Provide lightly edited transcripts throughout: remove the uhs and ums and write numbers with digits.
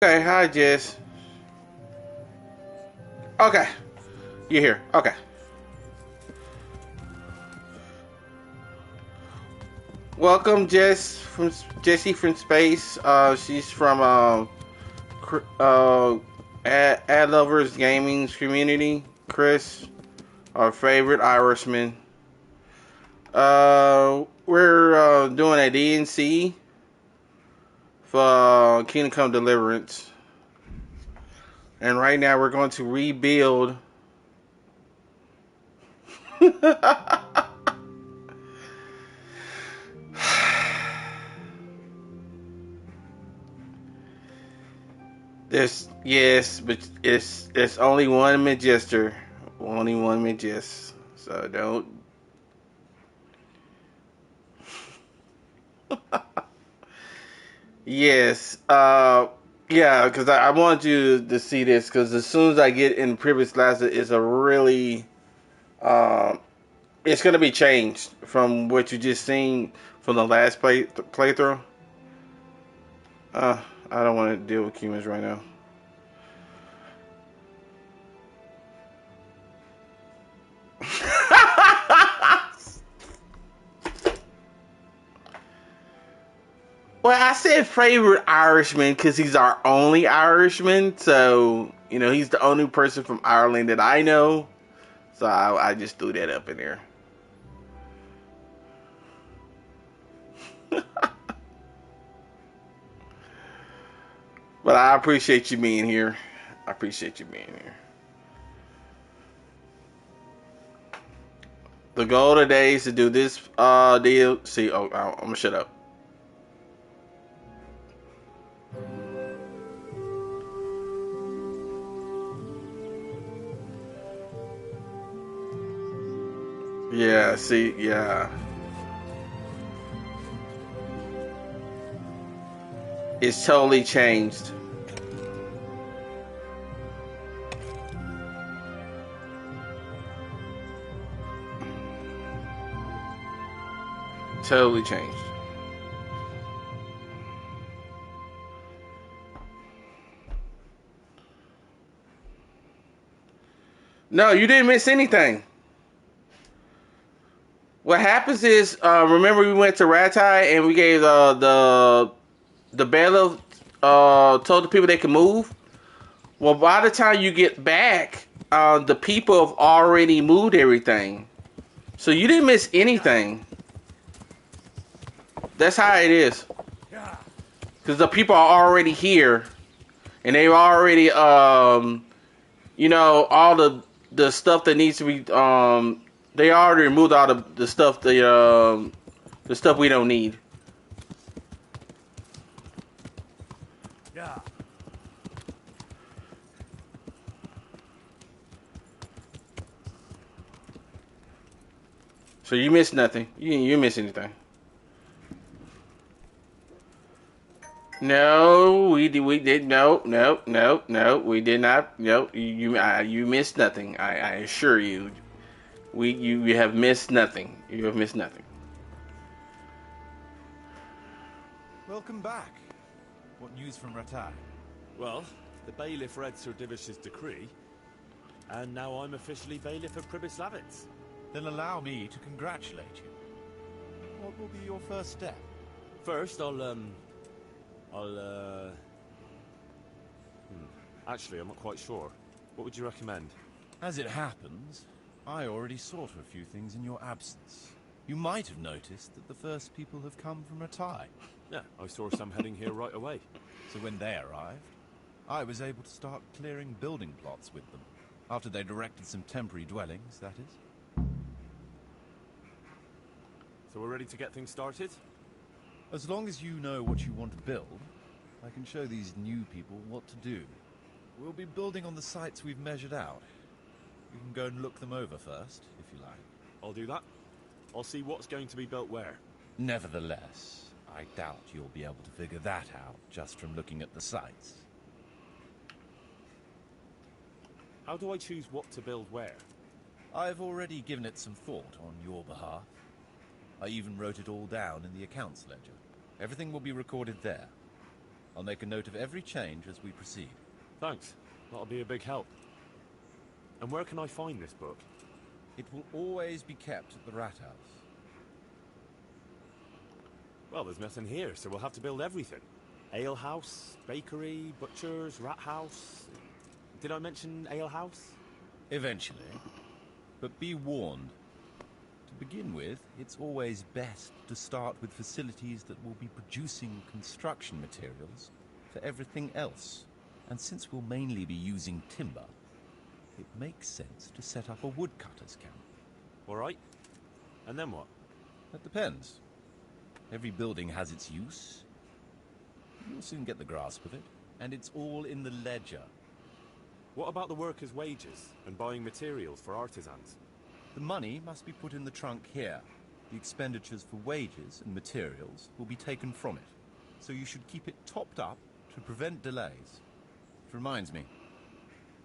Okay, hi Jess. Okay, you're here. Okay. Welcome Jess from Jessie from space. She's from Ad Lovers Gaming community. Chris, our favorite Irishman. We're doing a DNC for Kingdom Come Deliverance. And right now we're going to rebuild There's yes, but it's only one Magister, only one Magist. So don't. Yes, yeah, because I want you to see this because as soon as I get in previous classes, it's a really it's gonna be changed from what you just seen from the last playthrough. Uh, I don't want to deal with humans right now. Well, I said favorite Irishman because he's our only Irishman. So, he's the only person from Ireland that I know. So I just threw that up in there. But I appreciate you being here. I appreciate you being here. The goal today is to do this deal. See, I'm going to shut up. Yeah, see, yeah. It's totally changed. Totally changed. No, you didn't miss anything. What happens is, remember we went to Ratai and we gave the bailiff told the people they could move. Well, by the time you get back, the people have already moved everything, so you didn't miss anything. That's how it is, because the people are already here, and they've already, all the stuff that needs to be, they already removed all the stuff, the stuff we don't need. Yeah. So you missed nothing. You miss anything? No, we did no, we did not. No, you missed nothing. I assure you, you have missed nothing. You have missed nothing. Welcome back. What news from Ratai? Well, the bailiff read Sir Divish's decree, and now I'm officially bailiff of Pribyslavitz. Then allow me to congratulate you. What will be your first step? First, Actually, I'm not quite sure. What would you recommend? As it happens, I already saw to a few things in your absence. You might have noticed that the first people have come from Ratai. Yeah, I saw some heading here right away. So when they arrived, I was able to start clearing building plots with them. After they erected some temporary dwellings, that is. So we're ready to get things started? As long as you know what you want to build, I can show these new people what to do. We'll be building on the sites we've measured out. You can go and look them over first, if you like. I'll do that. I'll see what's going to be built where. Nevertheless, I doubt you'll be able to figure that out just from looking at the sites. How do I choose what to build where? I've already given it some thought on your behalf. I even wrote it all down in the accounts ledger. Everything will be recorded there. I'll make a note of every change as we proceed. Thanks. That'll be a big help. And where can I find this book? It will always be kept at the Rat House. Well, there's nothing here, so we'll have to build everything. Ale house, bakery, butchers, rat house. Did I mention ale house? Eventually. But be warned. To begin with, it's always best to start with facilities that will be producing construction materials for everything else. And since we'll mainly be using timber, it makes sense to set up a woodcutter's camp. All right. And then what? That depends. Every building has its use. You'll soon get the grasp of it, and it's all in the ledger. What about the workers' wages and buying materials for artisans? The money must be put in the trunk here. The expenditures for wages and materials will be taken from it, so you should keep it topped up to prevent delays. It reminds me,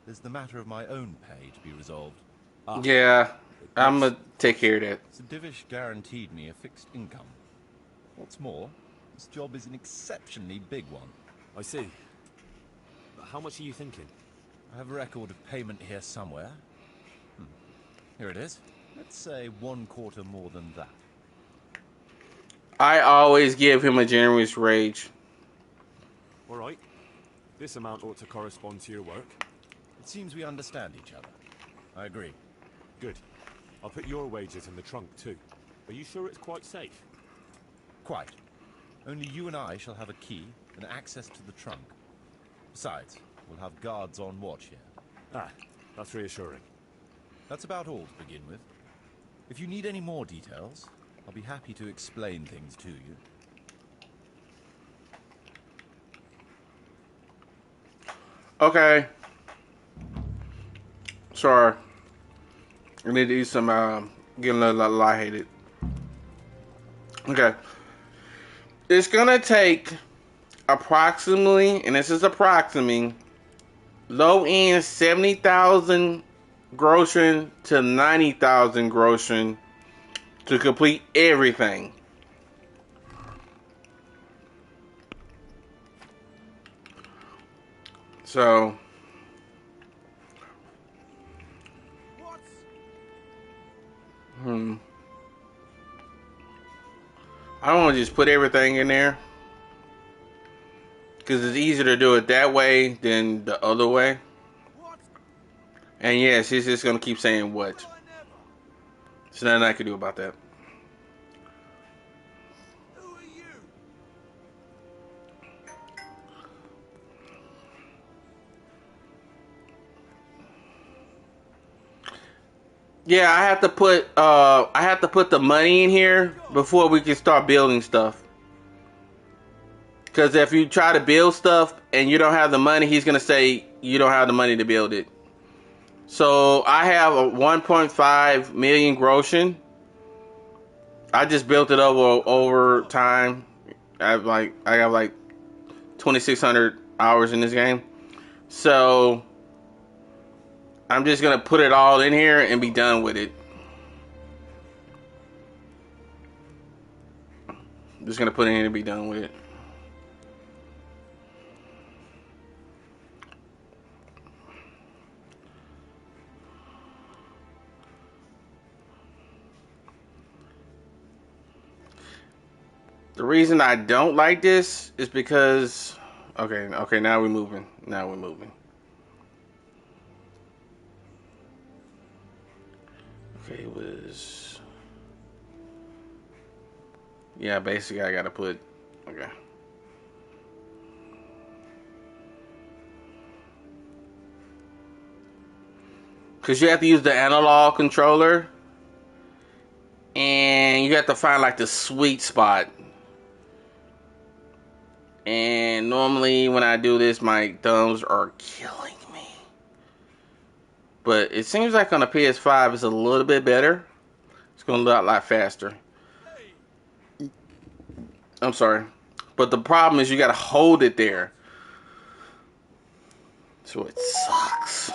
there's the matter of my own pay to be resolved. Yeah, I'm gonna take care of that. So Divish guaranteed me a fixed income. What's more, this job is an exceptionally big one. I see. But how much are you thinking? I have a record of payment here somewhere. Here it is. Let's say 1/4 more than that. I always give him a generous wage. All right. This amount ought to correspond to your work. It seems we understand each other. I agree. Good. I'll put your wages in the trunk too. Are you sure it's quite safe? Quite. Only you and I shall have a key and access to the trunk. Besides, we'll have guards on watch here. Ah, that's reassuring. That's about all to begin with. If you need any more details, I'll be happy to explain things to you. Okay. Sorry. I need to eat some, getting a little lightheaded. Okay. It's gonna take approximately, and this is approximately, low end 70,000 groschen to 90,000 groschen to complete everything. So, I don't want to just put everything in there because it's easier to do it that way than the other way. And yes, he's just gonna keep saying what. There's nothing I can do about that. Who are you? Yeah, I have to put the money in here before we can start building stuff. Because if you try to build stuff and you don't have the money, he's gonna say you don't have the money to build it. So I have a 1.5 million groschen. I just built it over time. I have like 2,600 hours in this game. So I'm just gonna put it all in here and be done with it. Just gonna put it in and be done with it. The reason I don't like this is because okay, now we're moving. Okay, it was, yeah, basically I gotta put, okay. Because you have to use the analog controller and you have to find like the sweet spot. And normally when I do this, my thumbs are killing me. But it seems like on the PS5 it's a little bit better. It's going to look a lot faster. I'm sorry. But the problem is you got to hold it there. So it sucks.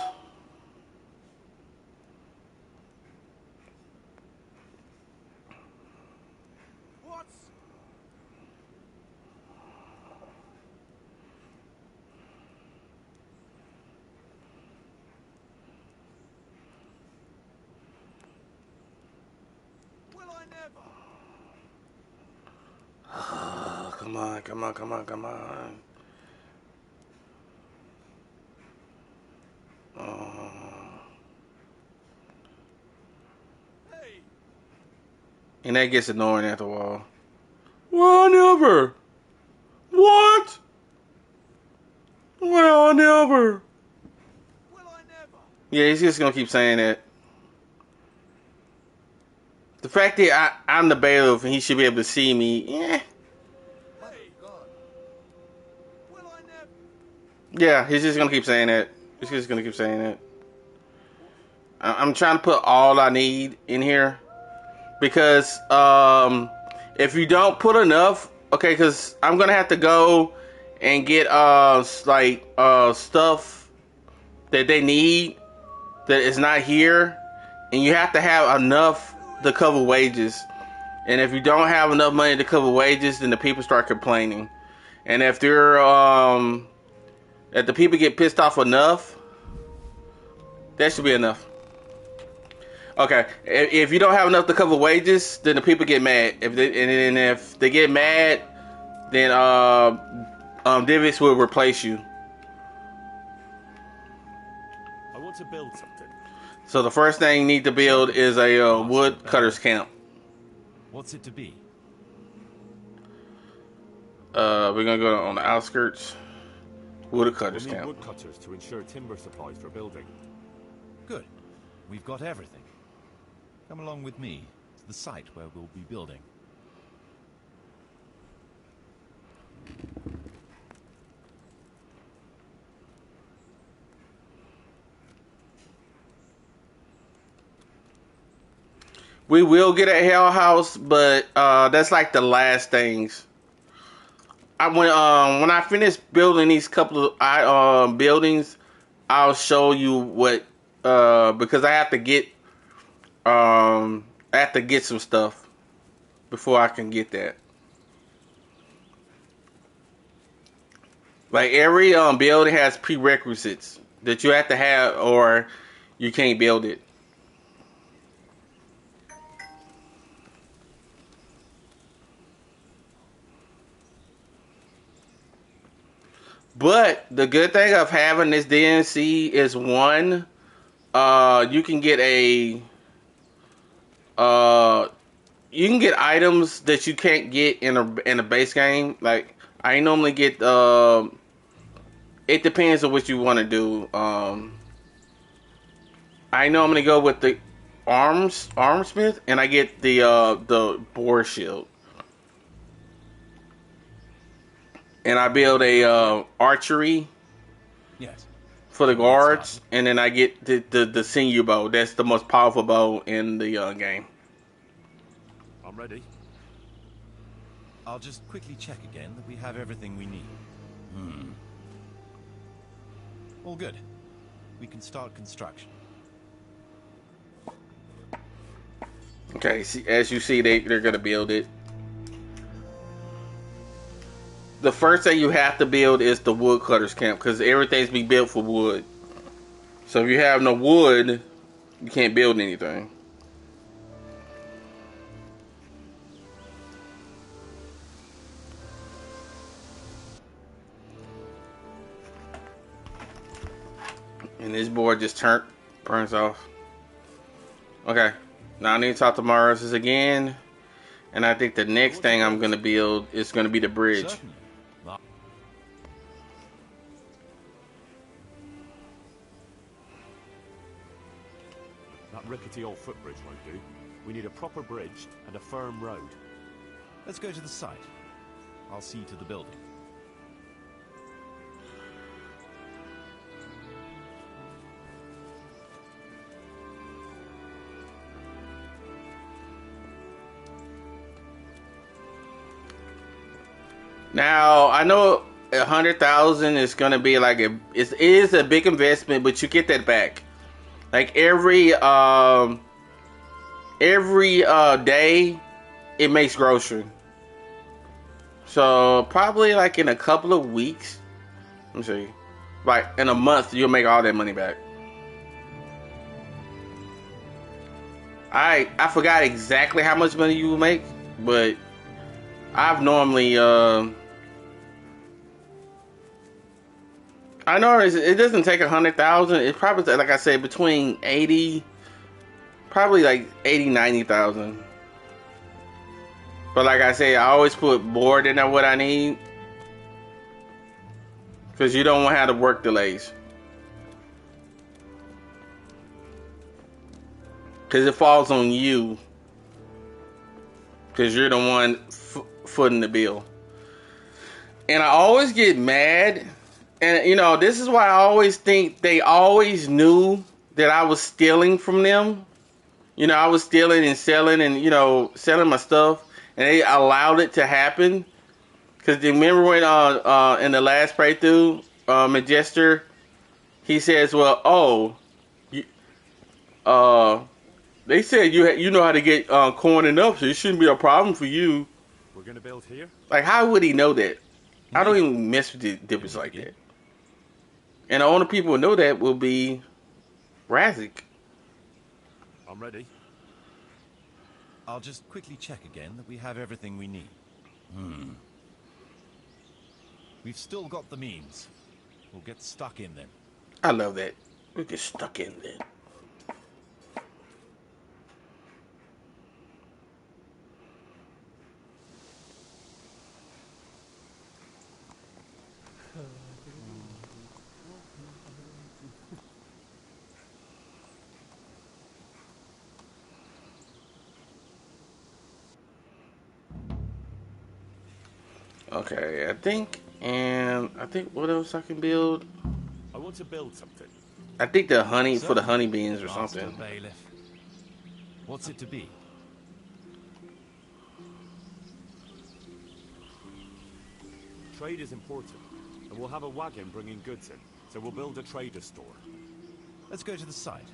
Come on, come on, come on, come on. And that gets annoying after a while. Well, never. What? Well, never. Yeah, he's just gonna keep saying that. The fact that I'm the bailiff and he should be able to see me, yeah, he's just gonna keep saying that. He's just gonna keep saying that. I'm trying to put all I need in here because if you don't put enough, okay, because I'm gonna have to go and get stuff that they need that is not here, and you have to have enough to cover wages. And if you don't have enough money to cover wages, then the people start complaining. And if the people get pissed off enough, that should be enough. Okay, if you don't have enough to cover wages, then the people get mad. If they get mad, then Divix will replace you. I want to build something. So the first thing you need to build is a woodcutter's camp. What's it to be? We're gonna go on the outskirts. Woodcutter's We'll need camp. woodcutters to ensure timber supplies for building. Good. We've got everything. Come along with me to the site where we'll be building. We will get a hell house, but that's like the last things. When I finish building these couple of buildings, I'll show you what because I have to get some stuff before I can get that. Like every building has prerequisites that you have to have, or you can't build it. But the good thing of having this DNC is one, you can get you can get items that you can't get in a base game. Like I normally get it depends on what you want to do. I normally go with the armsmith, and I get the boar shield. And I build a archery for the guards, and then I get the sinew bow. That's the most powerful bow in the game. I'm ready. I'll just quickly check again that we have everything we need. All good. We can start construction. Okay, as you see, they're gonna build it. The first thing you have to build is the woodcutter's camp, because everything's be built for wood. So if you have no wood, you can't build anything. And this board just burns off. Okay, now I need to talk to Mars again. And I think the next thing I'm going to build is going to be the bridge. Certainly. That rickety old footbridge won't do. We need a proper bridge and a firm road. Let's go to the site. I'll see to the building. Now I know 100,000 is gonna be like it is a big investment, but you get that back. Like every day, it makes grocery. So probably like in a couple of weeks, let me see, like in a month, you'll make all that money back. I forgot exactly how much money you will make, but I've normally I know it doesn't take 100,000. It's probably, like I said, between 80, probably like 80, 90,000. But like I say, I always put more than what I need. Because you don't want to have the work delays. Because it falls on you. Because you're the one footing the bill. And I always get mad. And, you know, this is why I always think they always knew that I was stealing from them. You know, I was stealing and selling and, you know, selling my stuff. And they allowed it to happen. Because remember when in the last playthrough, Majester, he says, well, oh, you, they said you know how to get corn enough, so it shouldn't be a problem for you. We're gonna build here? Like, how would he know that? I don't Indeed. even mess with the dippers like that. And the only people who know that will be Razik. I'm ready. I'll just quickly check again that we have everything we need. We've still got the means. We'll get stuck in then. I love that. We get stuck in there. Okay, I think what else I can build? I want to build something. I think the honey for the Certainly, honey beans or Master something. Bailiff. What's it to be? Trade is important, and we'll have a wagon bringing goods in, so we'll build a trader's store. Let's go to the site.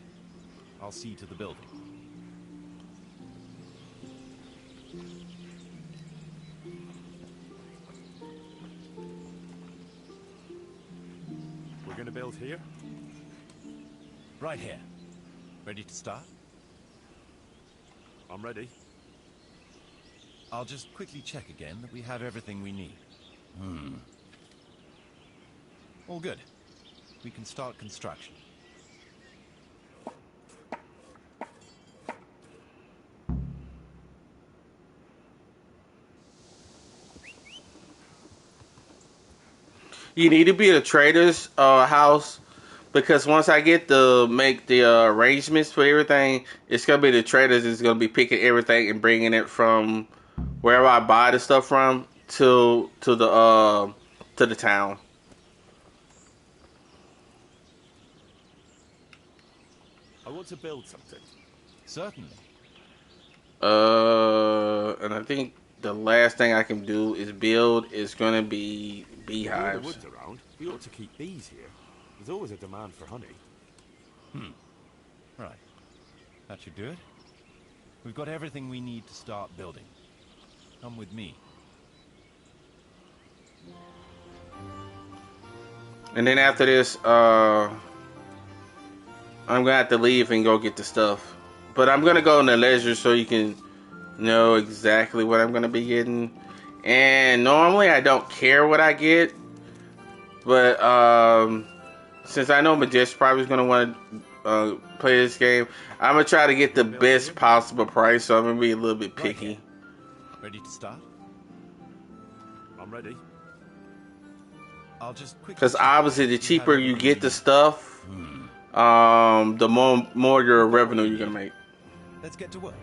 I'll see to the building. We're gonna build here? Right here. Ready to start? I'm ready. I'll just quickly check again that we have everything we need. All good. We can start construction. You need to be a trader's house because once I get to make the arrangements for everything, it's gonna be the traders is gonna be picking everything and bringing it from wherever I buy the stuff from to the town. I want to build something. Certainly. And I think the last thing I can do is build is gonna be With all the beehives. woods around, we ought to keep bees here. There's always a demand for honey. Right. That should do it. We've got everything we need to start building. Come with me. And then after this, I'm gonna have to leave and go get the stuff. But I'm gonna go in the leisure so you can know exactly what I'm gonna be getting. And normally I don't care what I get, but since I know Majestic probably is gonna want to play this game, I'm gonna try to get the best possible price. So I'm gonna be a little bit Right picky. here. Ready to start? I'm ready. I'll just quickly Because check obviously, again the that we have cheaper you everything get we the need. stuff, the more your revenue you're gonna make. Let's get to work.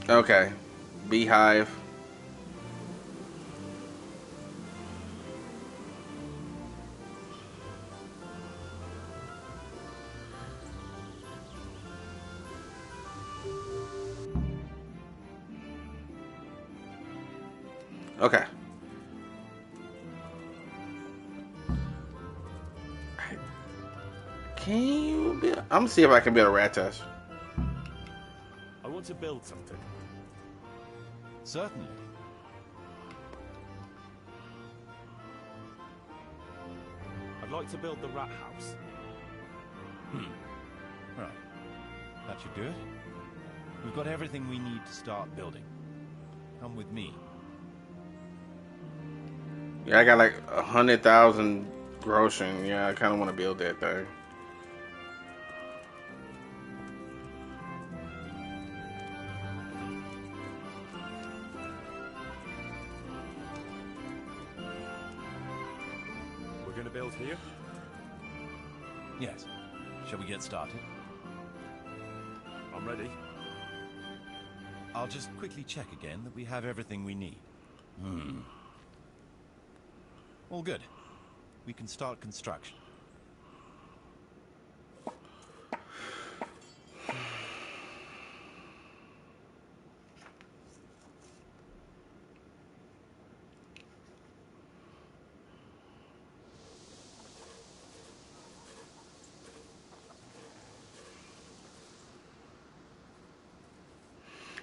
Okay, beehive. Okay. Can you build? I'm gonna see if I can build a rat test. I want to build something. Certainly. I'd like to build the rat house. Right. That should do it. We've got everything we need to start building. Come with me. Yeah, I got like 100,000 groschen. Yeah, I kind of want to build that thing. We're going to build here? Yes. Shall we get started? I'm ready. I'll just quickly check again that we have everything we need. All good. We can start construction.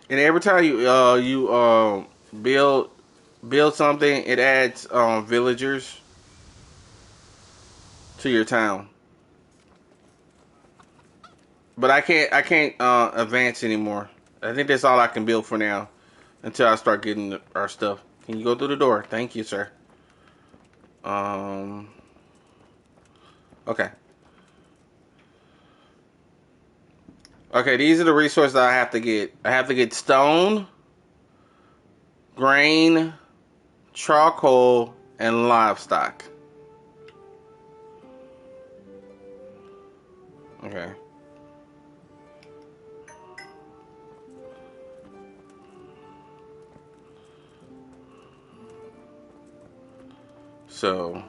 And every time you build something, it adds villagers to your town. But I can't advance anymore. I think that's all I can build for now until I start getting our stuff. Can you go through the door? Thank you, sir. Okay. Okay, these are the resources I have to get. I have to get stone, grain, charcoal, and livestock. Okay. So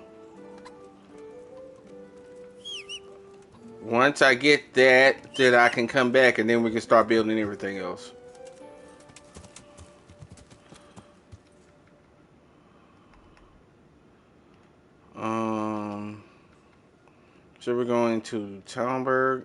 once I get that, then I can come back and then we can start building everything else. So we're going to Talmberg.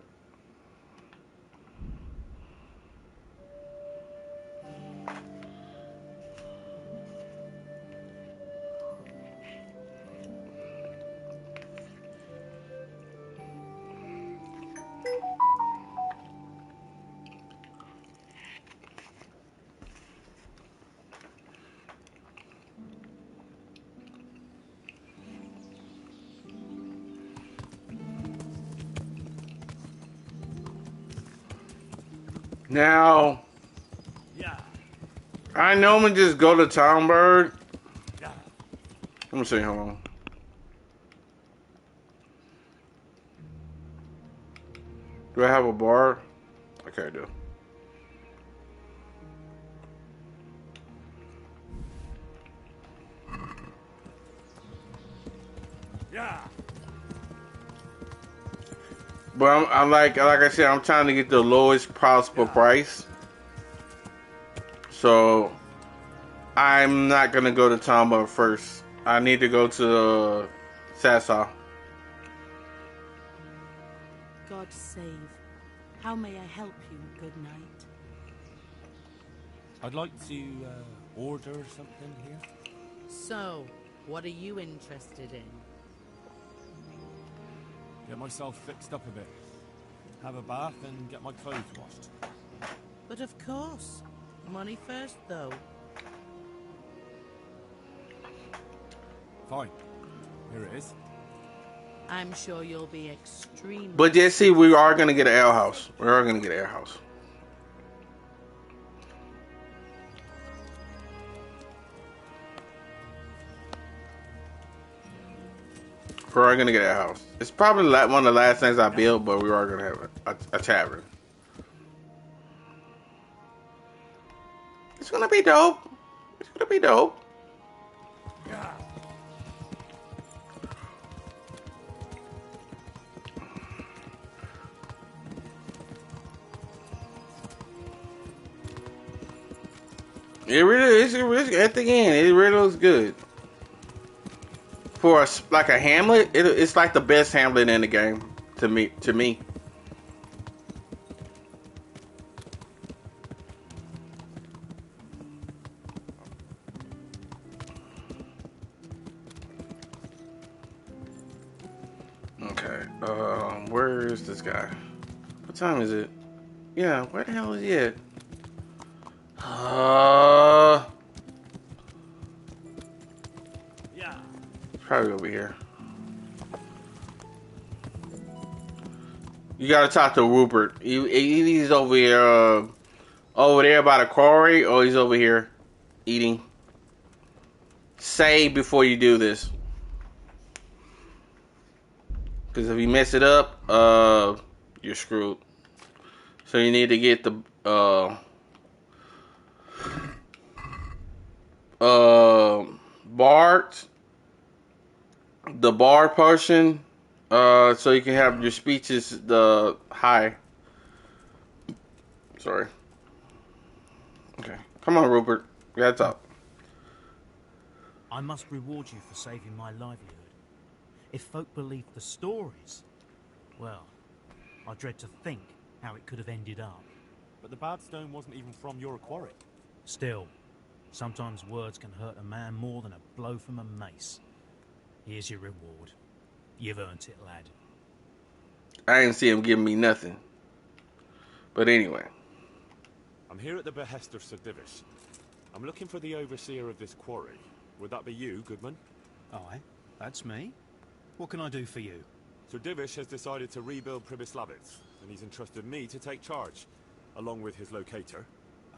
Now, Yeah. I normally just go to Talmberg. Yeah. Let me see, hold on. Do I have a bar? Okay, I do. Yeah. But I'm like I said, I'm trying to get the lowest possible price. So I'm not gonna go to Talmberg first. I need to go to Sasau. God save. How may I help you, good knight? I'd like to order something here. So, what are you interested in? Get myself fixed up a bit. Have a bath and get my clothes washed. But of course. Money first, though. Fine. Here it is. I'm sure you'll be extremely... But just see, we are gonna get an ale house. We are gonna get an ale house. We're gonna get a house. It's probably like one of the last things I build, but we are gonna have a tavern. It's gonna be dope. It's gonna be dope. It really is. At the end, it really looks good. For like a hamlet, it's like the best hamlet in the game to me. Okay. Where is this guy? What time is it? Yeah. Where the hell is he at? Uh, Yeah. Probably over here. You gotta talk to Rupert. He's over here, over there by the quarry, or he's over here eating. Save before you do this, because if you mess it up, you're screwed. So you need to get the bard, the bard potion, so you can have your speeches the high. Sorry. Okay, come on, Rupert. We gotta talk. I must reward you for saving my livelihood. If folk believed the stories, well, I dread to think how it could have ended up. But the bad stone wasn't even from your quarry. Still, sometimes words can hurt a man more than a blow from a mace. Here's your reward. You've earned it, lad. I didn't see him giving me nothing. But anyway. I'm here at the behest of Sir Divish. I'm looking for the overseer of this quarry. Would that be you, Goodman? Aye, that's me. What can I do for you? Sir Divish has decided to rebuild Pribyslavitz, and he's entrusted me to take charge, along with his locator.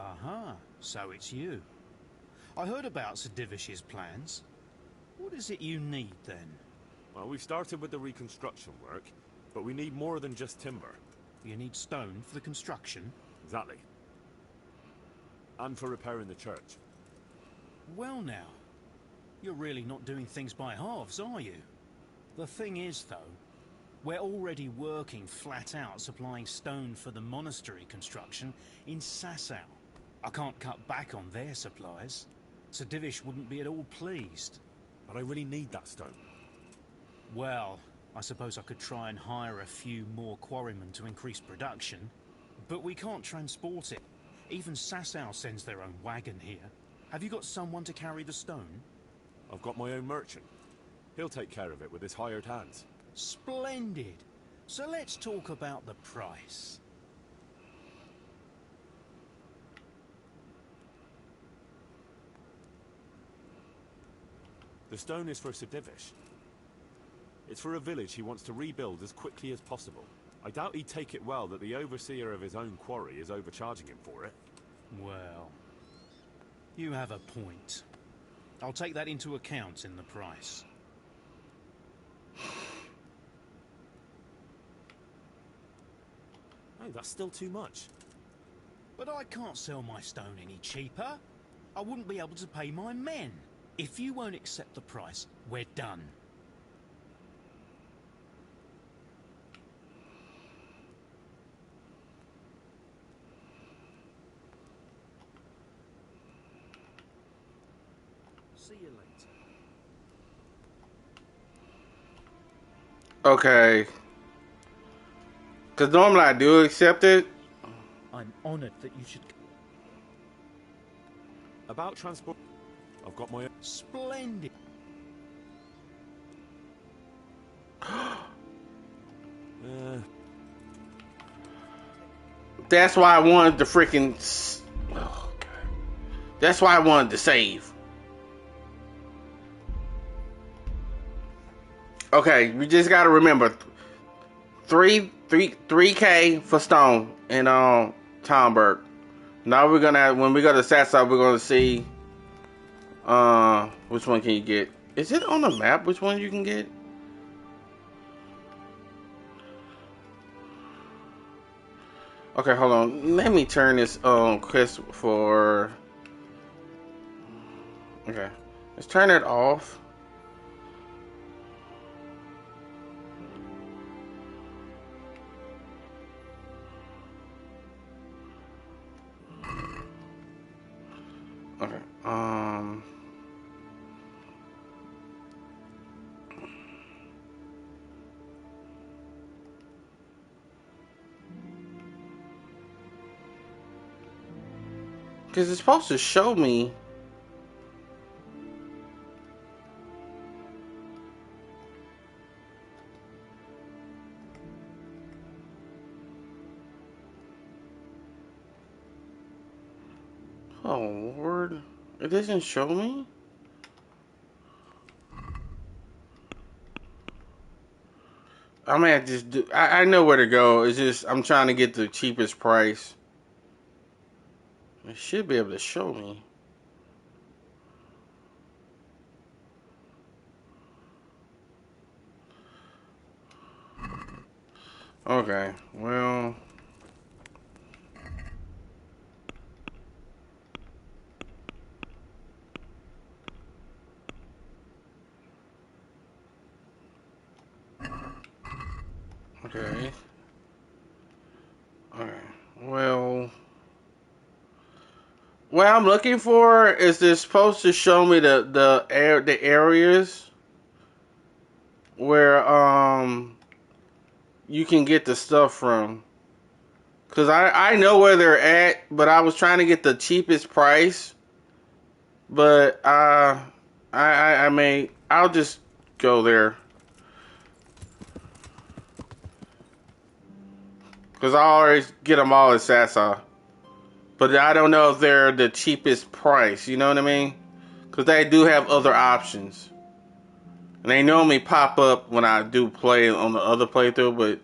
Aha, so it's you. I heard about Sir Divish's plans. What is it you need, then? Well, we've started with the reconstruction work, but we need more than just timber. You need stone for the construction? Exactly. And for repairing the church. Well now, you're really not doing things by halves, are you? The thing is, though, we're already working flat out supplying stone for the monastery construction in Sasau. I can't cut back on their supplies. Sir Divish wouldn't be at all pleased. But I really need that stone. Well, I suppose I could try and hire a few more quarrymen to increase production. But we can't transport it. Even Sasau sends their own wagon here. Have you got someone to carry the stone? I've got my own merchant. He'll take care of it with his hired hands. Splendid. So let's talk about the price. The stone is for Sir Divish. It's for a village he wants to rebuild as quickly as possible. I doubt he'd take it well that the overseer of his own quarry is overcharging him for it. Well, you have a point. I'll take that into account in the price. Oh, that's still too much. But I can't sell my stone any cheaper. I wouldn't be able to pay my men. If you won't accept the price, we're done. See you later. Okay. Because normally I do accept it. I'm honored that you should... About transport, I've got my own... Splendid. That's why I wanted to freaking... Oh, God. That's why I wanted to save. Okay, we just gotta remember 3K for stone in Tomberg. Now we're gonna, when we go to Satsai, we're gonna see which one can you get. Is it on the map which one you can get? Okay, hold on. Let me turn this quest for... Okay, let's turn it off. Okay. Because it's supposed to show me. Oh Lord, it doesn't show me. I may have to just do. I know where to go. It's just I'm trying to get the cheapest price. It should be able to show me. Okay, well. Okay. Okay. Well. What I'm looking for is they're supposed to show me the areas where you can get the stuff from. Cause I know where they're at, but I was trying to get the cheapest price. But I may I'll just go there. Cause I always get them all at Sasa. But I don't know if they're the cheapest price. You know what I mean? Cause they do have other options. And they normally pop up when I do play on the other playthrough, but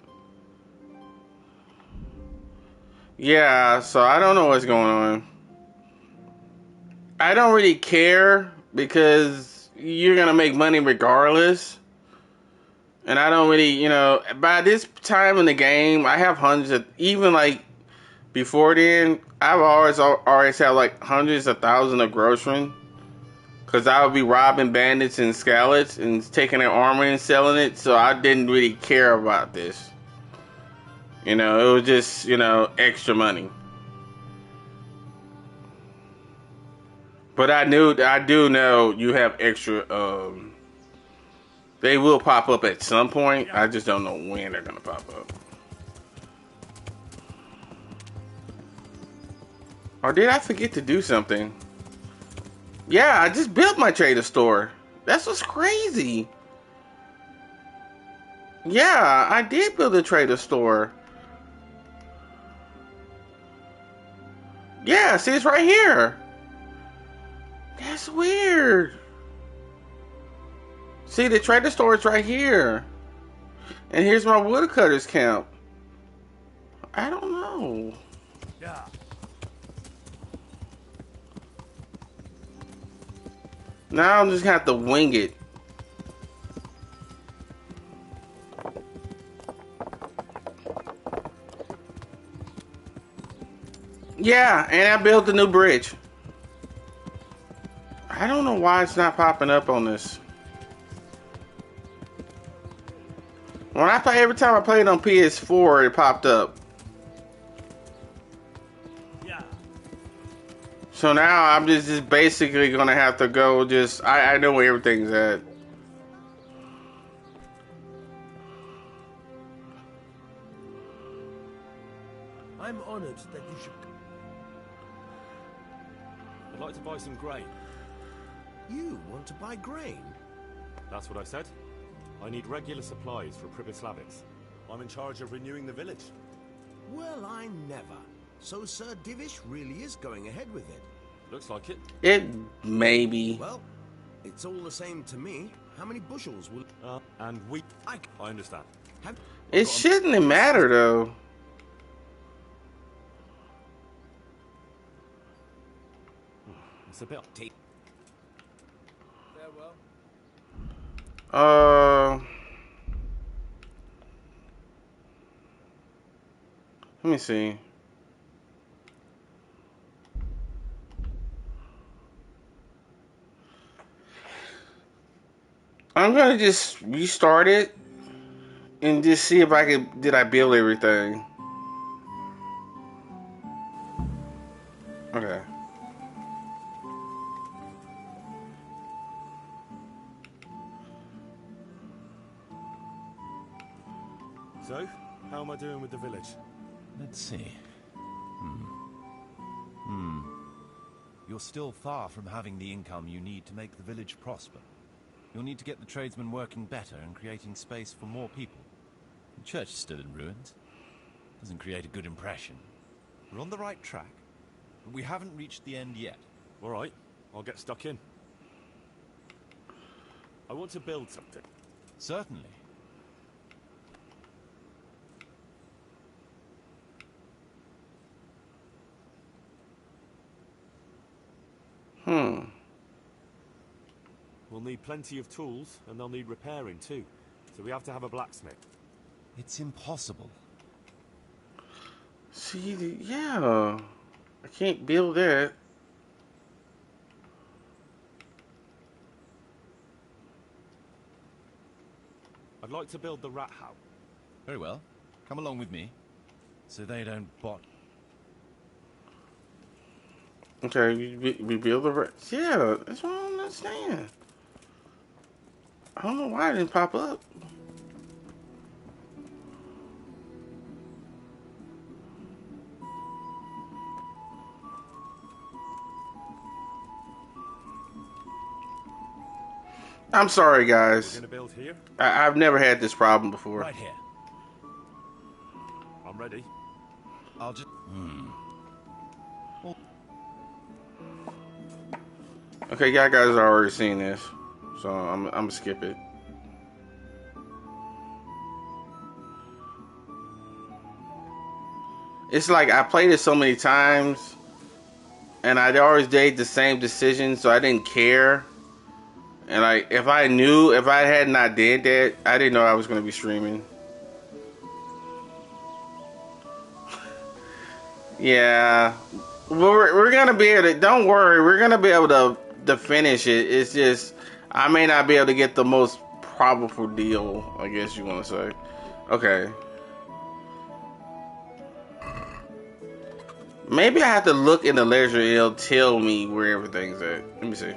yeah, so I don't know what's going on. I don't really care because you're gonna make money regardless. And I don't really, by this time in the game, I have hundreds of, even like before then, I've always had like hundreds of thousands of grocery. Cause I would be robbing bandits and scallops and taking their armor and selling it, so I didn't really care about this. It was just, extra money. But I do know you have extra, they will pop up at some point. I just don't know when they're gonna pop up. Or did I forget to do something? Yeah, I just built my trader store. That's what's crazy. Yeah, I did build a trader store. Yeah, see, it's right here. That's weird. See, the trader store is right here. And here's my woodcutters camp. I don't know. Yeah. Now I'm just gonna have to wing it. Yeah, and I built a new bridge. I don't know why it's not popping up on this. When I play, every time I played on PS4, it popped up. Yeah. So now I'm just basically gonna have to go. I know where everything's at. I'm honored that you should. I'd like to buy some grain. You want to buy grain? That's what I said. I need regular supplies for Pribyslavitz. I'm in charge of renewing the village. Well, I never. So Sir Divish really is going ahead with it. Looks like it. It may be. Well, it's all the same to me. How many bushels will... And we... I understand. have... It shouldn't matter though. It's a bit... Farewell. Let me see. I'm gonna just restart it and just see if did I build everything. Okay. So, how am I doing with the village? Let's see. You're still far from having the income you need to make the village prosper. You'll need to get the tradesmen working better and creating space for more people. The church is still in ruins. Doesn't create a good impression. We're on the right track. but we haven't reached the end yet. All right, I'll get stuck in. I want to build something. Certainly. We'll need plenty of tools, and they'll need repairing too. So we have to have a blacksmith. It's impossible. See, yeah. I can't build that. I'd like to build the rat house. Very well. Come along with me, so they don't bot. Okay, we build the rest. Yeah, that's what I don't understand. I don't know why it didn't pop up. I'm sorry, We're guys. gonna build here. I've never had this problem before. Right here. I'm ready. I'll just... Okay, y'all guys have already seen this, so I'm gonna skip it. It's like I played it so many times, and I'd always made the same decision, so I didn't care. And like, if I had not did that, I didn't know I was gonna be streaming. Yeah, we're gonna be able to. Don't worry, we're gonna be able to finish it. It's just I may not be able to get the most probable deal, I guess you want to say. Okay. Maybe I have to look in the ledger. It'll tell me where everything's at. Let me see.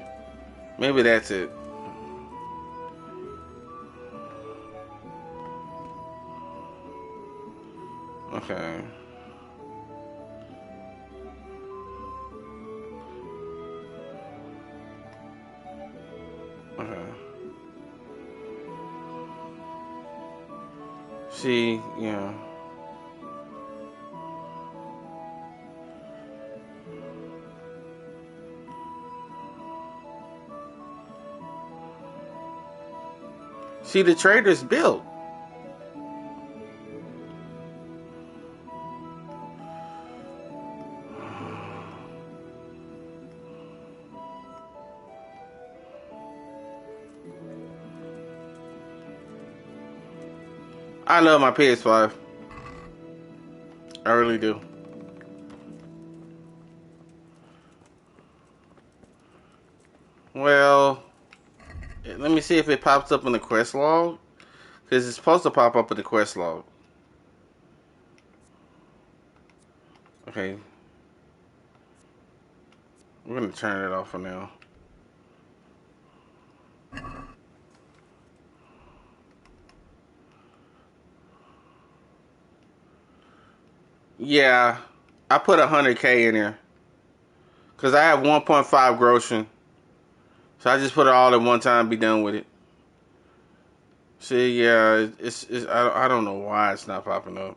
Maybe that's it. Okay. Okay. See, yeah. See, the trader's built. I love my PS5. I really do. Well, let me see if it pops up in the quest log. Because it's supposed to pop up in the quest log. Okay. We're going to turn it off for now. Yeah. I put 100K in there. Because I have 1.5 grossing. So I just put it all at one time and be done with it. See, yeah, it's I don't know why it's not popping up.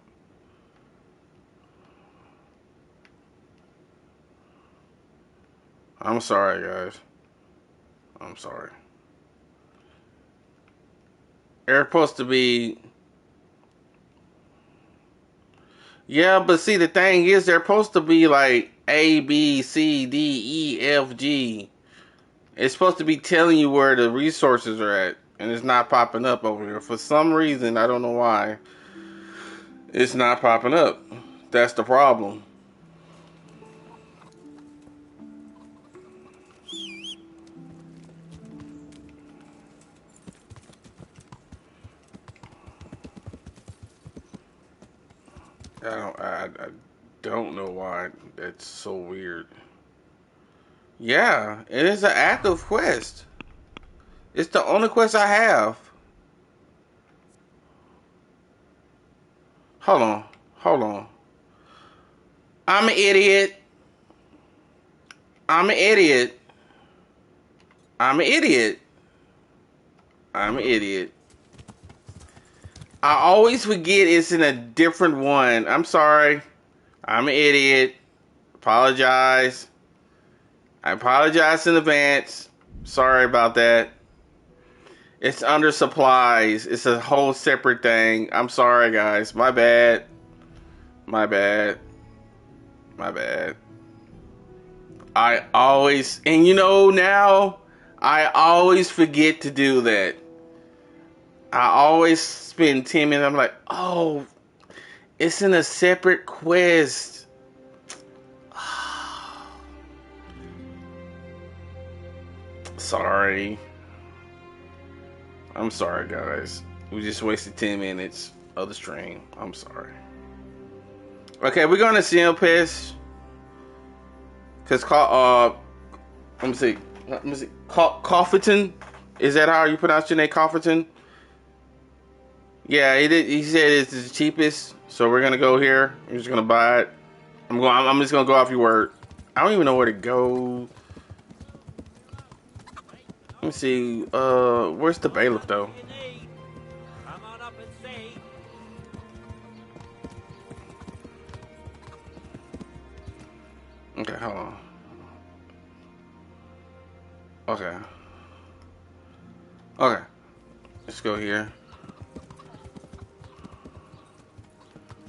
I'm sorry, guys. I'm sorry. They're supposed to be... Yeah, but see, the thing is, they're supposed to be like A, B, C, D, E, F, G. It's supposed to be telling you where the resources are at. And it's not popping up over here. For some reason, I don't know why. It's not popping up. That's the problem. I don't know why. That's so weird. Yeah, it is an active quest. It's the only quest I have. Hold on. Hold on. I'm an idiot. I'm an idiot. I'm an idiot. I'm an idiot. I always forget it's in a different one. I'm sorry. I'm an idiot. apologize. I apologize in advance. Sorry about that. It's under supplies. It's a whole separate thing. I'm sorry, guys. My bad. My bad. My bad. I always, and you know now, I always forget to do that. I always spend 10 minutes. I'm like, oh, it's in a separate quest. Sorry. I'm sorry, guys. We just wasted 10 minutes of the stream. I'm sorry. Okay, we're going to Simpest. Because, let me see. Cofferton? Is that how you pronounce your name? Cofferton? Yeah, he said it's the cheapest. So we're going to go here. I'm just going to buy it. I'm just going to go off your word. I don't even know where to go. Let me see. Where's the bailiff, though? Okay, hold on. Okay. Okay. Let's go here.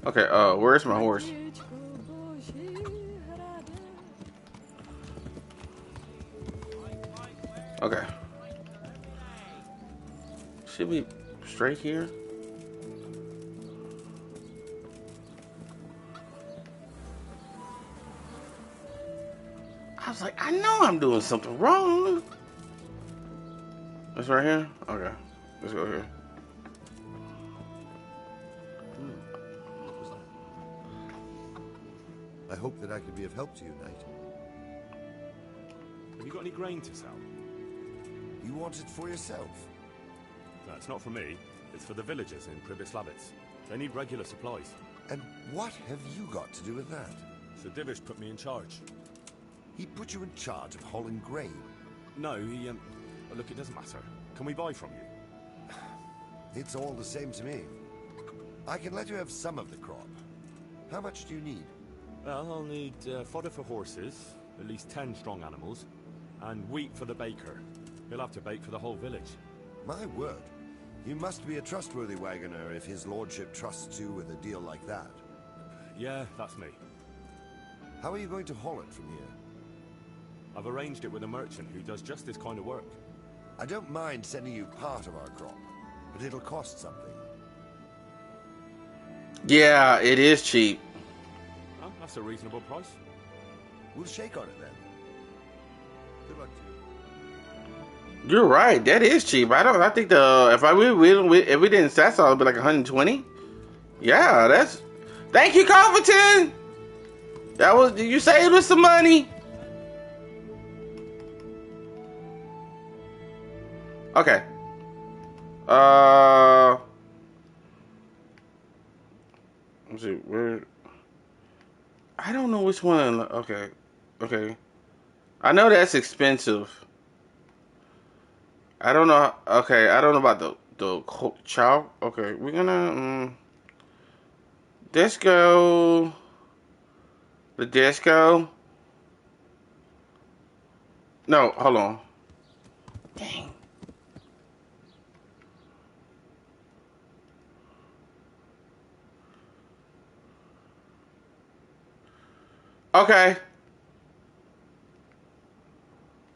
Okay, where's my horse? Okay. Should be straight here. I was like, I know I'm doing something wrong. It's right here? Okay. Let's go here. I hope that I can be of help to you, Knight. Have you got any grain to sell? You want it for yourself? No, it's not for me. It's for the villagers in Pribyslavitz. They need regular supplies. And what have you got to do with that? Sir Divish put me in charge. He put you in charge of hauling grain? No, he, look, it doesn't matter. Can we buy from you? It's all the same to me. I can let you have some of the crop. How much do you need? Well, I'll need fodder for horses, at least 10 strong animals, and wheat for the baker. He'll have to bake for the whole village. My word. You must be a trustworthy wagoner if his lordship trusts you with a deal like that. Yeah, that's me. How are you going to haul it from here? I've arranged it with a merchant who does just this kind of work. I don't mind sending you part of our crop, but it'll cost something. Yeah, it is cheap. Well, that's a reasonable price. We'll shake on it then. Good luck to you. You're right. That is cheap. I think if we didn't Sassal, it'd be like 120. Yeah, that's. Thank you, Cofferton. You saved us some money. Okay. Let's see where. I don't know which one. Okay. I know that's expensive. I don't know. Okay, I don't know about the chow. Okay, we're gonna let's go. The disco. No, hold on. Dang. Okay.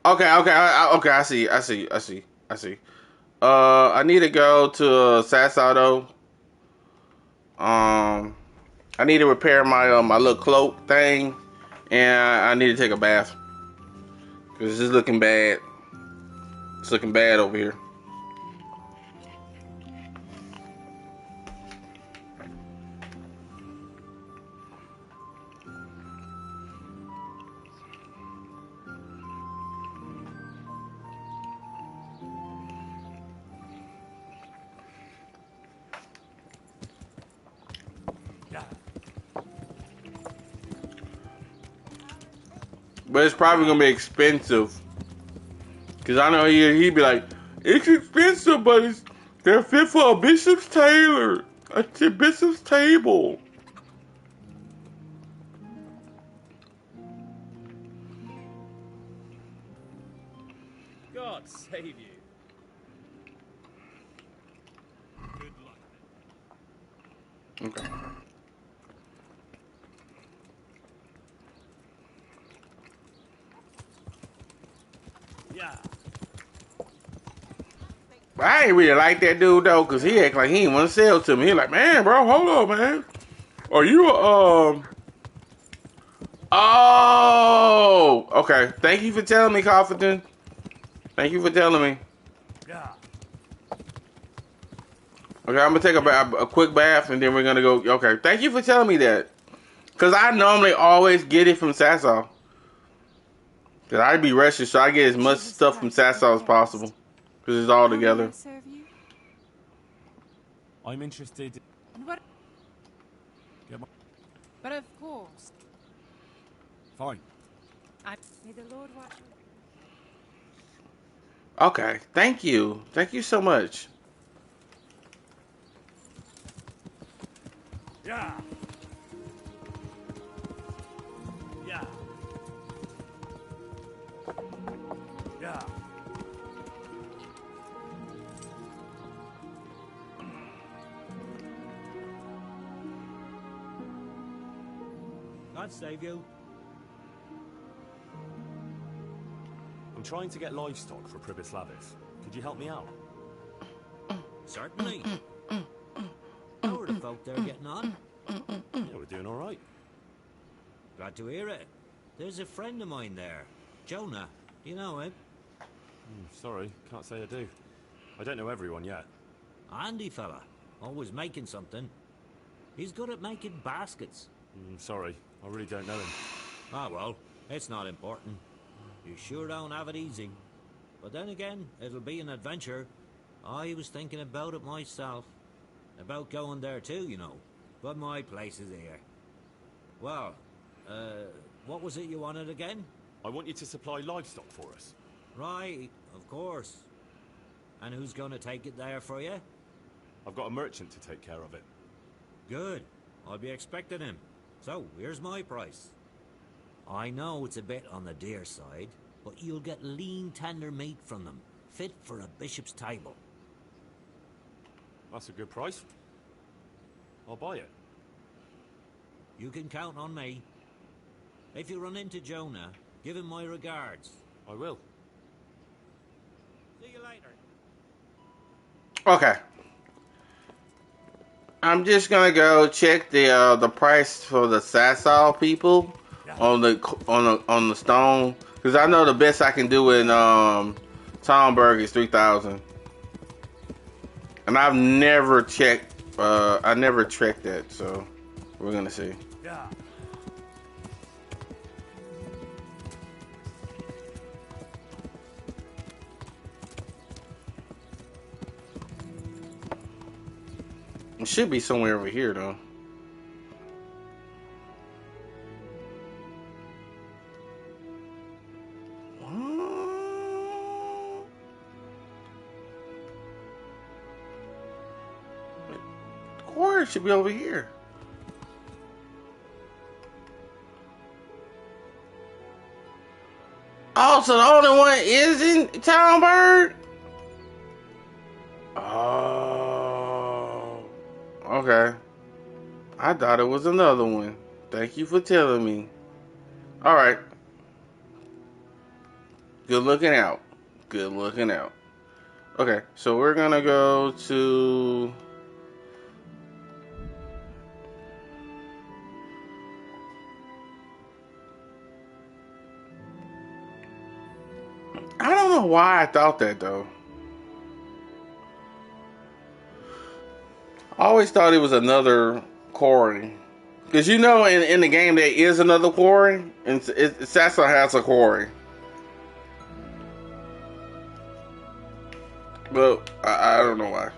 Okay. I see. I need to go to Sassado. I need to repair my my little cloak thing, and I need to take a bath because it's looking bad. It's looking bad over here. But it's probably gonna be expensive. Cause I know he'd be like, it's expensive, but they're fit for a bishop's tailor. A bishop's table. God save you. Good luck. Okay. Yeah. I ain't really like that dude though, cause he act like he ain't want to sell to me. He like, man, bro, hold up, man. Are you Oh, okay. Thank you for telling me, Cofferton. Thank you for telling me. Yeah. Okay, I'm gonna take a quick bath and then we're gonna go. Okay, thank you for telling me that. Cause I normally always get it from Sassaw. Cause I be rushing, so I get as much Jesus stuff from Christ, Sassaw as the possible. fairest. Cause it's all How may I together. serve you? I'm interested. And what? Get my... But of course, Fine. may the Lord watch over. Okay, thank you. Thank you so much. Yeah. Yeah. Yeah. God save you. I'm trying to get livestock for Pribislavis. Could you help me out? Certainly. How are the folk there getting on? Yeah, we're doing all right. Glad to hear it. There's a friend of mine there. Jonah. You know him? Sorry, can't say I do. I don't know everyone yet. Handy fella. Always making something. He's good at making baskets. Sorry, I really don't know him. Ah, well, it's not important. You sure don't have it easy. But then again, it'll be an adventure. I was thinking about it myself. About going there too, you know. But my place is here. Well, what was it you wanted again? I want you to supply livestock for us. Right, of course. And who's going to take it there for you? I've got a merchant to take care of it. Good. I'll be expecting him. So, here's my price. I know it's a bit on the dear side, but you'll get lean, tender meat from them, fit for a bishop's table. That's a good price. I'll buy it. You can count on me. If you run into Jonah, give him my regards. I will. See you later. Okay. I'm just gonna go check the price for the Sassaw people on the stone, because I know the best I can do in Talmberg is 3,000, and I've never checked. I never checked that, so we're gonna see. Yeah. It should be somewhere over here though. Quarry should be over here. Oh, so the only one is in Townbird? Oh, okay. I thought it was another one. Thank you for telling me. All right. Good looking out. Good looking out. Okay, so we're gonna go to. I don't know why I thought that though. I always thought it was another quarry. Because you know, in the game there is another quarry, and Sassa has a quarry. But I don't know why.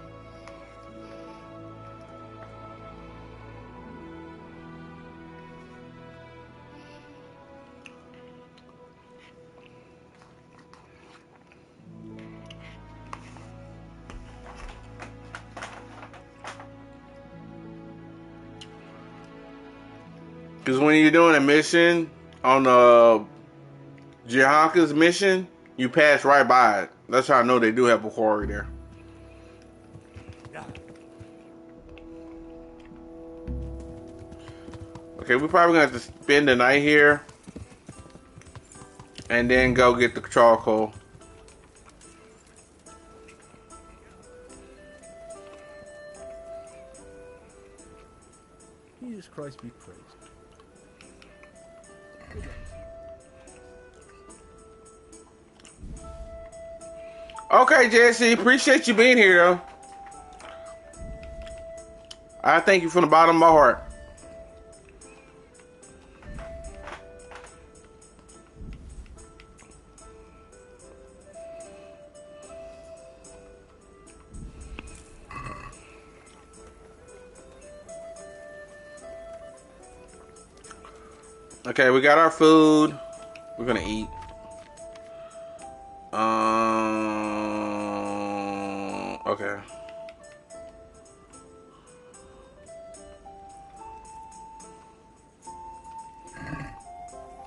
Because when you're doing a mission on Jihaka's mission, You pass right by it. That's how I know they do have a quarry there. Okay, we're probably gonna have to spend the night here and then go get the charcoal. Jesus Christ be praised. Okay, Jesse, appreciate you being here, though. I thank you from the bottom of my heart. Okay, we got our food. We're gonna eat. Okay.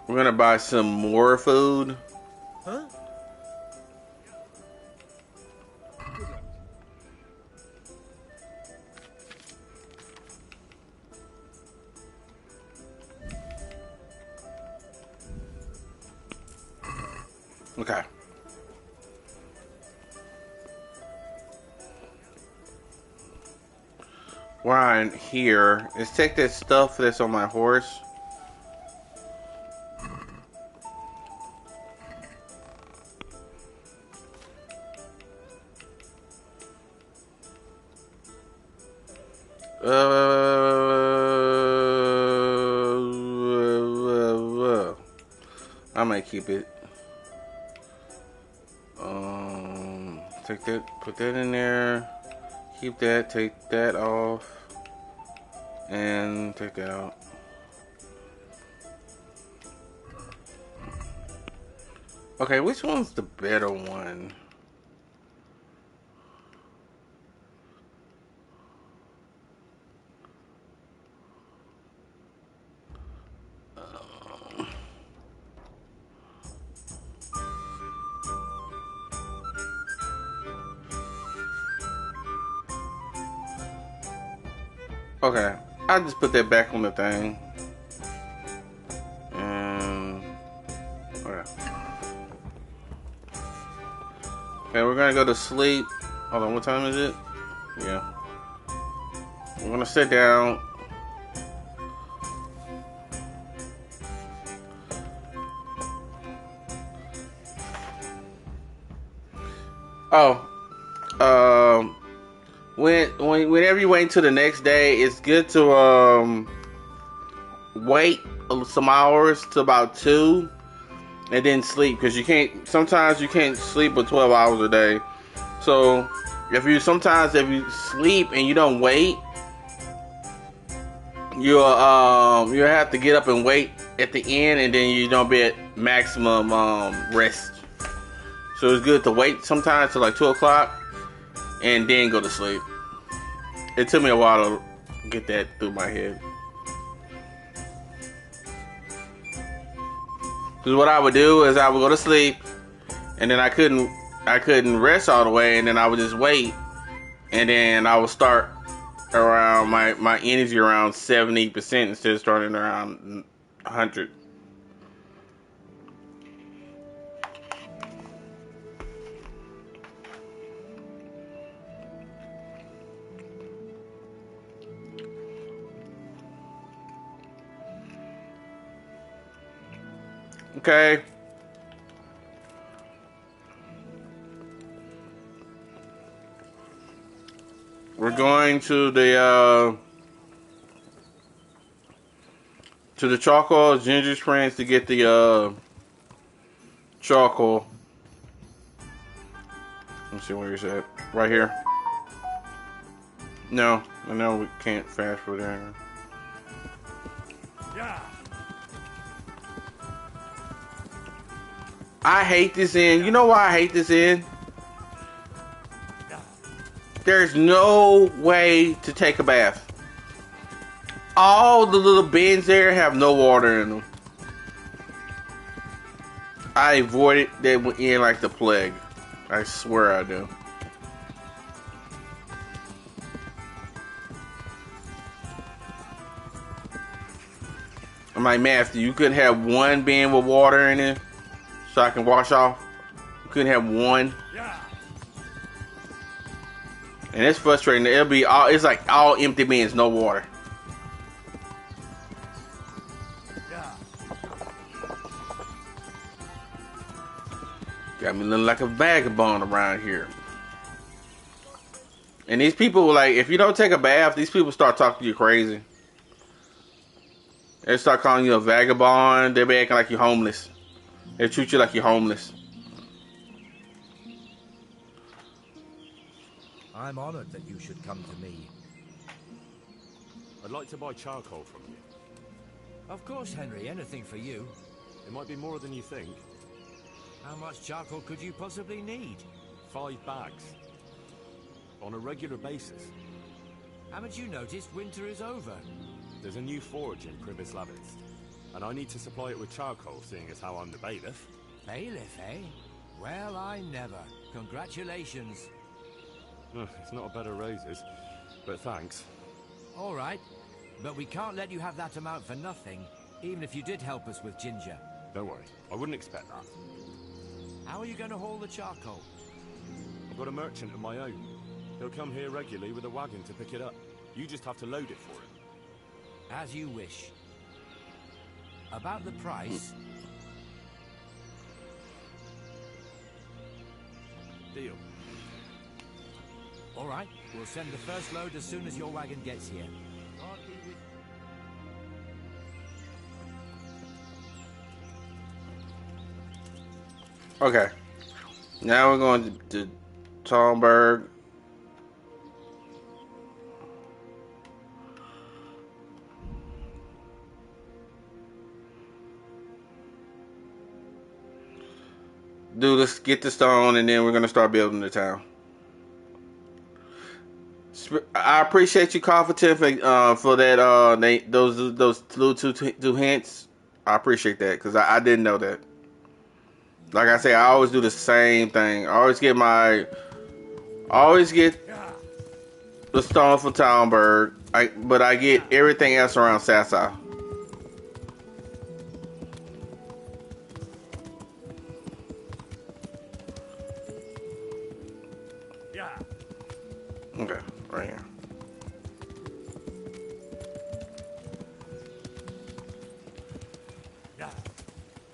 We're gonna buy some more food. Huh? Okay. Ryan, here. Let's take that stuff that's on my horse. I might keep it. Take that, put that in there. Keep that, take that off, and take that out. Okay, which one's the better one? Okay, I'll just put that back on the thing. And okay. Okay, we're gonna go to sleep. Hold on, what time is it? Yeah. We're gonna sit down. Oh, whenever you wait until the next day, it's good to wait some hours to about 2, and then sleep, because sometimes you can't sleep for 12 hours a day. So if you sleep and you don't wait, you'll have to get up and wait at the end, and then you don't be at maximum rest. So it's good to wait sometimes till like 2 o'clock and then go to sleep. It took me a while to get that through my head. Because what I would do is I would go to sleep, and then I couldn't rest all the way, and then I would just wait, and then I would start around my energy around 70% instead of starting around 100. Okay. We're going to the charcoal ginger springs to get the charcoal. Let's see where it's at. Right here. No, I know we can't fast food there. Yeah. I hate this inn. You know why I hate this inn? There's no way to take a bath. All the little bins there have no water in them. I avoided that in like the plague. I swear I do. I'm like, Matthew, you couldn't have one bin with water in it so I can wash off. You couldn't have one. And it's frustrating. It'll be all. It's like all empty bins, no water. Got me looking like a vagabond around here. And these people, like, if you don't take a bath, these people start talking to you crazy. They start calling you a vagabond. They be acting like you're homeless. They treat you like you're homeless. I'm honored that you should come to me. I'd like to buy charcoal from you. Of course, Henry, anything for you. It might be more than you think. How much charcoal could you possibly need? 5 bags. On a regular basis. Haven't you noticed winter is over? There's a new forge in Privislavitz, and I need to supply it with charcoal, seeing as how I'm the bailiff. Bailiff, eh? Well, I never. Congratulations. It's not a bed of roses, but thanks. All right, but we can't let you have that amount for nothing, even if you did help us with ginger. Don't worry, I wouldn't expect that. How are you going to haul the charcoal? I've got a merchant of my own. He'll come here regularly with a wagon to pick it up. You just have to load it for him. As you wish. About the price... Deal. All right, we'll send the first load as soon as your wagon gets here. God be with you. Okay. Now we're going to Talmberg. Let's get the stone, and then we're going to start building the town. I appreciate you, Cofferton, for that. Those little two hints. I appreciate that because I didn't know that. Like I say, I always do the same thing. I always get the stone from Talmberg, but I get everything else around Sasau. Okay, right here.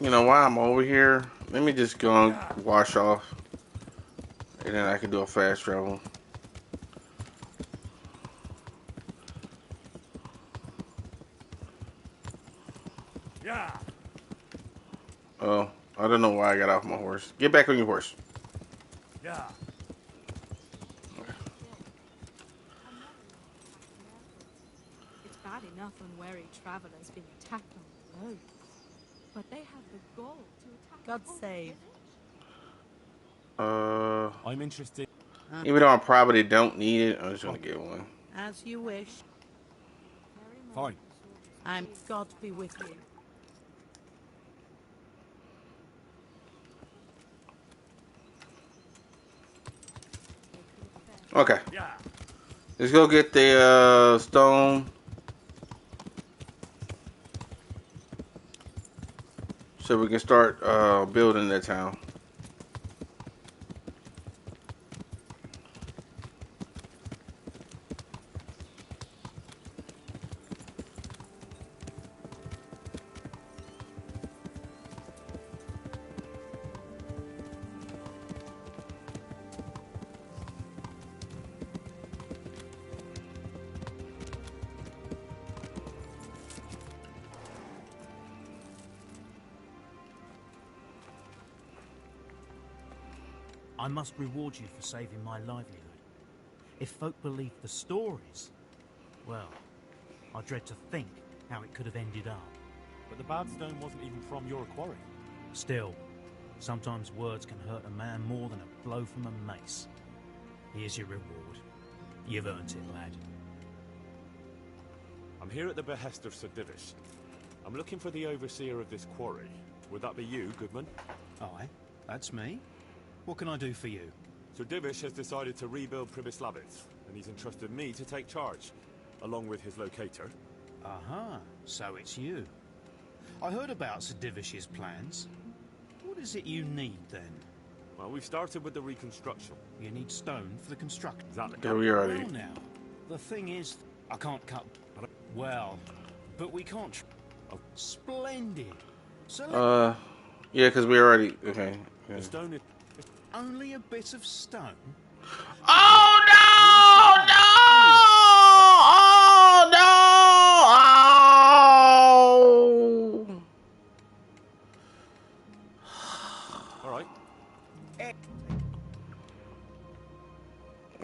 You know, while I'm over here, let me just go and wash off. And then I can do a fast travel. Oh, I don't know why I got off my horse. Get back on your horse. It's bad enough unwary travelers being attacked on the road, but they have the gall to attack. God save. I'm interested. Even though I probably don't need it, I'm just gonna get one. As you wish. Fine. I'm God be with you. Okay. Let's go get the stone. So we can start building the town. I must reward you for saving my livelihood. If folk believe the stories, well, I dread to think how it could have ended up. But the bad stone wasn't even from your quarry. Still, sometimes words can hurt a man more than a blow from a mace. Here's your reward. You've earned it, lad. I'm here at the behest of Sir Divish. I'm looking for the overseer of this quarry, Would that be you, Goodman? Aye, that's me. What can I do for you? Sir Divish has decided to rebuild Pribyslavitz, and he's entrusted me to take charge, along with his locator. Aha, so it's you. I heard about Sir Divish's plans. What is it you need, then? Well, we've started with the reconstruction. You need stone for the construction. Exactly. Yeah, we already. Well, now, the thing is, I can't cut... Well, but we can't... Oh, splendid. So yeah, because we already... Okay. Yeah. The stone is... only a bit of stone? Oh, no! No! Oh, no! All right.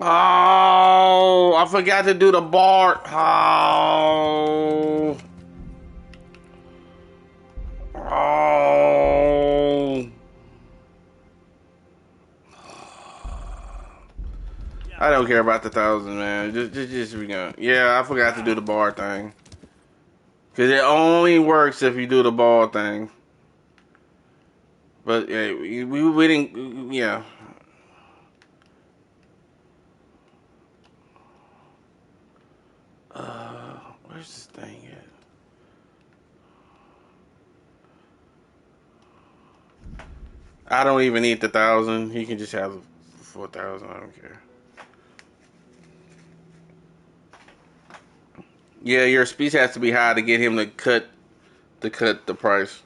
Oh, I forgot to do the bar. Oh. Oh. I don't care about the 1,000, man. Just we go. Yeah, I forgot to do the bar thing. Cause it only works if you do the ball thing. But yeah, we didn't. Yeah. Where's this thing at? I don't even need the 1,000. He can just have 4,000. I don't care. Yeah, your speech has to be high to get him to cut the price.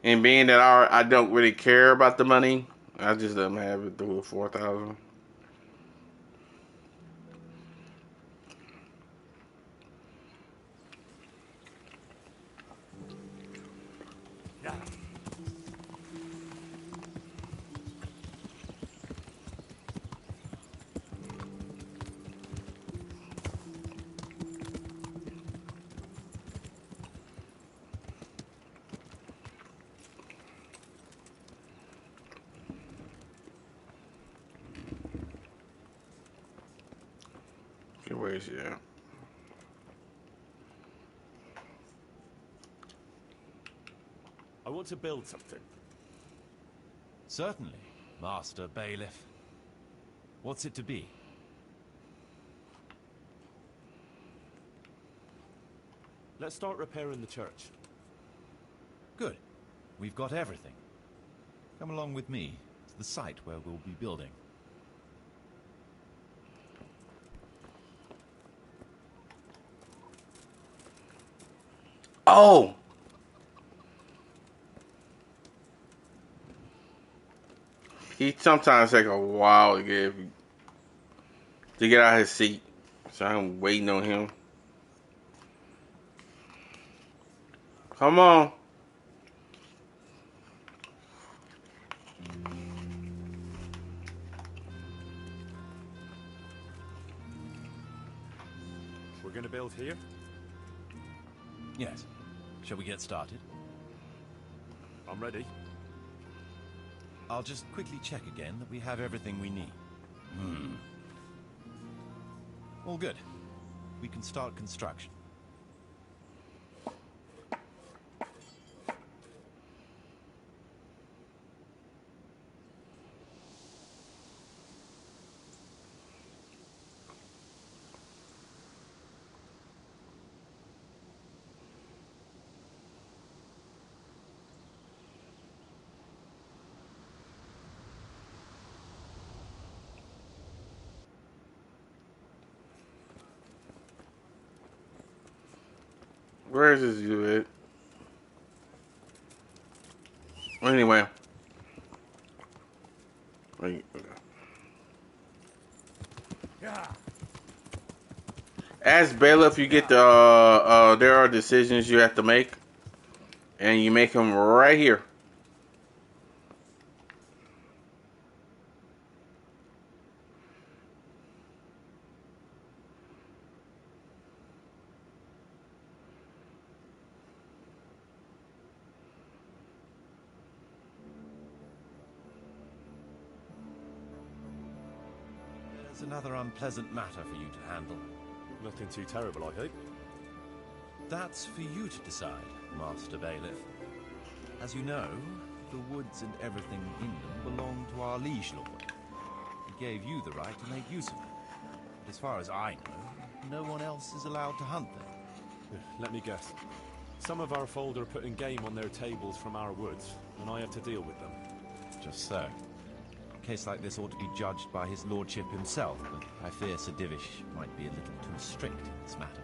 And being that I don't really care about the money, I just let him have it through 4,000. Okay, where is he at? I want to build something. Certainly, Master Bailiff. What's it to be? Let's start repairing the church. Good. We've got everything. Come along with me to the site where we'll be building. Oh! He sometimes take a while to get out of his seat. So I'm waiting on him. Come on. We're going to build here? Yes. Shall we get started? I'm ready. I'll just quickly check again that we have everything we need. All good. We can start construction. Where is this you at? Anyway. Wait, okay. As bailiff, you get the there are decisions you have to make, and you make them right here. There's another unpleasant matter for you to handle. Nothing too terrible, I hope. That's for you to decide, Master Bailiff. As you know, the woods and everything in them belong to our liege lord. He gave you the right to make use of them. But as far as I know, no one else is allowed to hunt them. Let me guess. Some of our fold are putting game on their tables from our woods, and I have to deal with them. Just so. A case like this ought to be judged by his lordship himself, but I fear Sir Divish might be a little too strict in this matter.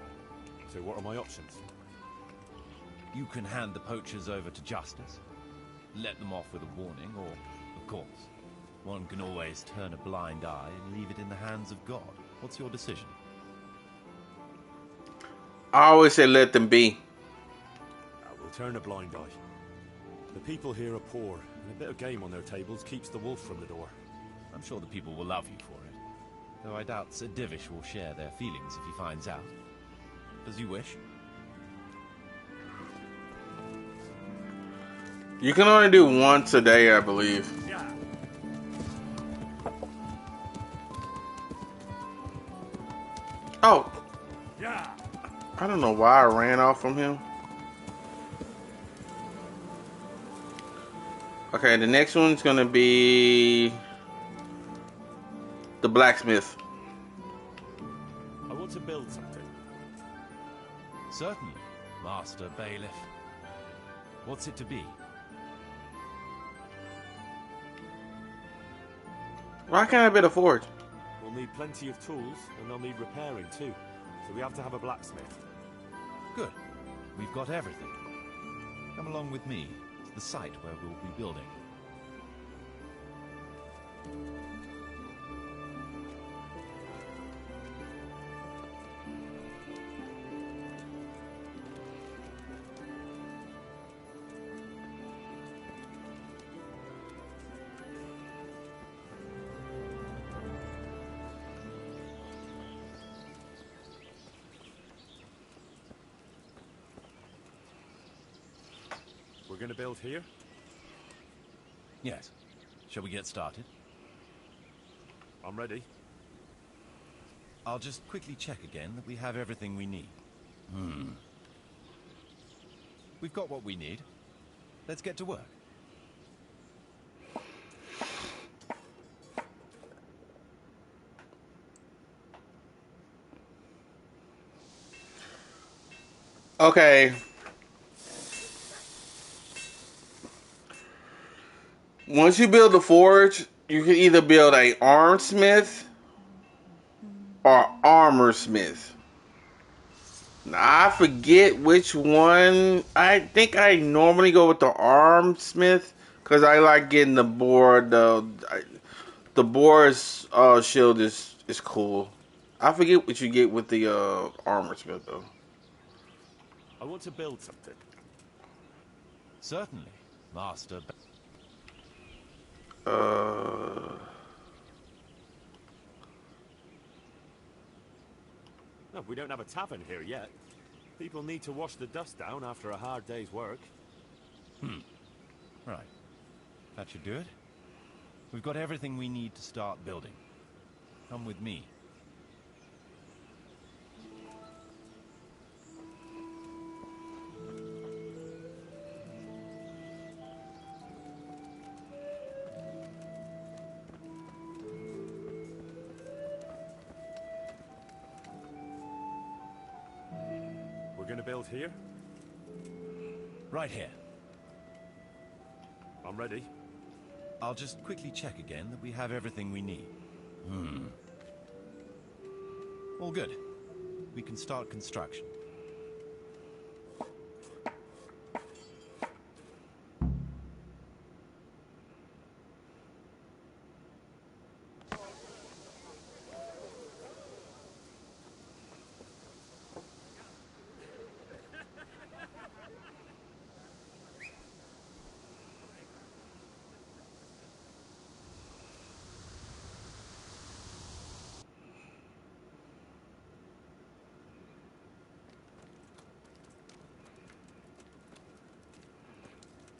So what are my options? You can hand the poachers over to justice, let them off with a warning, or, of course, one can always turn a blind eye and leave it in the hands of God. What's your decision? I always say let them be. We'll turn a blind eye. The people here are poor, and a bit of game on their tables keeps the wolf from the door. I'm sure the people will love you for it, though I doubt Sir Divish will share their feelings if he finds out. As you wish. You can only do once a day, I believe. Yeah. Oh, Yeah. I don't know why I ran off from him. Okay, the next one's gonna be the blacksmith. I want to build something. Certainly, Master Bailiff. What's it to be? Why can't I build a forge? We'll need plenty of tools, and they'll need repairing too. So we have to have a blacksmith. Good. We've got everything. Come along with me to the site where we'll be building. We're going to build here? Yes. Shall we get started? I'm ready. I'll just quickly check again that we have everything we need. We've got what we need. Let's get to work. Okay. Once you build the forge, you can either build a armsmith or armor smith. Now, I forget which one. I think I normally go with the armsmith because I like getting the board. The boar's shield is cool. I forget what you get with the armor smith though. I want to build something. Certainly, Master. No, we don't have a tavern here yet. People need to wash the dust down after a hard day's work. Right. That should do it. We've got everything we need to start building. Come with me. We're going to build here? Right here. I'm ready. I'll just quickly check again that we have everything we need. All good. We can start construction.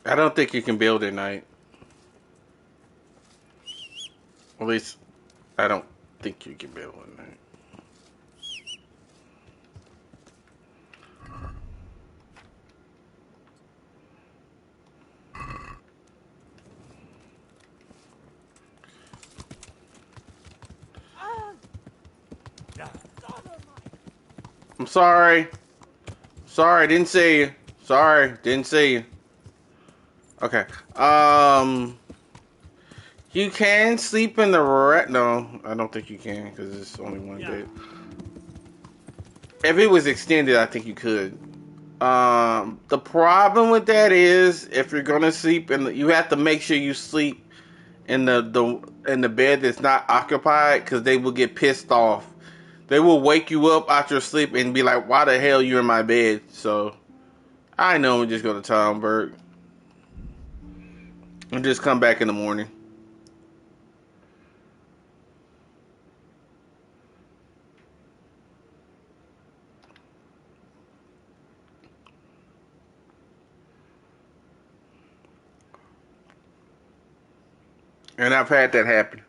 I don't think you can build at night. At least, I don't think you can build one night. I'm sorry. Sorry, didn't see you. Sorry, didn't see you. Okay. You can sleep in the no, I don't think you can because it's only one bed. If it was extended, I think you could. The problem with that is if you're gonna sleep you have to make sure you sleep in the bed that's not occupied because they will get pissed off. They will wake you up out your sleep and be like, "Why the hell you in my bed?" So I know, just go to Talmberg and just come back in the morning. And I've had that happen.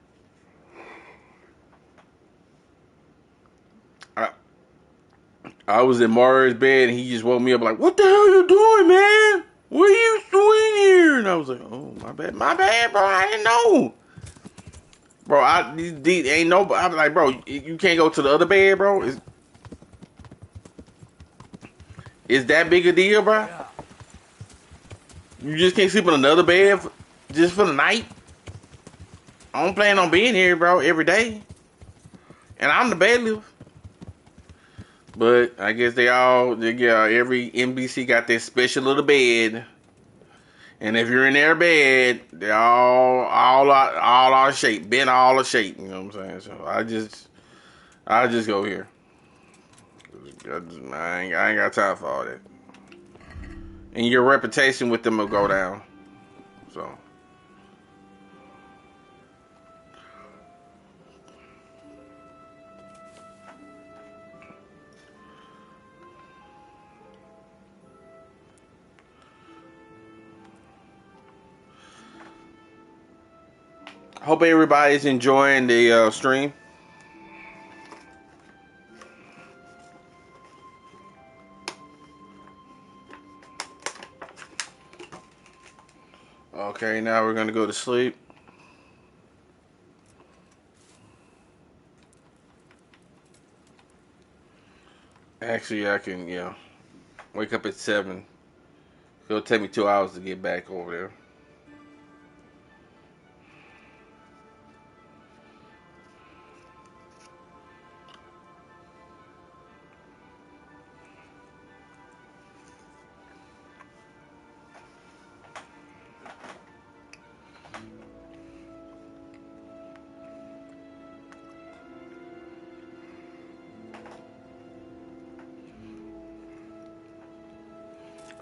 I was in Mario's bed and he just woke me up like, "What the hell you doing, man? What are you doing here?" And I was like, "Oh, my bad, bro. I didn't know, bro. Ain't nobody." I'm like, "Bro, you can't go to the other bed, bro. Is that big a deal, bro? You just can't sleep in another bed just for the night? I don't plan on being here, bro, every day, and I'm the bailiff." But I guess every NBC got their special little bed. And if you're in their bed, they're all out of shape, bent all of shape. You know what I'm saying? So I just go here. I ain't got time for all that. And your reputation with them will go down. So. Hope everybody's enjoying the stream. Okay, now we're gonna go to sleep. Actually, I can, wake up at 7. It'll take me 2 hours to get back over there.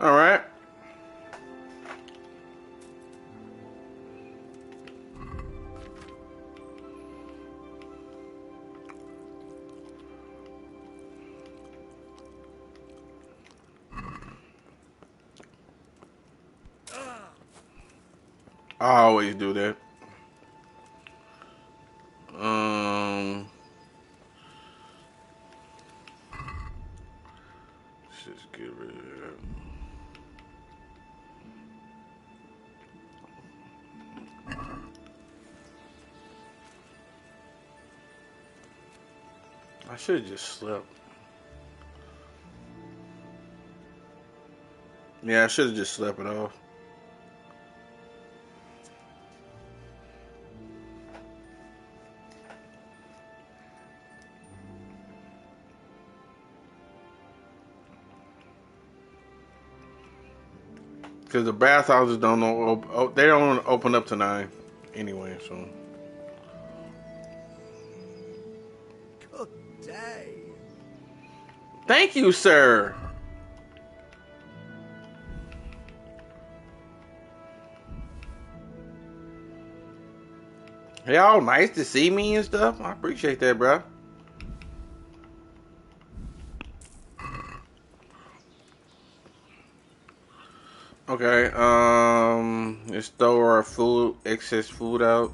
All right. I always do that. Let's just get rid of that. I should have just slept. Yeah, I should have just slept it off. Because the bathhouses they don't open up to 9 anyway, so. Good day. Thank you, sir. Y'all nice to see me and stuff. I appreciate that, bro. Okay, let's throw our excess food out.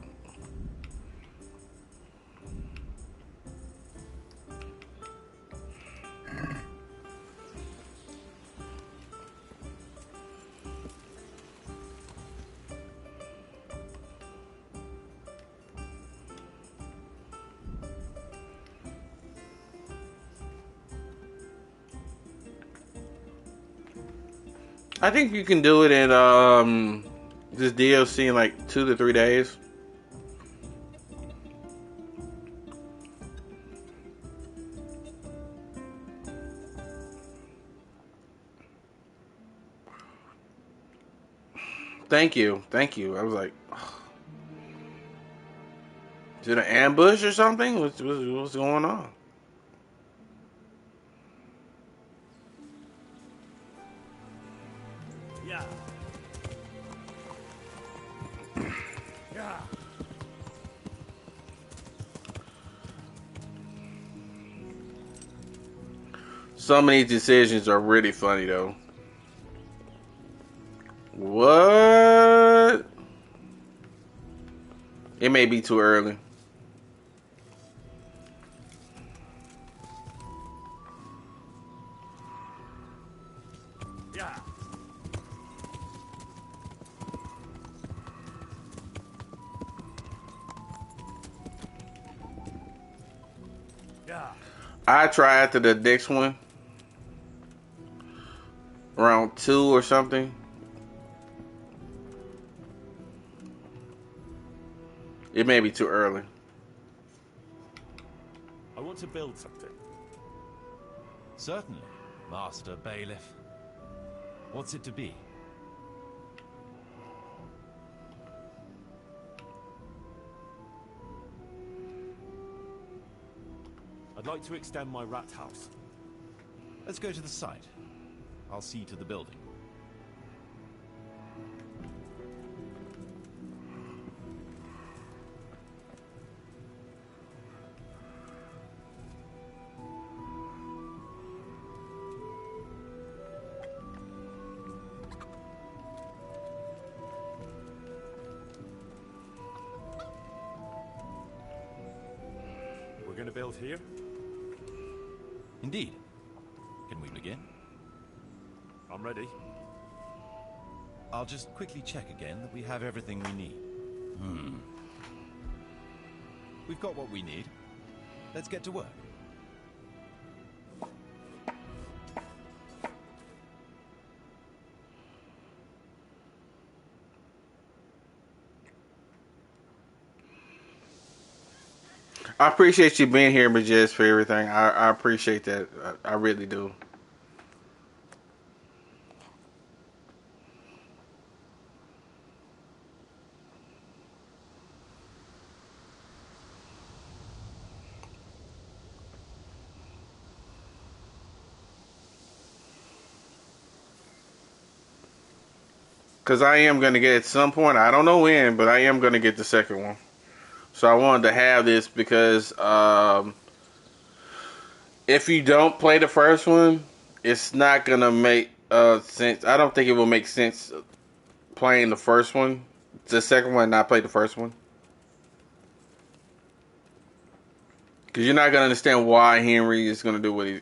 I think you can do it in this DLC in like 2 to 3 days. Thank you. I was like, is it an ambush or something? What's going on? Yeah. Yeah. Some of these decisions are really funny though. What? It may be too early. Yeah. Yeah. I try after the next one, around 2 or something. It may be too early. I want to build something. Certainly, Master Bailiff. What's it to be? I'd like to extend my rat house. Let's go to the site. I'll see to the building. We're going to build here? Indeed. Can we begin? I'm ready. I'll just quickly check again that we have everything we need. We've got what we need. Let's get to work. I appreciate you being here, Majez, for everything. I appreciate that. I really do. Because I am going to get at some point, I don't know when, but I am going to get the second one. So I wanted to have this because if you don't play the first one, it's not going to make sense. I don't think it will make sense playing the first one, the second one, and not play the first one. Because you're not going to understand why Henry is going to do what he...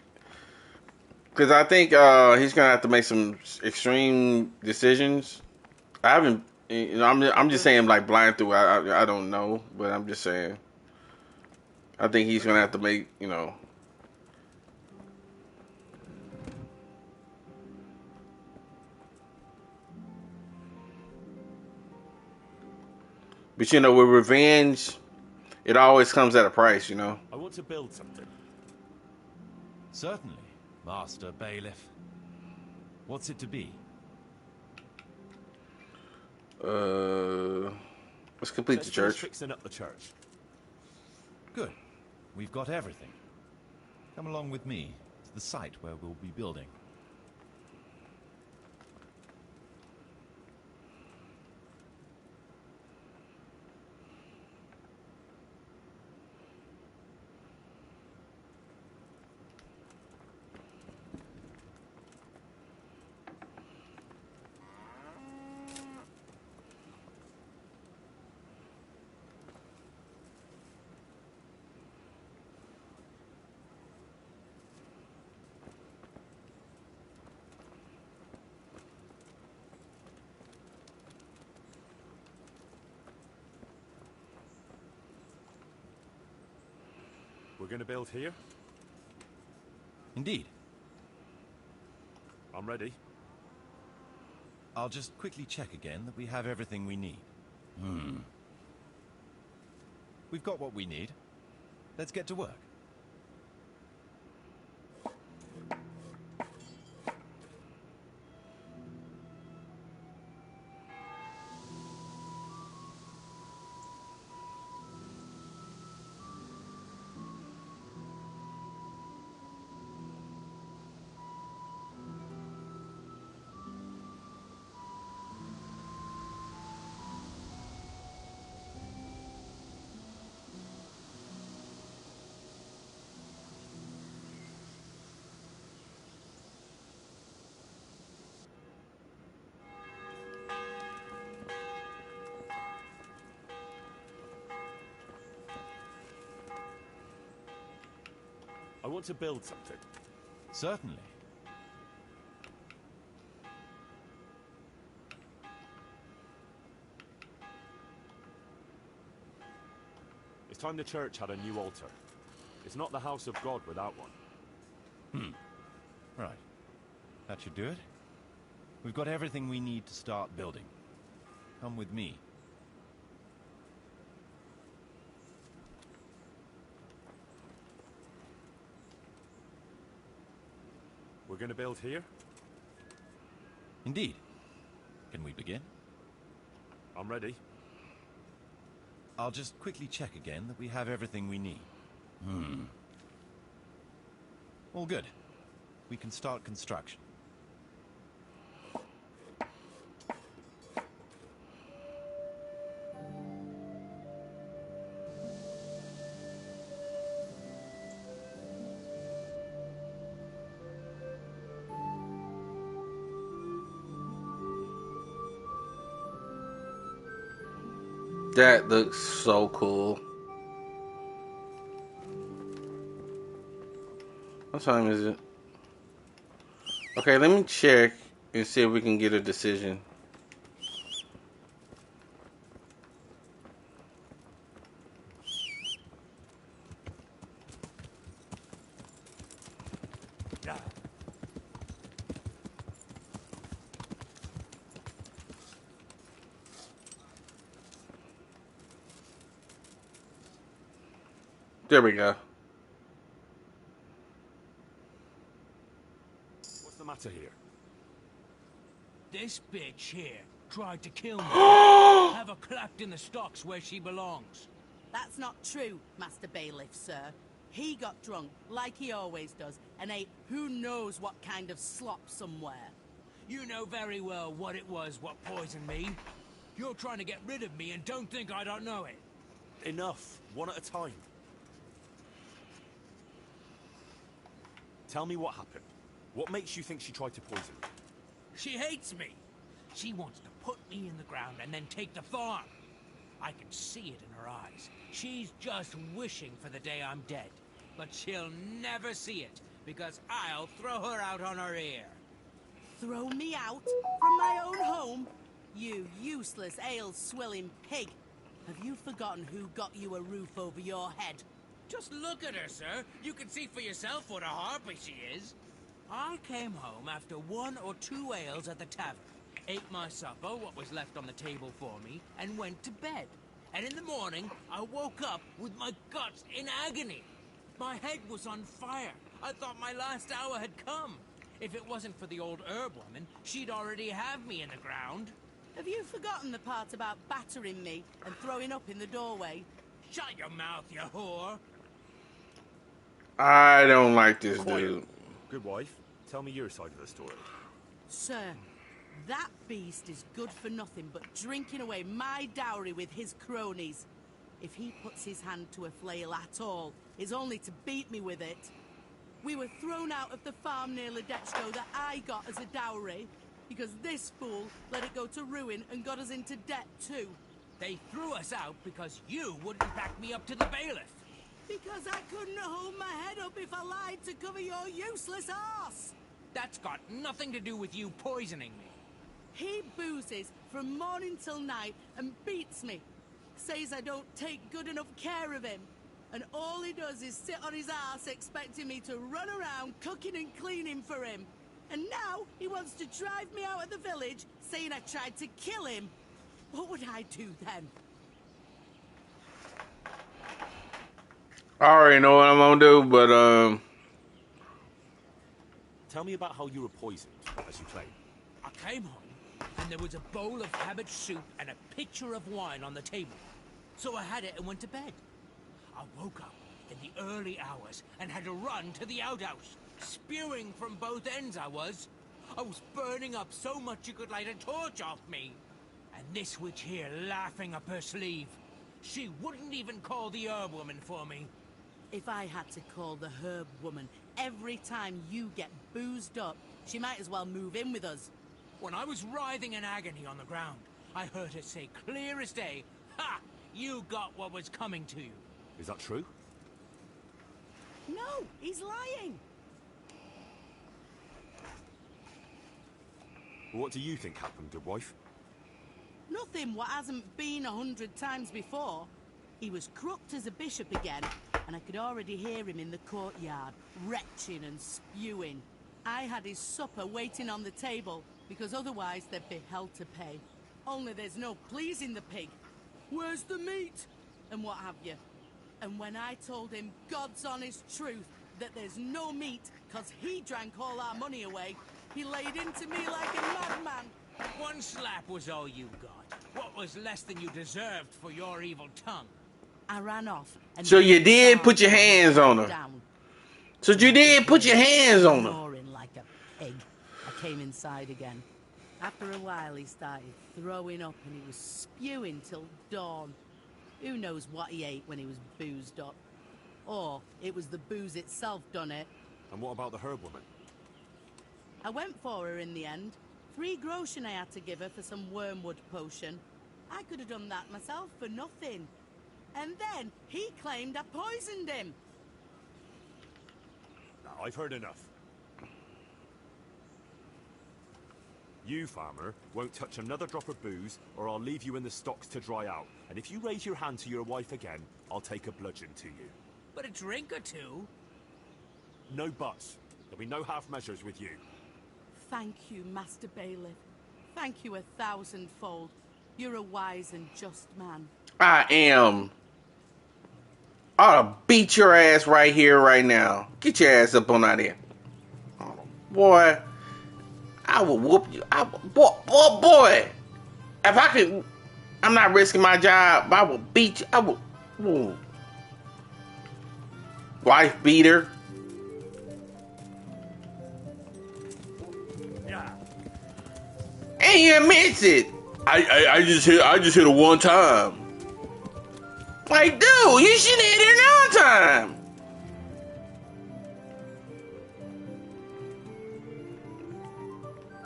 Because I think he's going to have to make some extreme decisions. I haven't... You know, I'm just saying like blind through. I don't know, but I'm just saying. I think he's going to have to make, you know... But you know, with revenge, it always comes at a price, you know. I want to build something. Certainly, Master Bailiff. What's it to be? Let's complete Let's the finish church. fixing up the church. Good. We've got everything. Come along with me to the site where we'll be building. We're going to build here? Indeed. I'm ready. I'll just quickly check again that we have everything we need. We've got what we need. Let's get to work. I want to build something. Certainly. It's time the church had a new altar. It's not the house of God without one. Right. That should do it. We've got everything we need to start building. Come with me. We're going to build here? Indeed. Can we begin? I'm ready. I'll just quickly check again that we have everything we need. All good. We can start construction. That looks so cool. What time is it? Okay, let me check and see if we can get a decision. There we go. What's the matter here? This bitch here tried to kill me. Have her clapped in the stocks where she belongs. That's not true, Master Bailiff, sir. He got drunk, like he always does, and ate who knows what kind of slop somewhere. You know very well what it was what poisoned me. You're trying to get rid of me and don't think I don't know it. Enough. One at a time. Tell me what happened. What makes you think she tried to poison me? She hates me. She wants to put me in the ground and then take the farm. I can see it in her eyes. She's just wishing for the day I'm dead. But she'll never see it, because I'll throw her out on her ear. Throw me out? From my own home? You useless, ale-swilling pig. Have you forgotten who got you a roof over your head? Just look at her, sir. You can see for yourself what a harpy she is. I came home after 1 or 2 ales at the tavern, ate my supper, what was left on the table for me, and went to bed. And in the morning, I woke up with my guts in agony. My head was on fire. I thought my last hour had come. If it wasn't for the old herb woman, she'd already have me in the ground. Have you forgotten the part about battering me and throwing up in the doorway? Shut your mouth, you whore. I don't like this Quiet. dude. Good wife, tell me your side of the story. Sir, that beast is good for nothing but drinking away my dowry with his cronies. If he puts his hand to a flail at all, it's only to beat me with it. We were thrown out of the farm near Ledechko that I got as a dowry, because this fool let it go to ruin and got us into debt too. They threw us out because you wouldn't back me up to the bailiff. Because I couldn't hold my head up if I lied to cover your useless arse. That's got nothing to do with you poisoning me. He boozes from morning till night and beats me. Says I don't take good enough care of him. And all he does is sit on his ass expecting me to run around cooking and cleaning for him. And now he wants to drive me out of the village, saying I tried to kill him. What would I do then? I already know what I'm gonna do, but Tell me about how you were poisoned, as you claim. I came home, and there was a bowl of cabbage soup and a pitcher of wine on the table. So I had it and went to bed. I woke up in the early hours and had to run to the outhouse. Spewing from both ends, I was. I was burning up so much you could light a torch off me. And this witch here laughing up her sleeve. She wouldn't even call the herb woman for me. If I had to call the herb woman every time you get boozed up, she might as well move in with us. When I was writhing in agony on the ground, I heard her say clear as day, "Ha! You got what was coming to you." Is that true? No, he's lying. What do you think happened, good wife? Nothing what hasn't been 100 times before. He was crooked as a bishop again, and I could already hear him in the courtyard, retching and spewing. I had his supper waiting on the table, because otherwise there'd be hell to pay. Only there's no pleasing the pig. Where's the meat? And what have you. And when I told him God's honest truth, that there's no meat, because he drank all our money away, he laid into me like a madman. One slap was all you got. What was less than you deserved for your evil tongue? I ran off. And so you did put your hands on her. Down. So you did put your hands on her. Snoring like a pig. I came inside again. After a while, he started throwing up and he was spewing till dawn. Who knows what he ate when he was boozed up? Or it was the booze itself done it. And what about the herb woman? I went for her in the end. 3 groschen I had to give her for some wormwood potion. I could have done that myself for nothing. And then he claimed I poisoned him. Now, I've heard enough. You, farmer, won't touch another drop of booze, or I'll leave you in the stocks to dry out. And if you raise your hand to your wife again, I'll take a bludgeon to you. But a drink or two? No buts. There'll be no half measures with you. Thank you, Master Bailiff. Thank you 1,000-fold. You're a wise and just man. I am. I ought to beat your ass right here, right now. Get your ass up on out here. Oh, boy. I will whoop you. Boy. If I could, I'm not risking my job. I will beat you. I will. Ooh. Wife beater. Yeah. And he admits it. I just hit her one time. Like, dude, you should have hit her another time.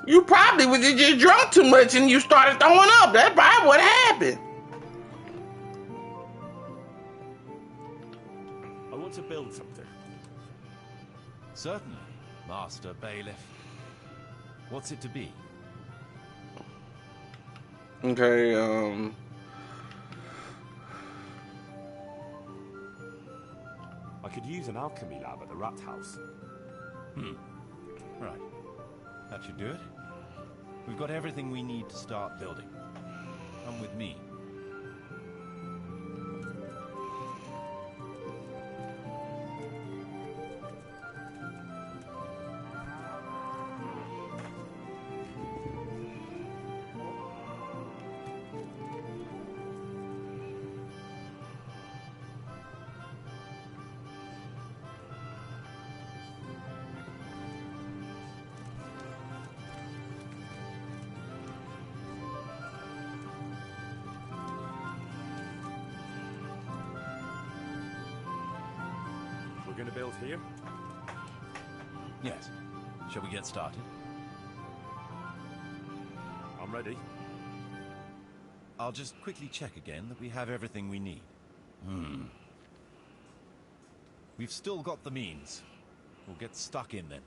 You probably was just drunk too much and you started throwing up. That's probably what happened. I want to build something. Certainly, Master Bailiff. What's it to be? Okay, I could use an alchemy lab at the rat house. Right. That should do it. We've got everything we need to start building. Come with me. We're going to build here? Yes. Shall we get started? I'm ready. I'll just quickly check again that we have everything we need. We've still got the means. We'll get stuck in then.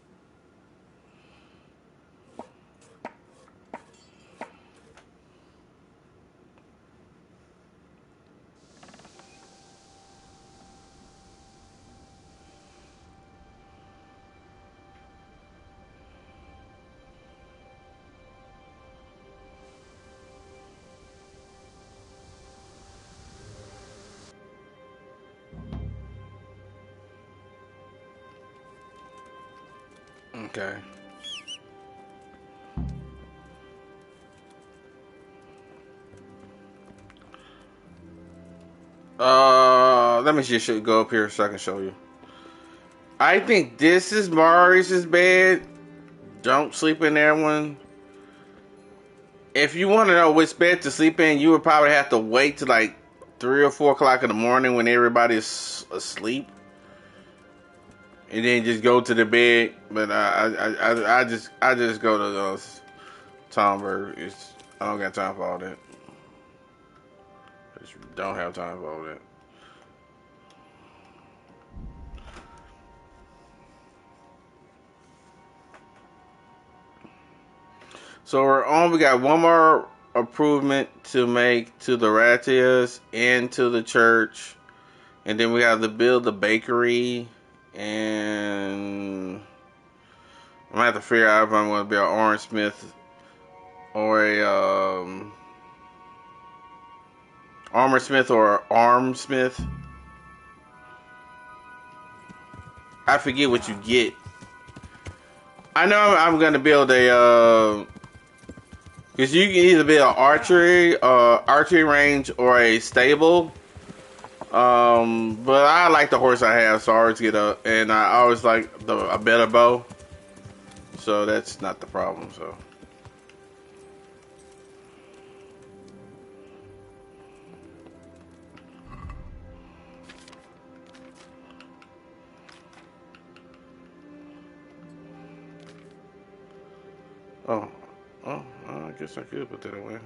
Okay. Let me just go up here so I can show you. I think this is Maurice's bed. Don't sleep in that one. If you want to know which bed to sleep in, you would probably have to wait till like 3 or 4 o'clock in the morning when everybody's asleep, and then just go to the bed. But I just go to Tomberg. I don't got time for all that. Just don't have time for all that. So we're on. We got one more improvement to make to the Ratias and to the church, and then we have to build the bakery. And I'm gonna have to figure out if I'm gonna be an orange smith or a armor smith or arm smith. I forget what you get. I know I'm gonna build a because you can either build an archery range or a stable. But I like the horse I have, so I always get and I always like a better bow. So that's not the problem. So. Oh, I guess I could put that away.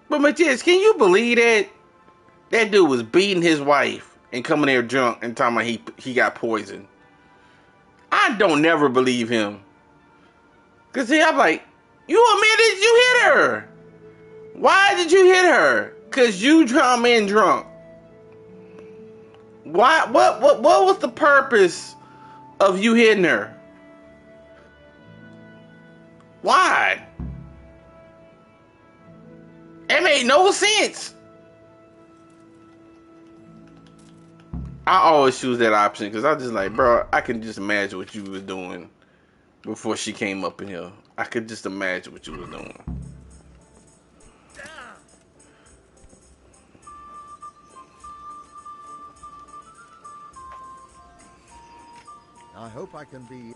But Matthias, can you believe that? That dude was beating his wife and coming there drunk and talking about he got poisoned. I don't never believe him. Cause see, I'm like, you admitted you hit her. Why did you hit her? Cause you come in drunk. Why? What was the purpose of you hitting her? Why? It made no sense. I always choose that option because I just like, bro, I can just imagine what you was doing before she came up in here. I could just imagine what you was doing. I hope I can be...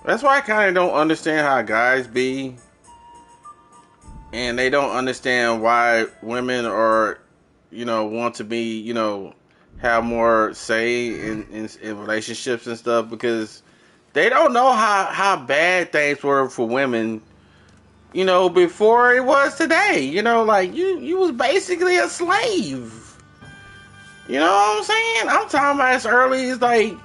That's why I kind of don't understand how guys be, and they don't understand why women are, want to be, have more say in relationships and stuff, because they don't know how bad things were for women, before it was today. Like you was basically a slave. You know what I'm saying? I'm talking about as early as like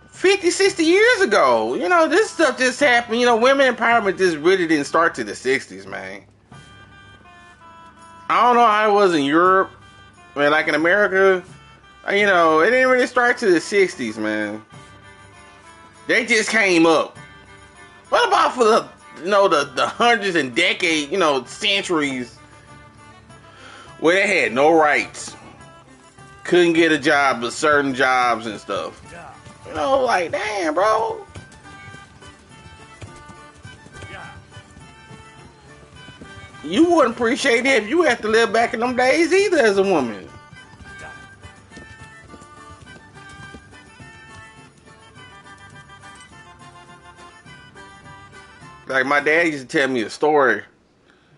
50, 60 years ago. This stuff just happened. Women empowerment just really didn't start to the 60s, man. I don't know how it was in Europe. I mean, like in America, it didn't really start to the 60s, man. They just came up. What about for the hundreds and decades, centuries where they had no rights? Couldn't get a job with certain jobs and stuff. Like, damn, bro. You wouldn't appreciate it if you had to live back in them days either as a woman. Like my dad used to tell me a story.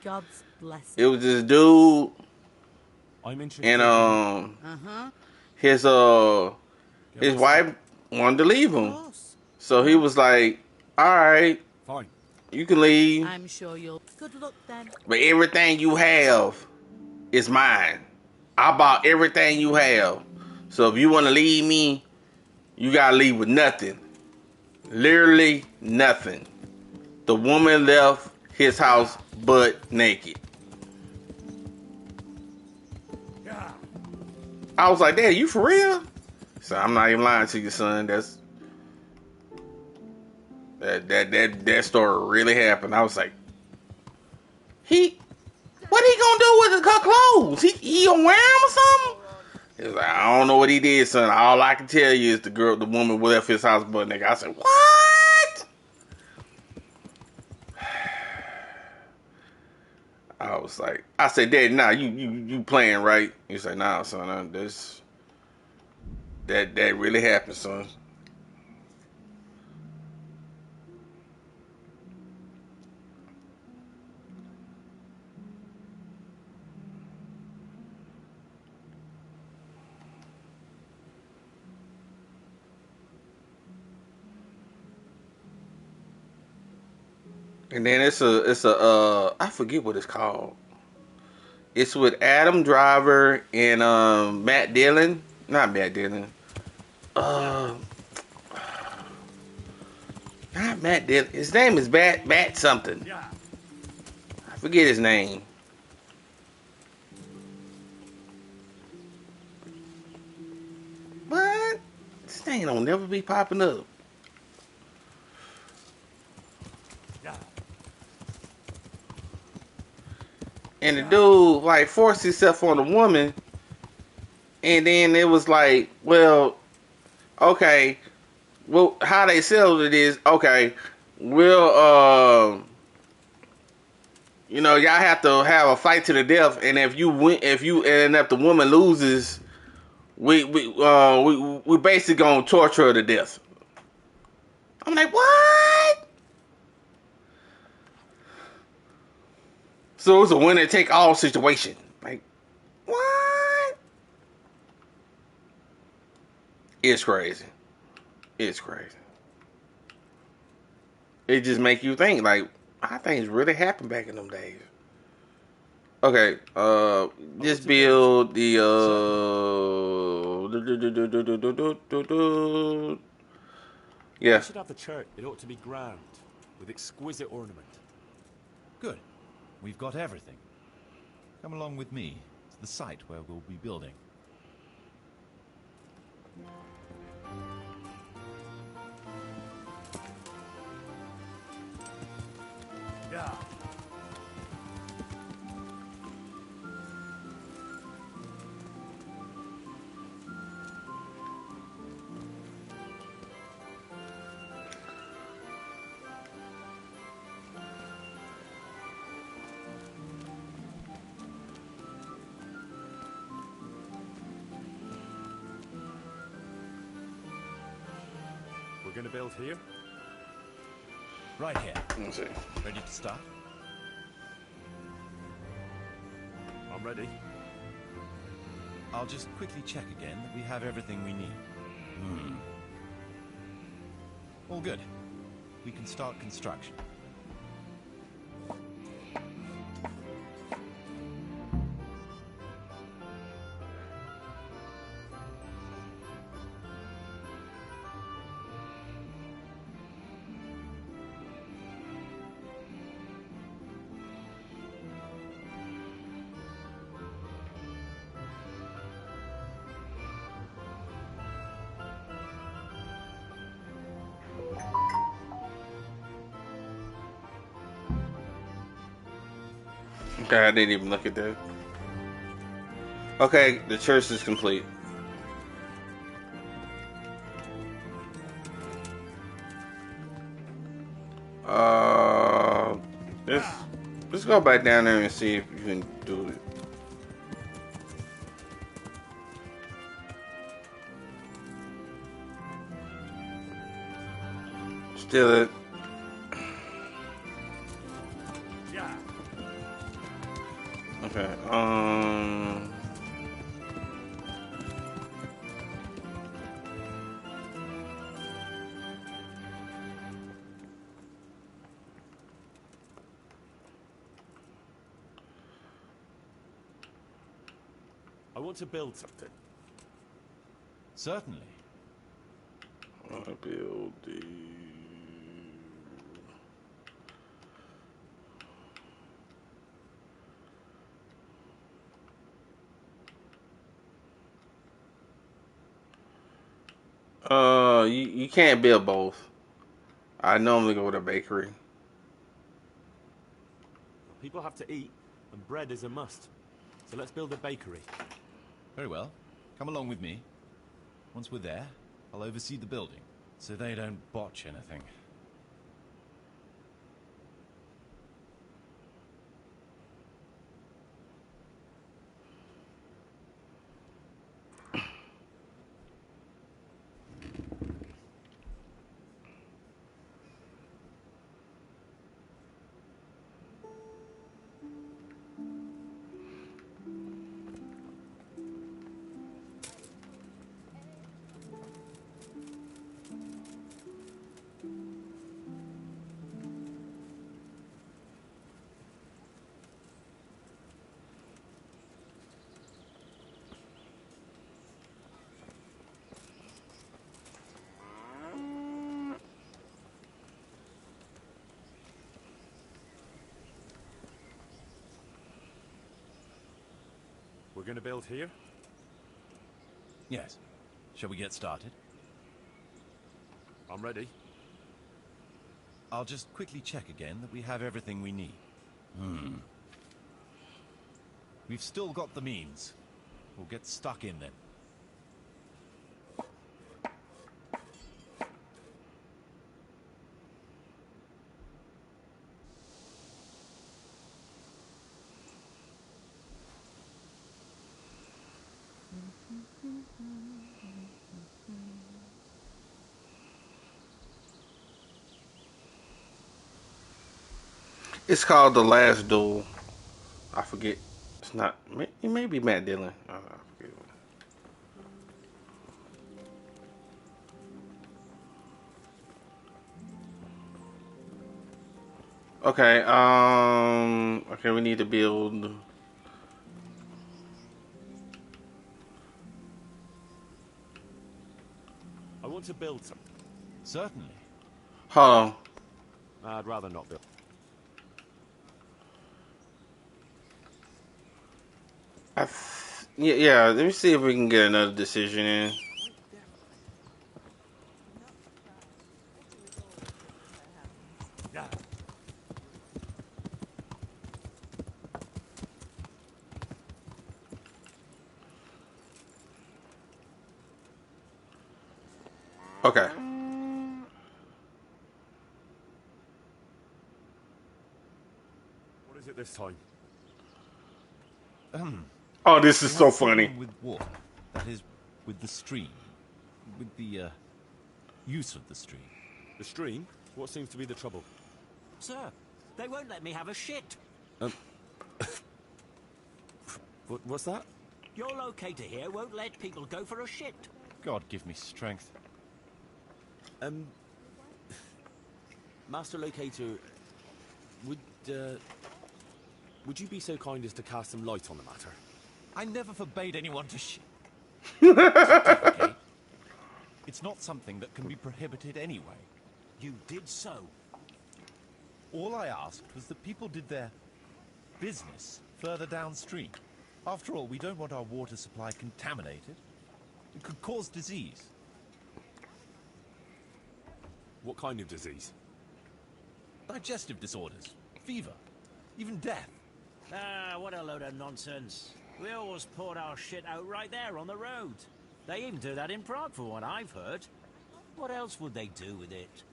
God's blessing. It was this dude, I'm interested. and Uh-huh. his wife wanted to leave him, so he was like, "All right, fine, you can leave. I'm sure you'll. Good luck then. But everything you have is mine. I bought everything you have. So if you want to leave me, you gotta leave with nothing. Literally nothing." The woman left his house butt naked. I was like, "Dad, you for real?" So I'm not even lying to you, son. That story really happened. I was like, what he gonna do with her clothes? He gonna wear them or something? He was like, "I don't know what he did, son. All I can tell you is the woman left his house butt naked." I said, "What?" I was like, I said, "Dad, nah, you playing, right?" He said, "Nah, son, that really happened, son." And then it's a I forget what it's called. It's with Adam Driver and Matt Dillon. Not Matt Dillon. Not Matt Dillon. His name is Matt something. I forget his name. What? This thing don't never be popping up. And the dude like forced himself on the woman, and then it was like, well, okay, well, how they settled it is, okay, we'll y'all have to have a fight to the death, and if you win, if the woman loses, we basically gonna torture her to death. I'm like, what? So it's a winner take all situation. Like, what? It's crazy. It's crazy. It just make you think, like, how things really happened back in them days. Okay, just build the yeah. We should have the church. It ought to be grand, with exquisite ornament. Good. We've got everything. Come along with me to the site where we'll be building. Yeah. We're going to build here? Right here. Let's see. Ready to start? I'm ready. I'll just quickly check again that we have everything we need. All good. We can start construction. Okay, I didn't even look at that. Okay, the church is complete. Let's go back down there and see if you can do it. Still it. Okay. I want to build something. Certainly. I build the. You can't build both. I normally go with a bakery. People have to eat, and bread is a must. So let's build a bakery. Very well. Come along with me. Once we're there, I'll oversee the building, so they don't botch anything. We're going to build here? Yes. Shall we get started? I'm ready. I'll just quickly check again that we have everything we need. We've still got the means. We'll get stuck in then. It's called The Last Duel. I forget. It's not. It may be Matt Dillon. I forget. Okay. Okay, we need to build. I want to build something. Certainly. Hold on. I'd rather not build. Yeah. Let me see if we can get another decision in. Okay. What is it this time? Oh, this is We so have a problem funny. with water. That is, with the stream. With the, use of the stream. The stream? What seems to be the trouble? Sir, they won't let me have a shit. What's that? Your locator here won't let people go for a shit. God give me strength. Master Locator, would you be so kind as to cast some light on the matter? I never forbade anyone to defecate. It's not something that can be prohibited anyway. You did so. All I asked was that people did their business further downstream. After all, we don't want our water supply contaminated. It could cause disease. What kind of disease? Digestive disorders, fever, even death. Ah, what a load of nonsense. We always poured our shit out right there on the road. They even do that in Prague, for what I've heard. What else would they do with it?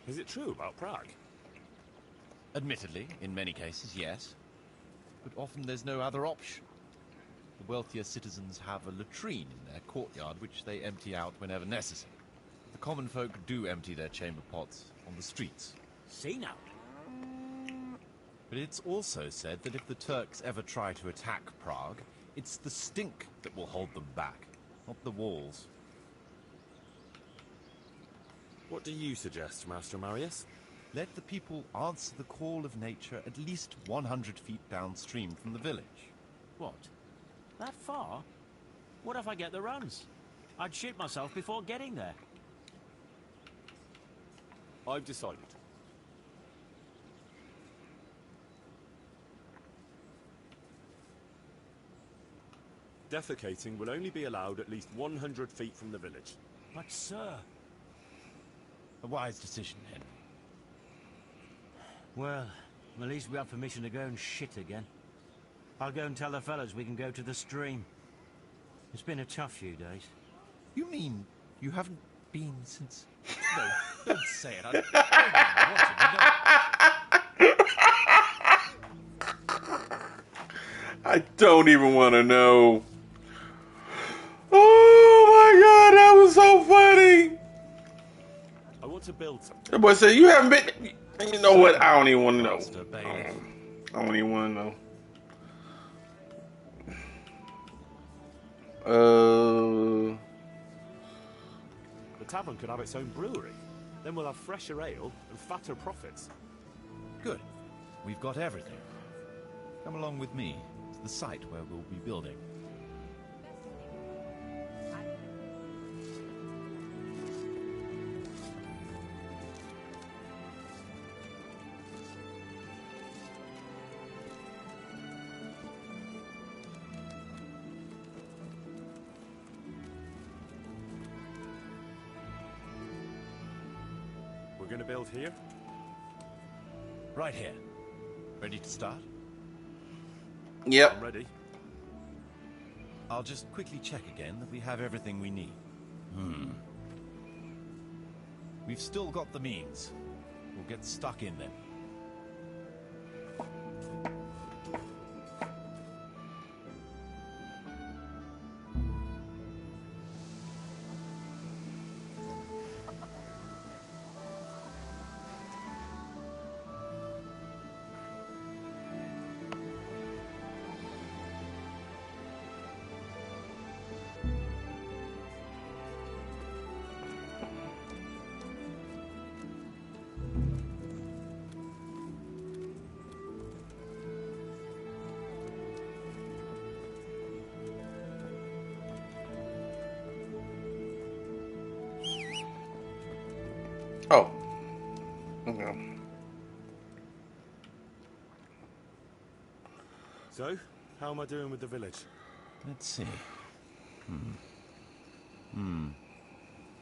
Is it true about Prague? Admittedly, in many cases, yes. But often there's no other option. The wealthier citizens have a latrine in their courtyard which they empty out whenever necessary. The common folk do empty their chamber pots on the streets. See now. But it's also said that if the Turks ever try to attack Prague, it's the stink that will hold them back, not the walls. What do you suggest, Master Marius? Let the people answer the call of nature at least 100 feet downstream from the village. What? That far? What if I get the runs? I'd shoot myself before getting there. I've decided. Defecating will only be allowed at least 100 feet from the village. But, sir... A wise decision, Henry. Well, at least we have permission to go and shit again. I'll go and tell the fellas we can go to the stream. It's been a tough few days. You mean you haven't been since... No, don't say it. I don't even want to know. Oh my god, that was so funny. I want to build something. The boy said, you haven't been... You know what? I don't even want to know. I don't even want to know. The tavern could have its own brewery. Then we'll have fresher ale and fatter profits. Good. We've got everything. Come along with me to the site where we'll be building. We're going to build here? Right here. Ready to start? Yep. I'm ready. I'll just quickly check again that we have everything we need. We've still got the means. We'll get stuck in them. Oh. Okay. So, how am I doing with the village? Let's see.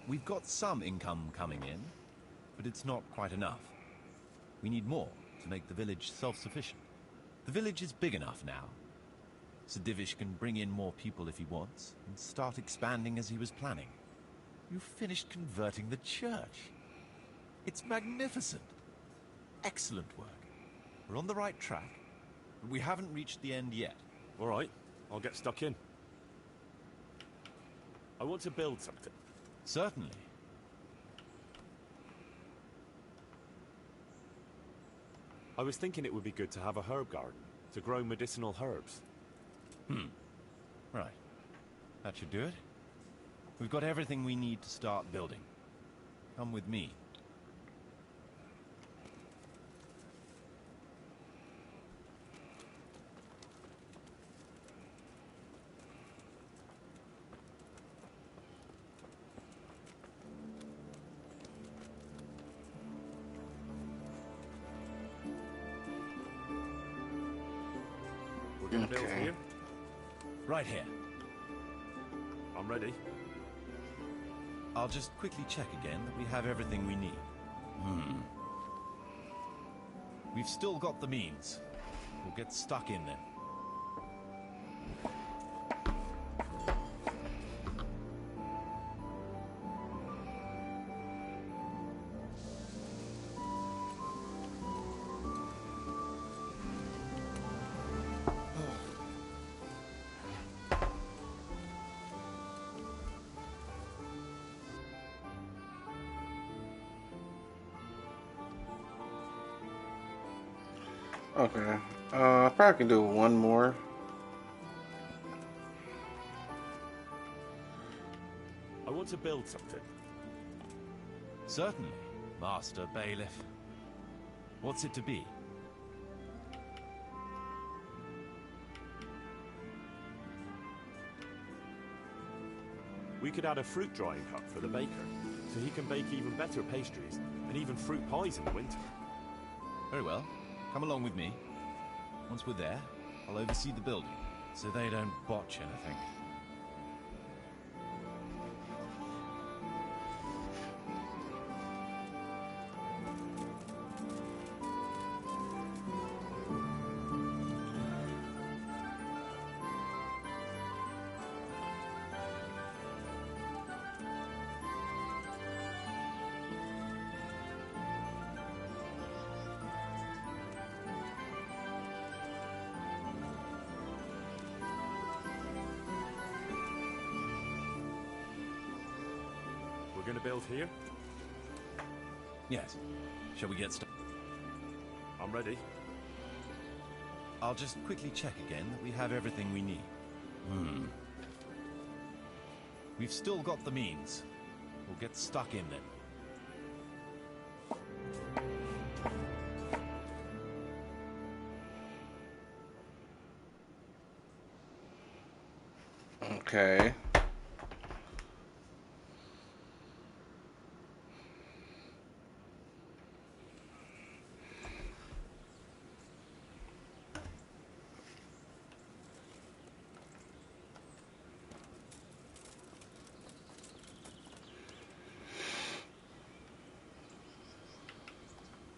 We've got some income coming in, but it's not quite enough. We need more to make the village self-sufficient. The village is big enough now. Sedivish can bring in more people if he wants, and start expanding as he was planning. You finished converting the church. It's magnificent. Excellent work. We're on the right track, but we haven't reached the end yet. All right, I'll get stuck in. I want to build something. Certainly. I was thinking it would be good to have a herb garden to grow medicinal herbs. Right. That should do it. We've got everything we need to start building. Come with me. We're going to build here? Right here. I'm ready. I'll just quickly check again that we have everything we need. We've still got the means. We'll get stuck in them. Okay. I probably can do one more. I want to build something. Certainly, Master Bailiff. What's it to be? We could add a fruit drying hut for the baker, so he can bake even better pastries and even fruit pies in the winter. Very well. Come along with me. Once we're there, I'll oversee the building, so they don't botch anything. We're going to build here? Yes. Shall we get started? I'm ready. I'll just quickly check again that we have everything we need. We've still got the means. We'll get stuck in then. Okay.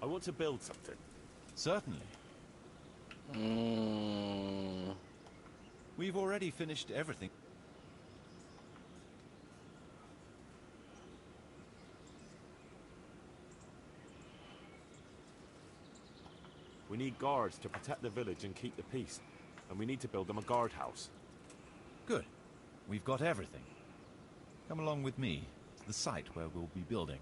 I want to build something. Certainly. We've already finished everything. We need guards to protect the village and keep the peace. And we need to build them a guardhouse. Good. We've got everything. Come along with me to the site where we'll be building.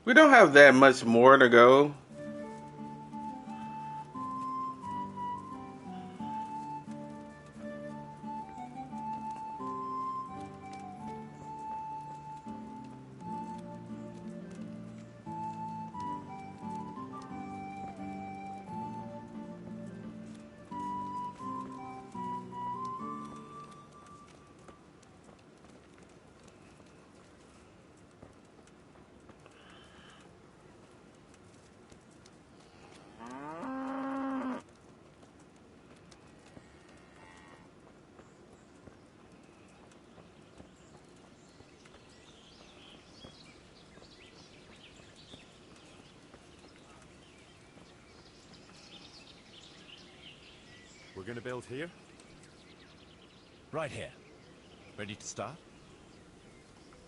We don't have that much more to go. We're going to build here? Right here. Ready to start?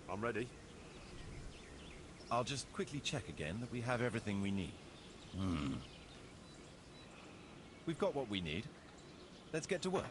I'm ready. I'll just quickly check again that we have everything we need. We've got what we need. Let's get to work.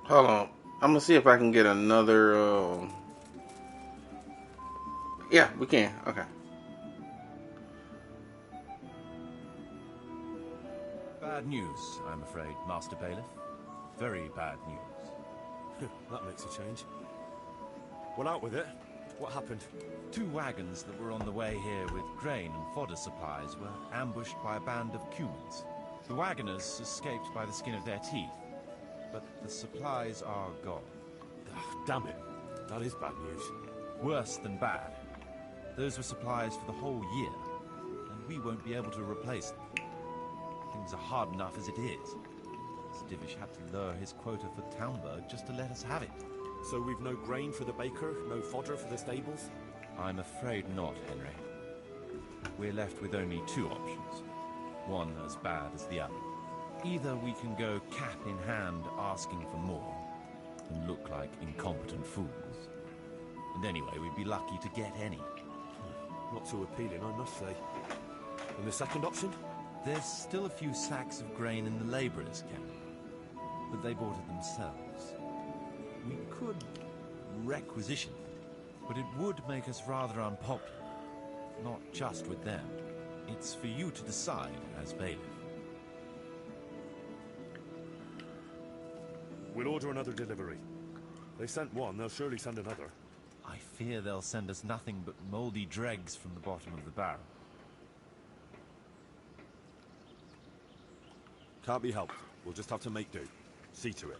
Hold on. I'm gonna see if I can get another. Yeah, we can. Okay. Bad news, I'm afraid, Master Bailiff. Very bad news. That makes a change. Well, out with it. What happened? 2 wagons that were on the way here with grain and fodder supplies were ambushed by a band of Cumans. The wagoners escaped by the skin of their teeth, but the supplies are gone. Damn it. That is bad news. Worse than bad. Those were supplies for the whole year, and we won't be able to replace them. Things are hard enough as it is. Stivish had to lower his quota for Townburg just to let us have it. So we've no grain for the baker, no fodder for the stables? I'm afraid not, Henry. We're left with only 2 options. One as bad as the other. Either we can go cap in hand asking for more, and look like incompetent fools. And anyway, we'd be lucky to get any. Not too appealing, I must say. And the second option? There's still a few sacks of grain in the labourers' camp, but they bought it themselves. We could requisition it, but it would make us rather unpopular. Not just with them. It's for you to decide as bailiff. We'll order another delivery. They sent one, they'll surely send another. I fear they'll send us nothing but mouldy dregs from the bottom of the barrel. Can't be helped. We'll just have to make do. See to it.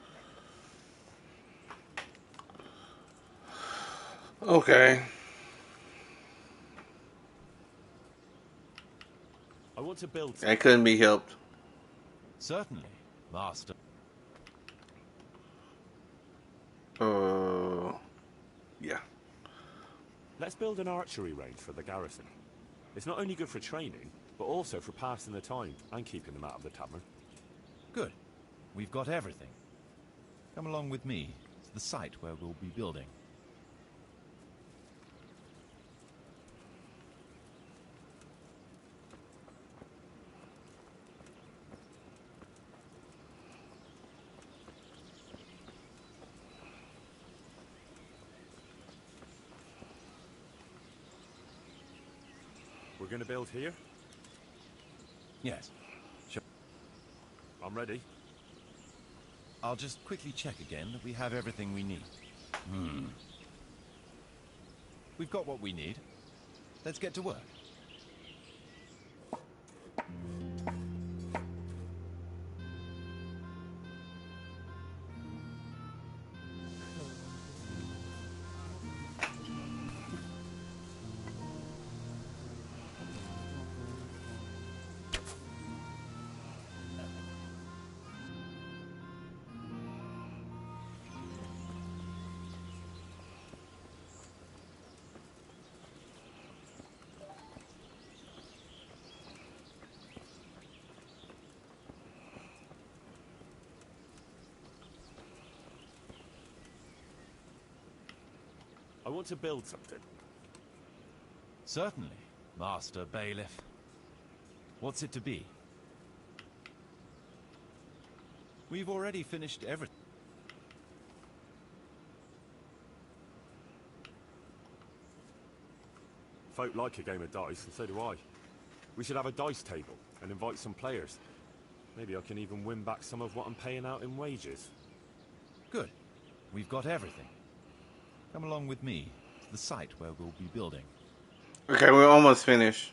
Okay. I want to build... That couldn't be helped. Certainly, Master. Yeah. Let's build an archery range for the garrison. It's not only good for training, but also for passing the time and keeping them out of the tavern. Good. We've got everything. Come along with me to the site where we'll be building. We're going to build here? Yes. Sure. I'm ready. I'll just quickly check again that we have everything we need. We've got what we need. Let's get to work. I want to build something. Certainly, Master Bailiff. What's it to be? We've already finished everything. Folk like a game of dice, and so do I. We should have a dice table and invite some players. Maybe I can even win back some of what I'm paying out in wages. Good. We've got everything. Come along with me to the site where we'll be building. Okay, we're almost finished.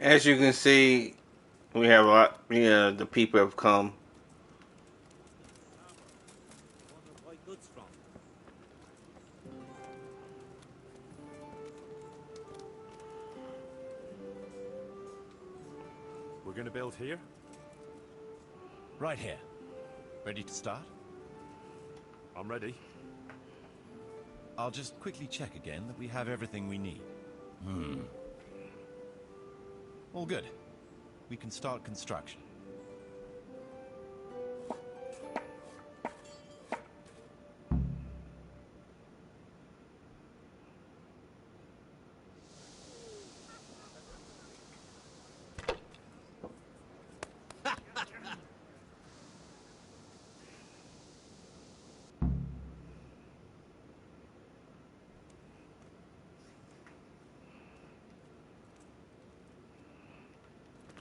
As you can see, we have a lot. The people have come. We're going to build here? Right here. Ready to start? I'm ready. I'll just quickly check again that we have everything we need. All good. We can start construction.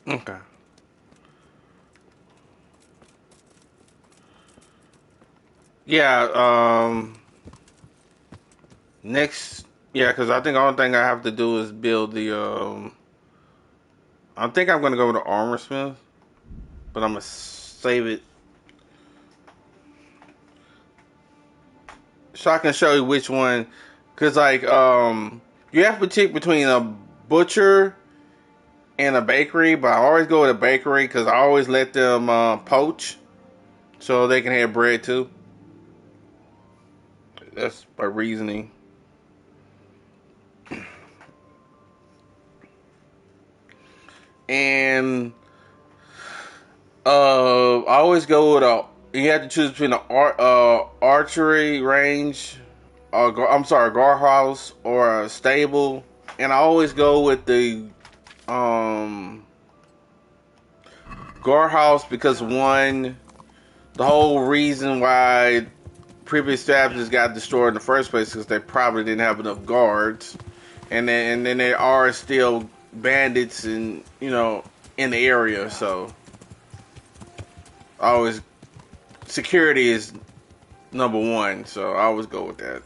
Okay. Yeah. Next. Yeah, because I think the only thing I have to do is build the. I think I'm gonna go with the armor smith, but I'm gonna save it so I can show you which one. Cause like you have to pick between a butcher and a bakery, but I always go with a bakery because I always let them poach so they can have bread too. That's my reasoning. And I always go with a. You have to choose between an archery range, I'm sorry, guardhouse or a stable, and I always go with the um guardhouse because one, the whole reason why previous establishments got destroyed in the first place because they probably didn't have enough guards, and then there are still bandits and in the area, so I always security is number one, so I always go with that.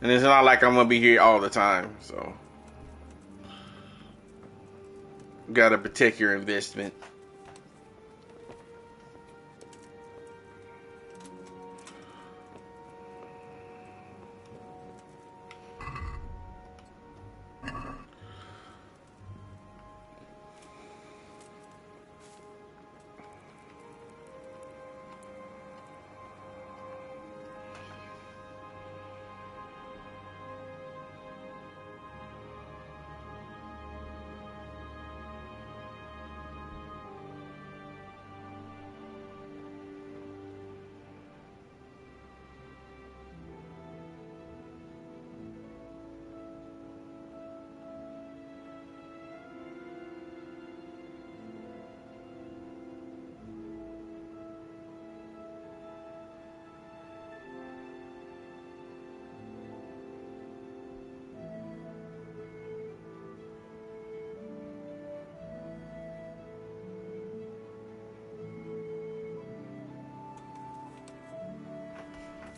And it's not like I'm gonna be here all the time, so gotta protect your investment.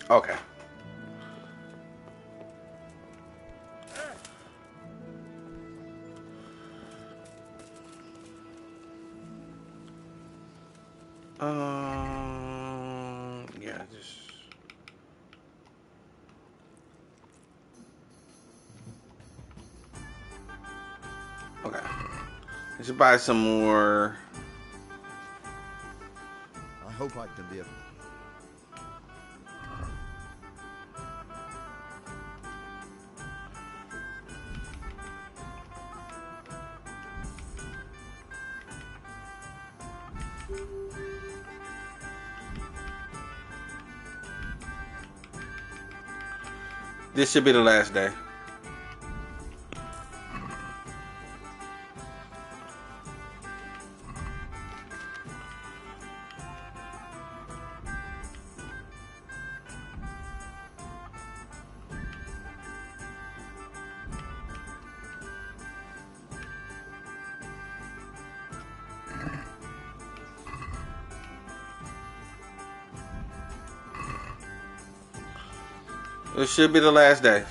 Okay. Yeah, just okay. Let's buy some more. I hope I can be of... This should be the last day. This should be the last day.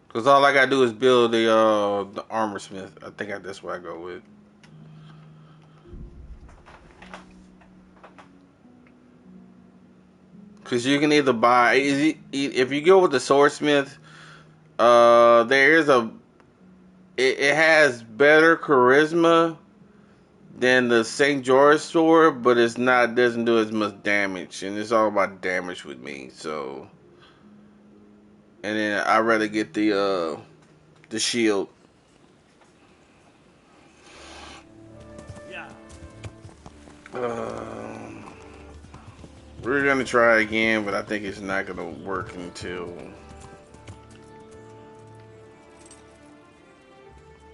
Cause all I gotta do is build the armor smith. I think that's what I go with. Cause you can either buy if you go with the swordsmith. There is it has better charisma than the St. George sword, but doesn't do as much damage, and it's all about damage with me. So, and then I'd rather get the shield. Yeah. We're gonna try again, but I think it's not gonna work until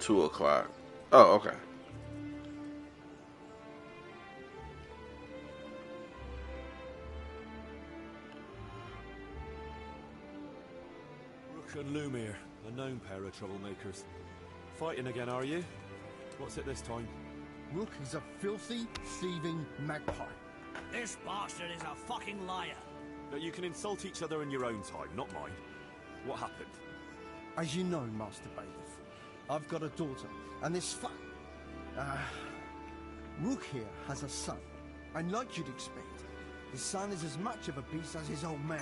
2 o'clock. Oh, okay. Rook and Lumir, a known pair of troublemakers. Fighting again, are you? What's it this time? Rook is a filthy, thieving magpie. This bastard is a fucking liar. But you can insult each other in your own time, not mine. What happened? As you know, Master Bailiff, I've got a daughter, and this Rook here has a son. And like you'd expect, his son is as much of a beast as his old man.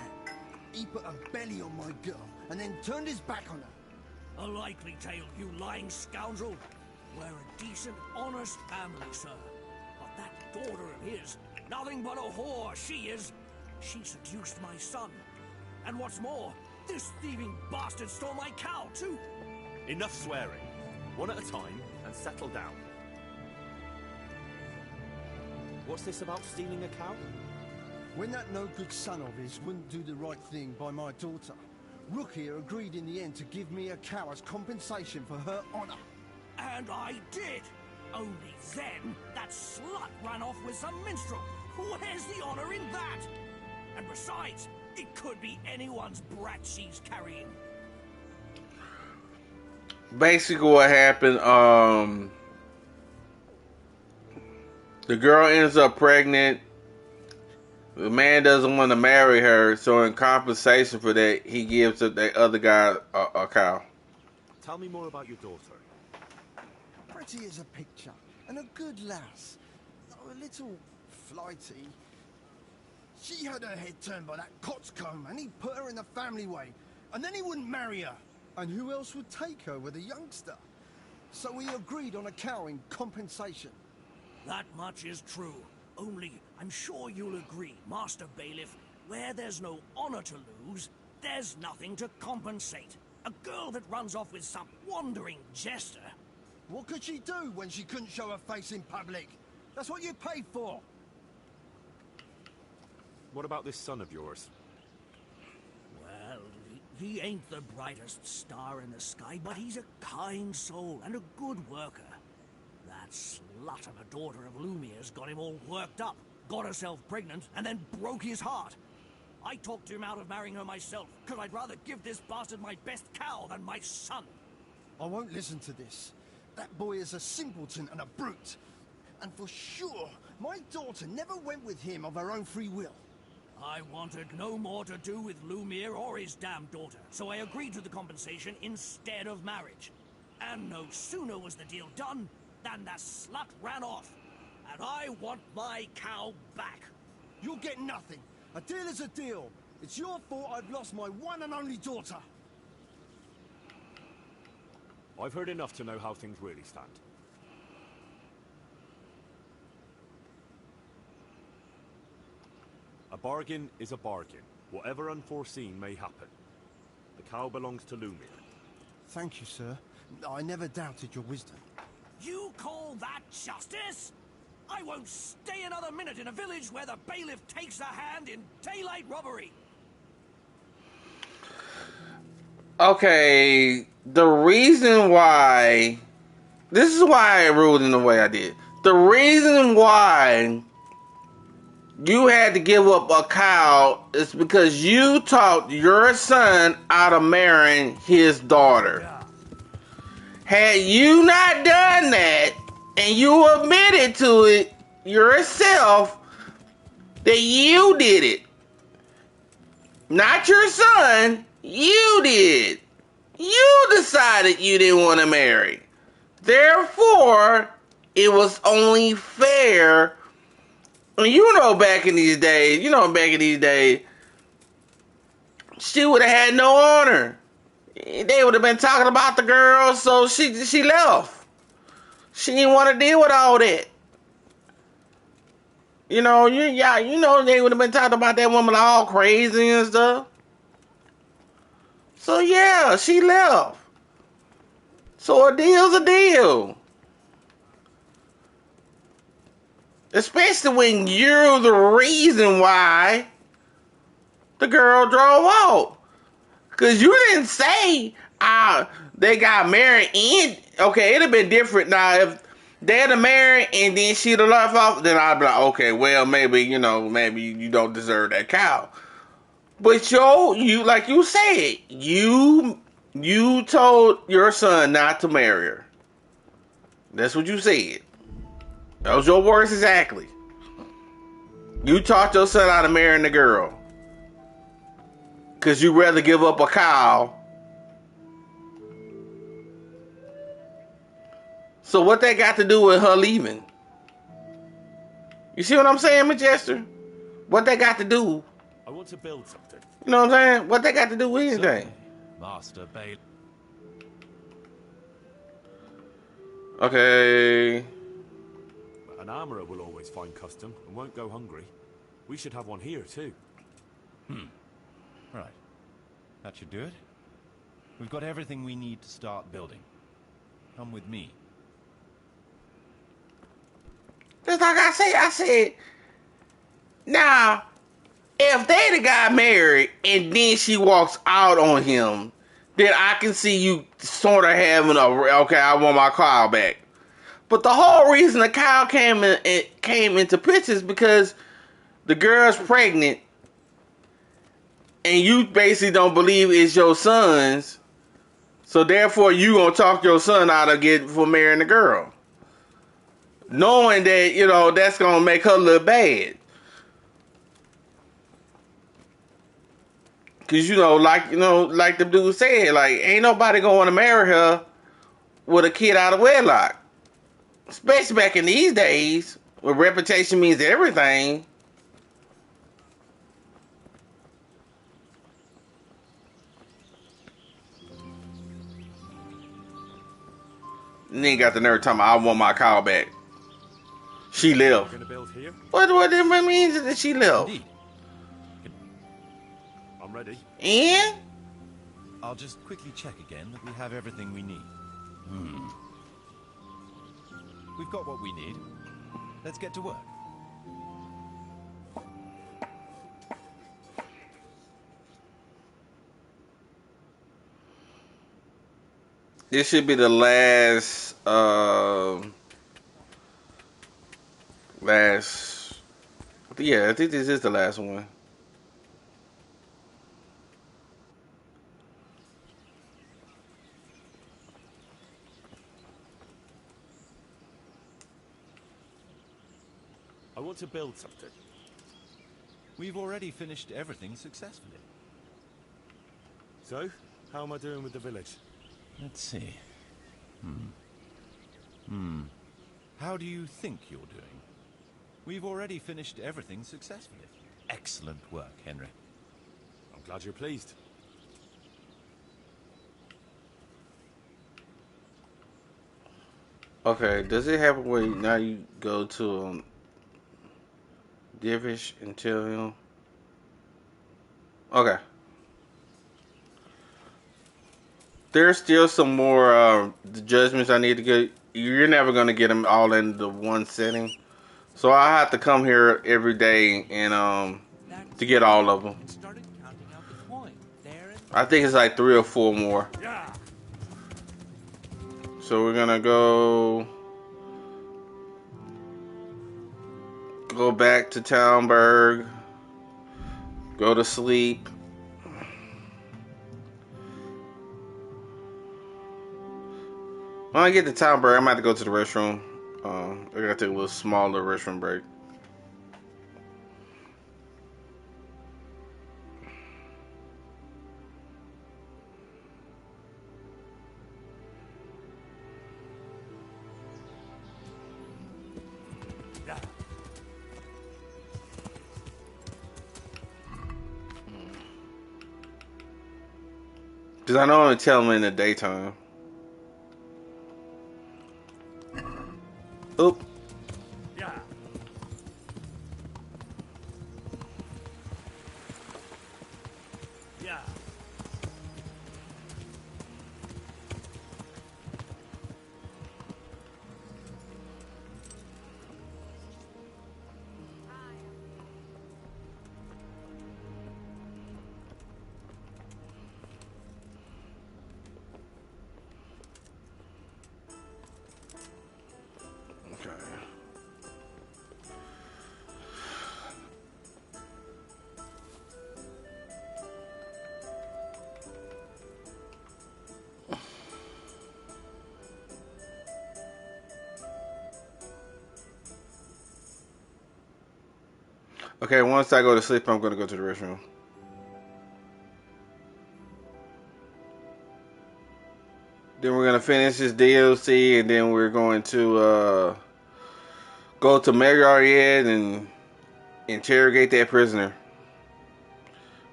He put a belly on my girl, and then turned his back on her. A likely tale, you lying scoundrel. We're a decent, honest family, sir. But that daughter of his, nothing but a whore she is. She seduced my son. And what's more, this thieving bastard stole my cow, too. Enough swearing. One at a time, and settle down. What's this about stealing a cow? When that no-good son of his wouldn't do the right thing by my daughter, Rook here agreed in the end to give me a cow as compensation for her honor. And I did! Only then, that slut ran off with some minstrel. Where's the honor in that? And besides, it could be anyone's brat she's carrying. Basically what happened, the girl ends up pregnant. The man doesn't want to marry her, so in compensation for that, he gives the other guy a cow. Tell me more about your daughter. Pretty as a picture, and a good lass, though a little flighty. She had her head turned by that coxcomb, and he put her in the family way, and then he wouldn't marry her. And who else would take her with a youngster? So we agreed on a cow in compensation. That much is true. Only, I'm sure you'll agree, Master Bailiff, where there's no honor to lose, there's nothing to compensate. A girl that runs off with some wandering jester. What could she do when she couldn't show her face in public? That's what you paid for. What about this son of yours? Well, he ain't the brightest star in the sky, but he's a kind soul and a good worker. That slut of a daughter of Lumier's got him all worked up, got herself pregnant, and then broke his heart. I talked him out of marrying her myself, because I'd rather give this bastard my best cow than my son. I won't listen to this. That boy is a simpleton and a brute. And for sure, my daughter never went with him of her own free will. I wanted no more to do with Lumiere or his damn daughter, so I agreed to the compensation instead of marriage. And no sooner was the deal done than the slut ran off. And I want my cow back. You'll get nothing. A deal is a deal. It's your fault I've lost my one and only daughter. I've heard enough to know how things really stand. A bargain is a bargain, whatever unforeseen may happen. The cow belongs to Lumiere. Thank you, sir. I never doubted your wisdom. You call that justice? I won't stay another minute in a village where the bailiff takes a hand in daylight robbery. Okay, the reason why... This is why I ruled in the way I did. The reason why you had to give up a cow is because you talked your son out of marrying his daughter. Had you not done that, and you admitted to it yourself that you did it, not your son, you did. You decided you didn't want to marry. Therefore, it was only fair. And back in these days, she would have had no honor. They would have been talking about the girl, so she left. She didn't want to deal with all that. They would have been talking about that woman all crazy and stuff. So yeah, she left. So a deal's a deal. Especially when you're the reason why the girl drove off. Because you didn't say they got married in. Okay, it'd have been different now if they'd have married and then she'd have left off. Then I'd be like, okay, well, maybe you don't deserve that cow. But you like you said, you told your son not to marry her. That's what you said. That was your words exactly. You talked your son out of marrying the girl. Because you rather give up a cow. So what that got to do with her leaving? You see what I'm saying, Majester? What that got to do? I want to build something. You know what I'm saying? What that got to do with anything? Certainly, Master Bail. Okay. An armourer will always find custom and won't go hungry. We should have one here too. Right. That should do it. We've got everything we need to start building. Come with me. Just like I said, now, if they got married and then she walks out on him, then I can see you sort of having okay, I want my cow back. But the whole reason the cow came into picture is because the girl's pregnant and you basically don't believe it's your son's, so therefore you gonna talk your son out of getting for marrying the girl, knowing that, you know, that's gonna make her look bad. Cause like the dude said, like, ain't nobody gonna want to marry her with a kid out of wedlock, especially back in these days where reputation means everything. And then got the nerve talking about, I want my cow back. She left. We're gonna build here? What it means is that she left. Indeed. I'm ready. And? I'll just quickly check again that we have everything we need. We've got what we need. Let's get to work. This should be the last, yeah, I think this is the last one. I want to build something. We've already finished everything successfully. So, how am I doing with the village? Let's see. How do you think you're doing? We've already finished everything successfully. Excellent work, Henry. I'm glad you're pleased. Okay, does it happen where now you go to Divish and tell him? Okay. There's still some more judgments I need to get. You're never going to get them all in the one setting. So I have to come here every day and to get all of them. I think it's like 3 or 4 more. So we're going to go back to Townburg. Go to sleep. When I get to Townburg, I'm about to go to the restroom. I gotta take a little smaller restroom break. Because I know I'm gonna tell them in the daytime. Oop. Yeah. Yeah. Okay, once I go to sleep, I'm gonna go to the restroom. Then we're gonna finish this DLC, and then we're going to go to Marriott and interrogate that prisoner.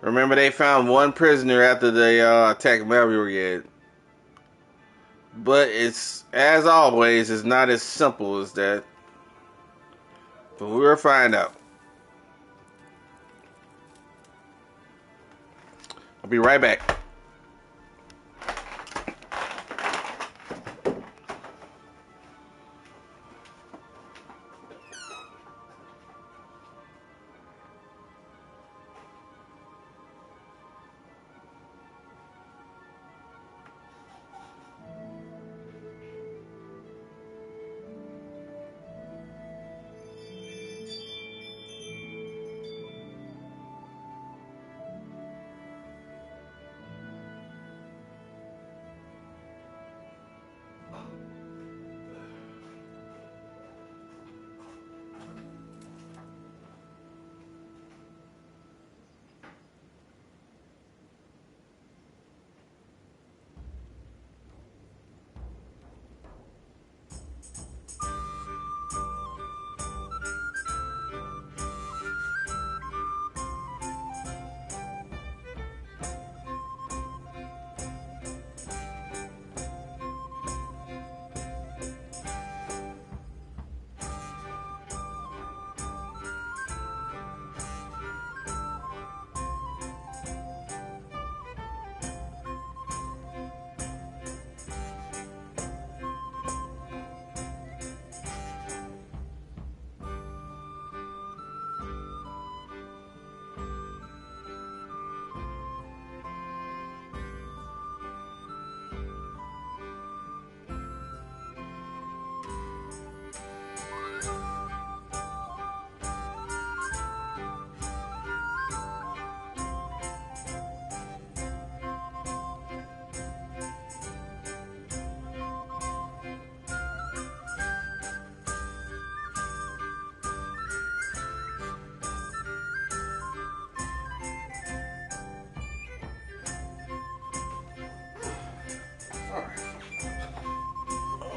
Remember, they found one prisoner after they attacked Marriott. But it's, as always, it's not as simple as that. But we'll find out. I'll be right back.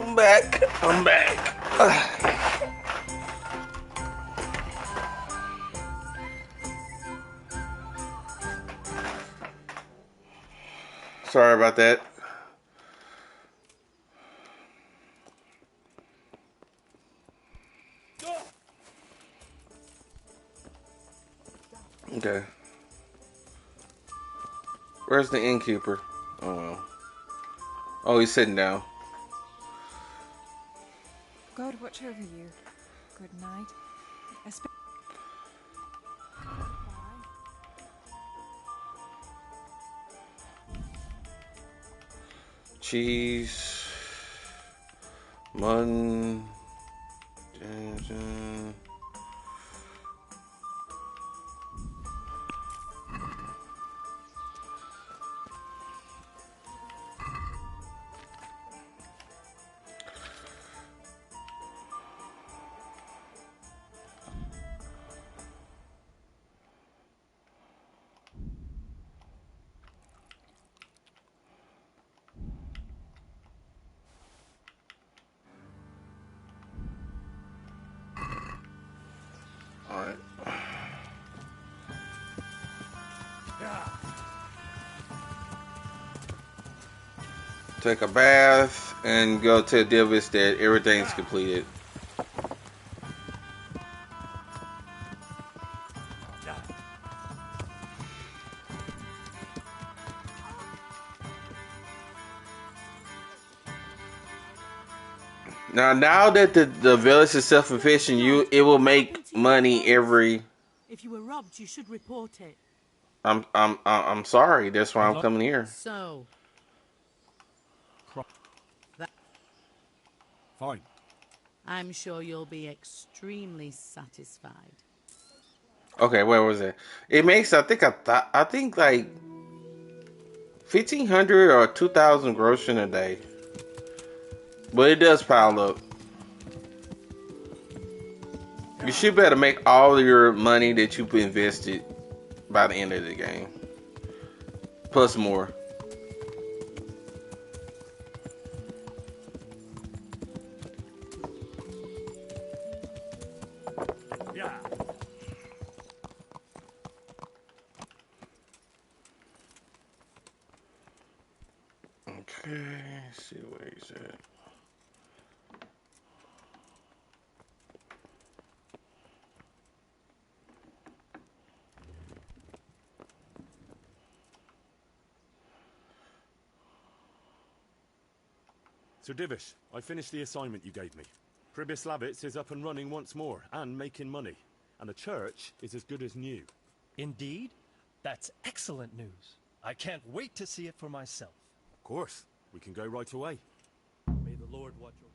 I'm back. I'm back. Sorry about that. Okay. Where's the innkeeper? Oh well. Oh, he's sitting down. God watch over you. Good night. Cheese. Mutton. Alright. Take a bath and go to Divis that everything's completed. Now that the village is self-sufficient, it will make money every. If you were robbed, you should report it. I'm sorry. That's why I'm coming here. So. Fine. I'm sure you'll be extremely satisfied. Okay, where was it? It makes I think like 1,500 or 2,000 gross in a day, but it does pile up. You should be able to make all your money that you've invested by the end of the game. Plus more. Yeah. Okay, let's see where he's at. Sir Divish, I finished the assignment you gave me. Pribyslavitz is up and running once more, and making money. And the church is as good as new. Indeed? That's excellent news. I can't wait to see it for myself. Of course. We can go right away. May the Lord watch over.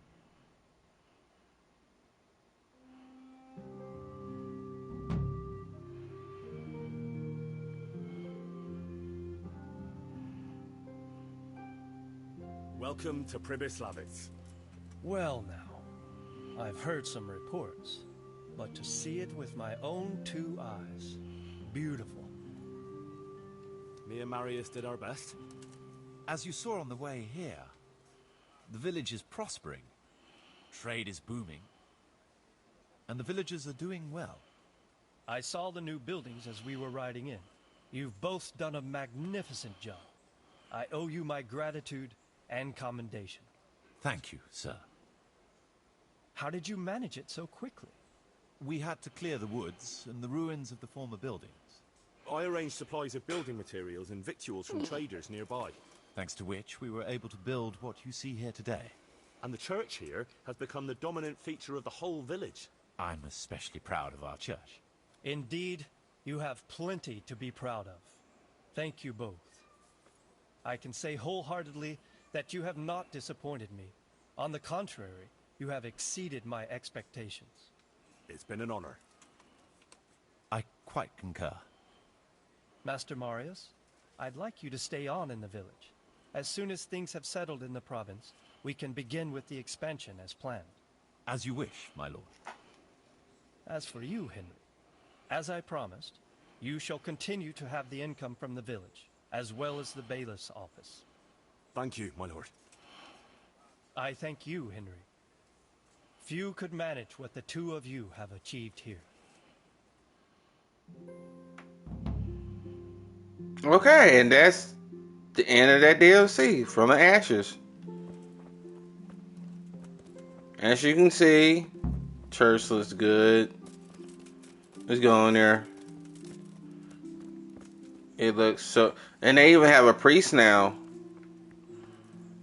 Welcome to Pribyslavitz. Well now, I've heard some reports, but to see it with my own two eyes, beautiful. Me and Marius did our best. As you saw on the way here, the village is prospering, trade is booming, and the villagers are doing well. I saw the new buildings as we were riding in. You've both done a magnificent job. I owe you my gratitude and commendation. Thank you, sir. How did you manage it so quickly? We had to clear the woods and the ruins of the former buildings. I arranged supplies of building materials and victuals from traders nearby. Thanks to which we were able to build what you see here today. And the church here has become the dominant feature of the whole village. I'm especially proud of our church. Indeed, you have plenty to be proud of. Thank you both. I can say wholeheartedly that you have not disappointed me. On the contrary, you have exceeded my expectations. It's been an honor. I quite concur. Master Marius, I'd like you to stay on in the village. As soon as things have settled in the province, we can begin with the expansion as planned. As you wish, my lord. As for you, Henry, as I promised, you shall continue to have the income from the village, as well as the bailiff's office. Thank you, my lord. I thank you, Henry. Few could manage what the two of you have achieved here. Okay, and that's the end of that DLC, From the Ashes. As you can see, church looks good. Let's go in there. It looks so... And they even have a priest now.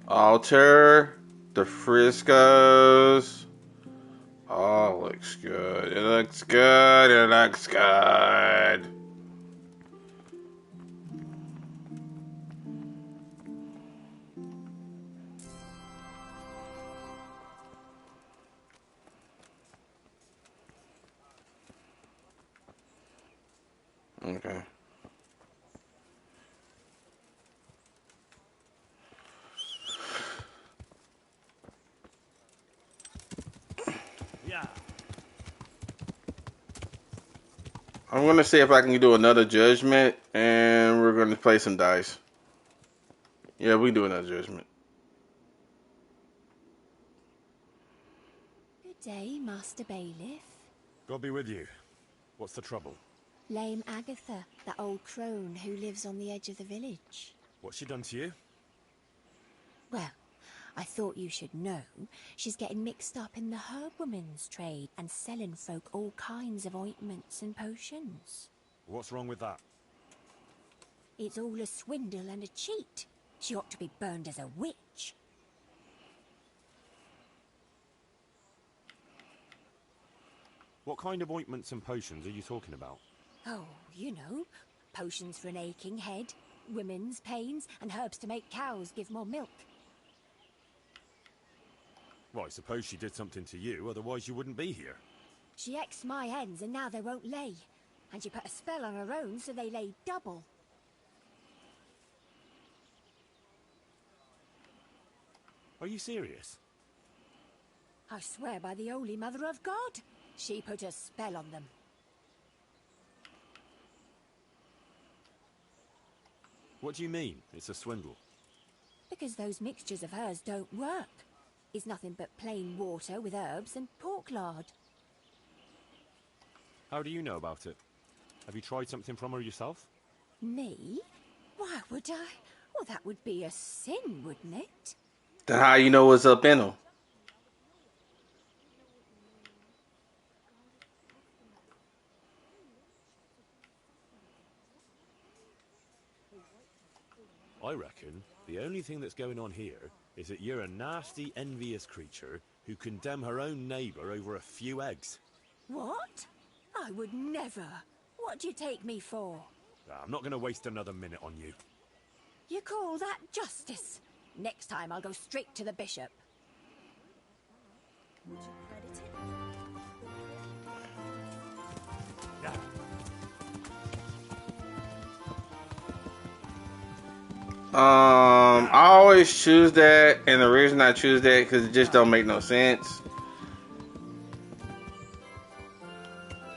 Altar, the frescoes. Oh, looks good. It looks good. It looks good. Okay. Yeah. I'm gonna see if I can do another judgment, and we're gonna play some dice. Yeah, we can do another judgment. Good day, Master Bailiff. God be with you. What's the trouble? Lame Agatha, that old crone who lives on the edge of the village. What's she done to you? Well, I thought you should know. She's getting mixed up in the herb-woman's trade and selling folk all kinds of ointments and potions. What's wrong with that? It's all a swindle and a cheat. She ought to be burned as a witch. What kind of ointments and potions are you talking about? Oh, you know, potions for an aching head, women's pains, and herbs to make cows give more milk. Well, I suppose she did something to you, otherwise you wouldn't be here. She exed my hens and now they won't lay. And she put a spell on her own so they lay double. Are you serious? I swear by the Holy Mother of God. She put a spell on them. What do you mean? It's a swindle. Because those mixtures of hers don't work. It's nothing but plain water with herbs and pork lard. How do you know about it? Have you tried something from her yourself? Me? Why would I? Well, that would be a sin, wouldn't it? Then how you know what's up in them? I reckon the only thing that's going on here is that you're a nasty, envious creature who condemn her own neighbour over a few eggs. What? I would never. What do you take me for? I'm not going to waste another minute on you. You call that justice? Next time I'll go straight to the bishop. Would you credit it? Yeah. I always choose that, and the reason I choose that because it just don't make no sense.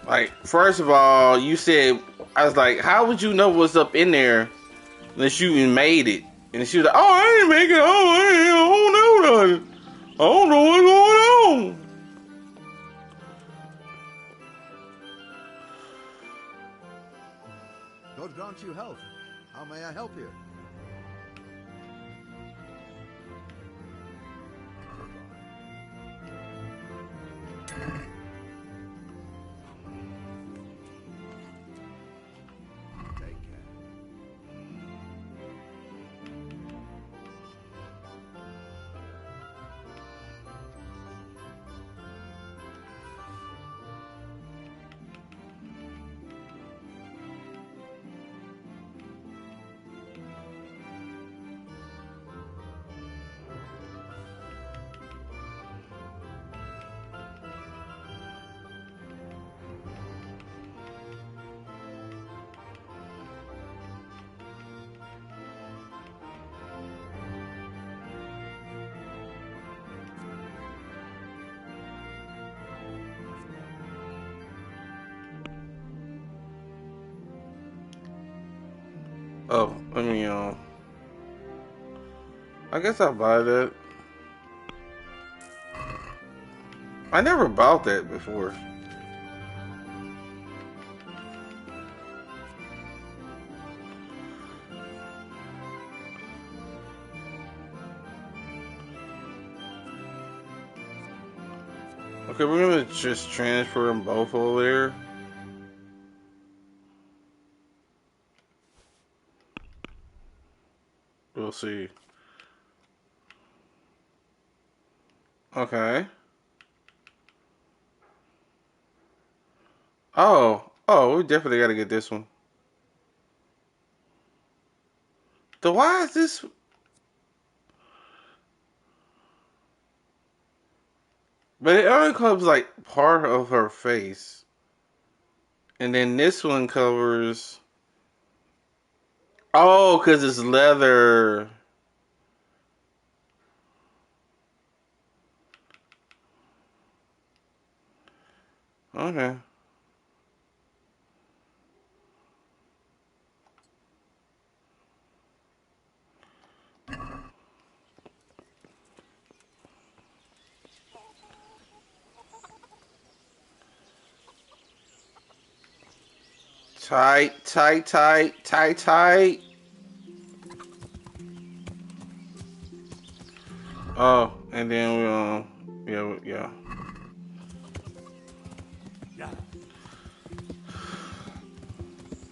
Like, first of all, you said, I was like, how would you know what's up in there unless you even made it? And she was like, oh, I didn't make it. Oh, I don't know nothing. I don't know what's going on. God grant you health. How may I help you? Take care. Oh, let me, I guess I'll buy that. I never bought that before. Okay, we're gonna just transfer them both over there. We'll see. Okay. Oh, we definitely gotta get this one. Why is this? But it only covers like part of her face. And then this one covers. Oh, because it's leather. Okay. Tight, tight, tight, tight, tight. Oh, and then we yeah.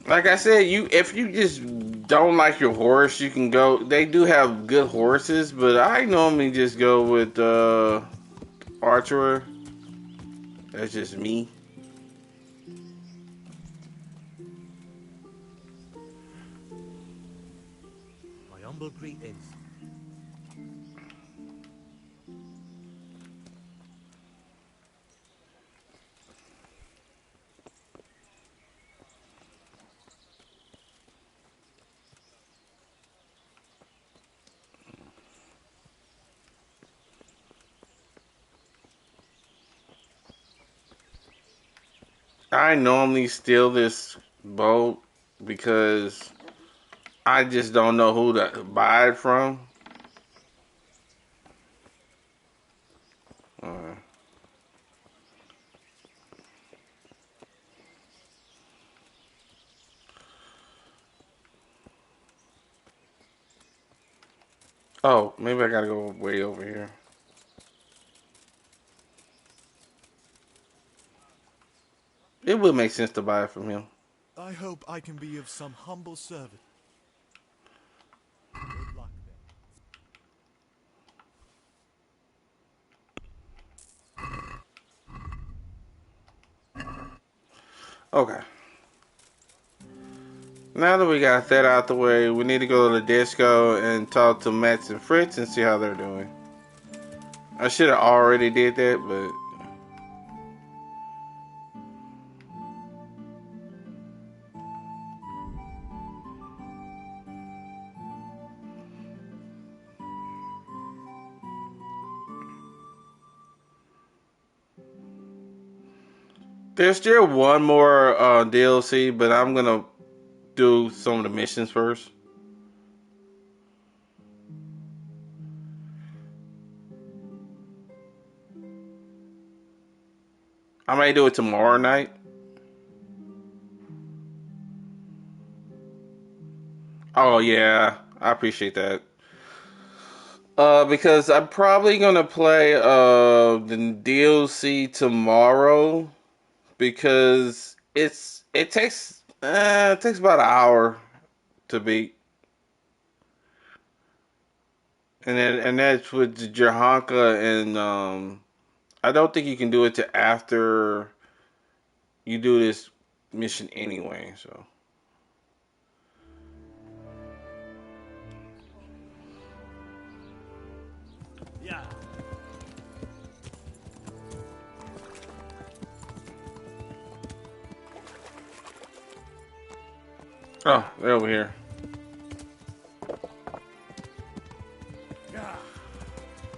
Like I said, if you just don't like your horse, you can go. They do have good horses, but I normally just go with Archer. That's just me. My humble greetings. I normally steal this boat because I just don't know who to buy it from. Oh, maybe I gotta go way over here. It would make sense to buy it from him. I hope I can be of some humble servant. Good luck Okay. Now that we got that out the way, we need to go to the disco and talk to Max and Fritz and see how they're doing. I should have already did that, but there's still one more DLC, but I'm gonna do some of the missions first. I may do it tomorrow night. Oh yeah, I appreciate that. Because I'm probably gonna play the DLC tomorrow because it takes about an hour to beat, and that's with Jahanka, and I don't think you can do it to after you do this mission anyway. So Yeah. oh, they're over here.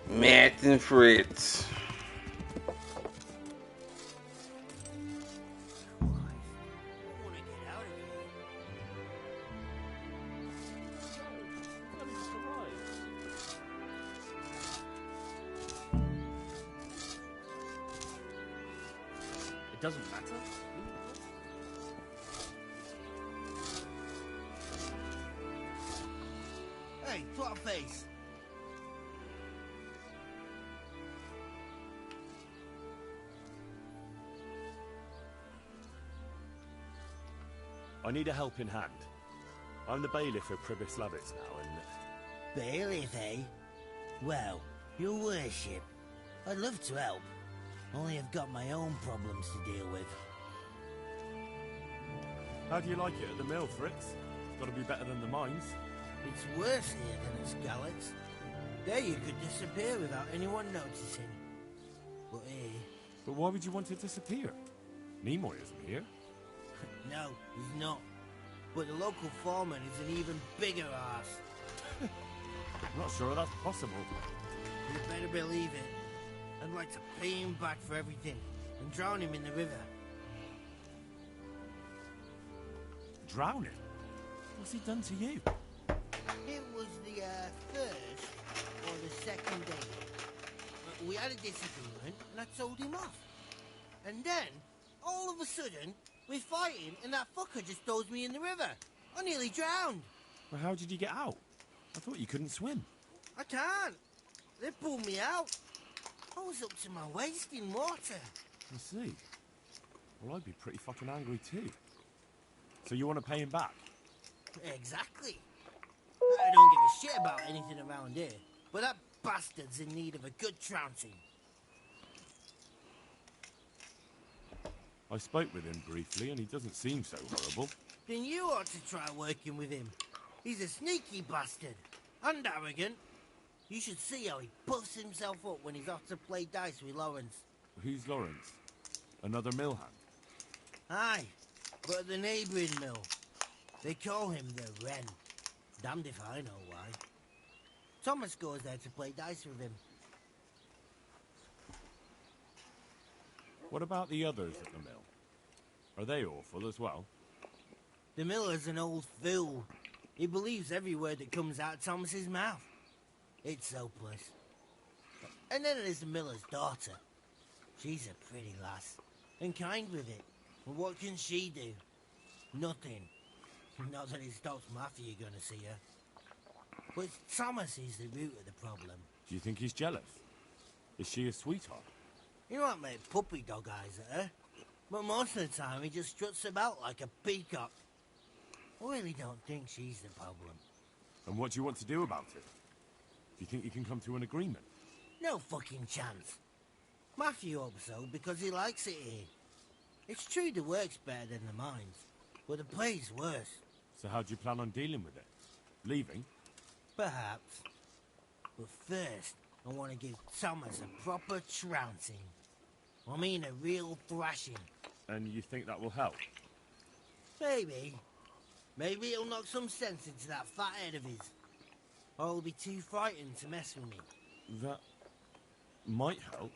Matt and Fritz. It doesn't matter. Hey, plot face. I need a helping hand. I'm the bailiff of Pribyslavitz now, and... Bailiff, eh? Well, your worship, I'd love to help. Only I've got my own problems to deal with. How do you like it at the mill, Fritz? It's got to be better than the mines. It's worse here than at Skalitz. There you could disappear without anyone noticing. But here... But why would you want to disappear? Nimoy isn't here. No, he's not. But the local foreman is an even bigger ass. I'm not sure that's possible. You better believe it. I'd like to pay him back for everything and drown him in the river. Drown him? What's he done to you? It was the first or the second day. We had a disagreement and I told him off. And then, all of a sudden, we're fighting and that fucker just throws me in the river. I nearly drowned. Well, how did you get out? I thought you couldn't swim. I can't. They pulled me out. I was up to my waist in water. I see. Well, I'd be pretty fucking angry too. So you want to pay him back? Exactly. I don't give a shit about anything around here, but that bastard's in need of a good trouncing. I spoke with him briefly and he doesn't seem so horrible. Then you ought to try working with him. He's a sneaky bastard. And arrogant. You should see how he puffs himself up when he's off to play dice with Lawrence. Who's Lawrence? Another mill hand? Aye, but at the neighbouring mill. They call him the Wren. Damned if I know why. Thomas goes there to play dice with him. What about the others at the mill? Are they awful as well? The miller's an old fool. He believes every word that comes out of Thomas's mouth. It's hopeless. And then there's the miller's daughter. She's a pretty lass, and kind with it. But what can she do? Nothing. Not that it stops Matthew gonna see her. But Thomas is the root of the problem. Do you think he's jealous? Is she a sweetheart? He might make puppy dog eyes at her, but most of the time he just struts about like a peacock. I really don't think she's the problem. And what do you want to do about it? Do you think you can come to an agreement? No fucking chance. Matthew hopes so because he likes it here. It's true the work's better than the mines, but the pay's worse. So how do you plan on dealing with it? Leaving? Perhaps. But first, I want to give Thomas a proper trouncing. I mean a real thrashing. And you think that will help? Maybe. Maybe it'll knock some sense into that fat head of his. Or he'll be too frightened to mess with me. That might help.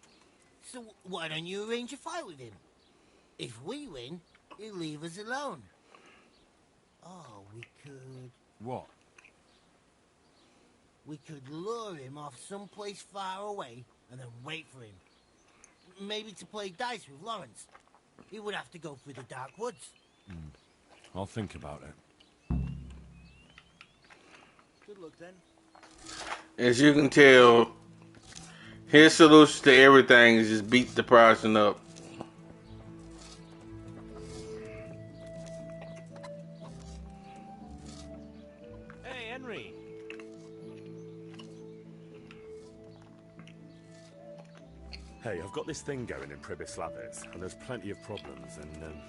So why don't you arrange a fight with him? If we win, he'll leave us alone. Oh, we could... What? We could lure him off someplace far away and then wait for him. Maybe to play dice with Lawrence. He would have to go through the dark woods. I'll think about it. Good luck then. As you can tell, his solution to everything is just beat the person up. Hey, Henry. Hey, I've got this thing going in Pribyslavitz, and there's plenty of problems, and,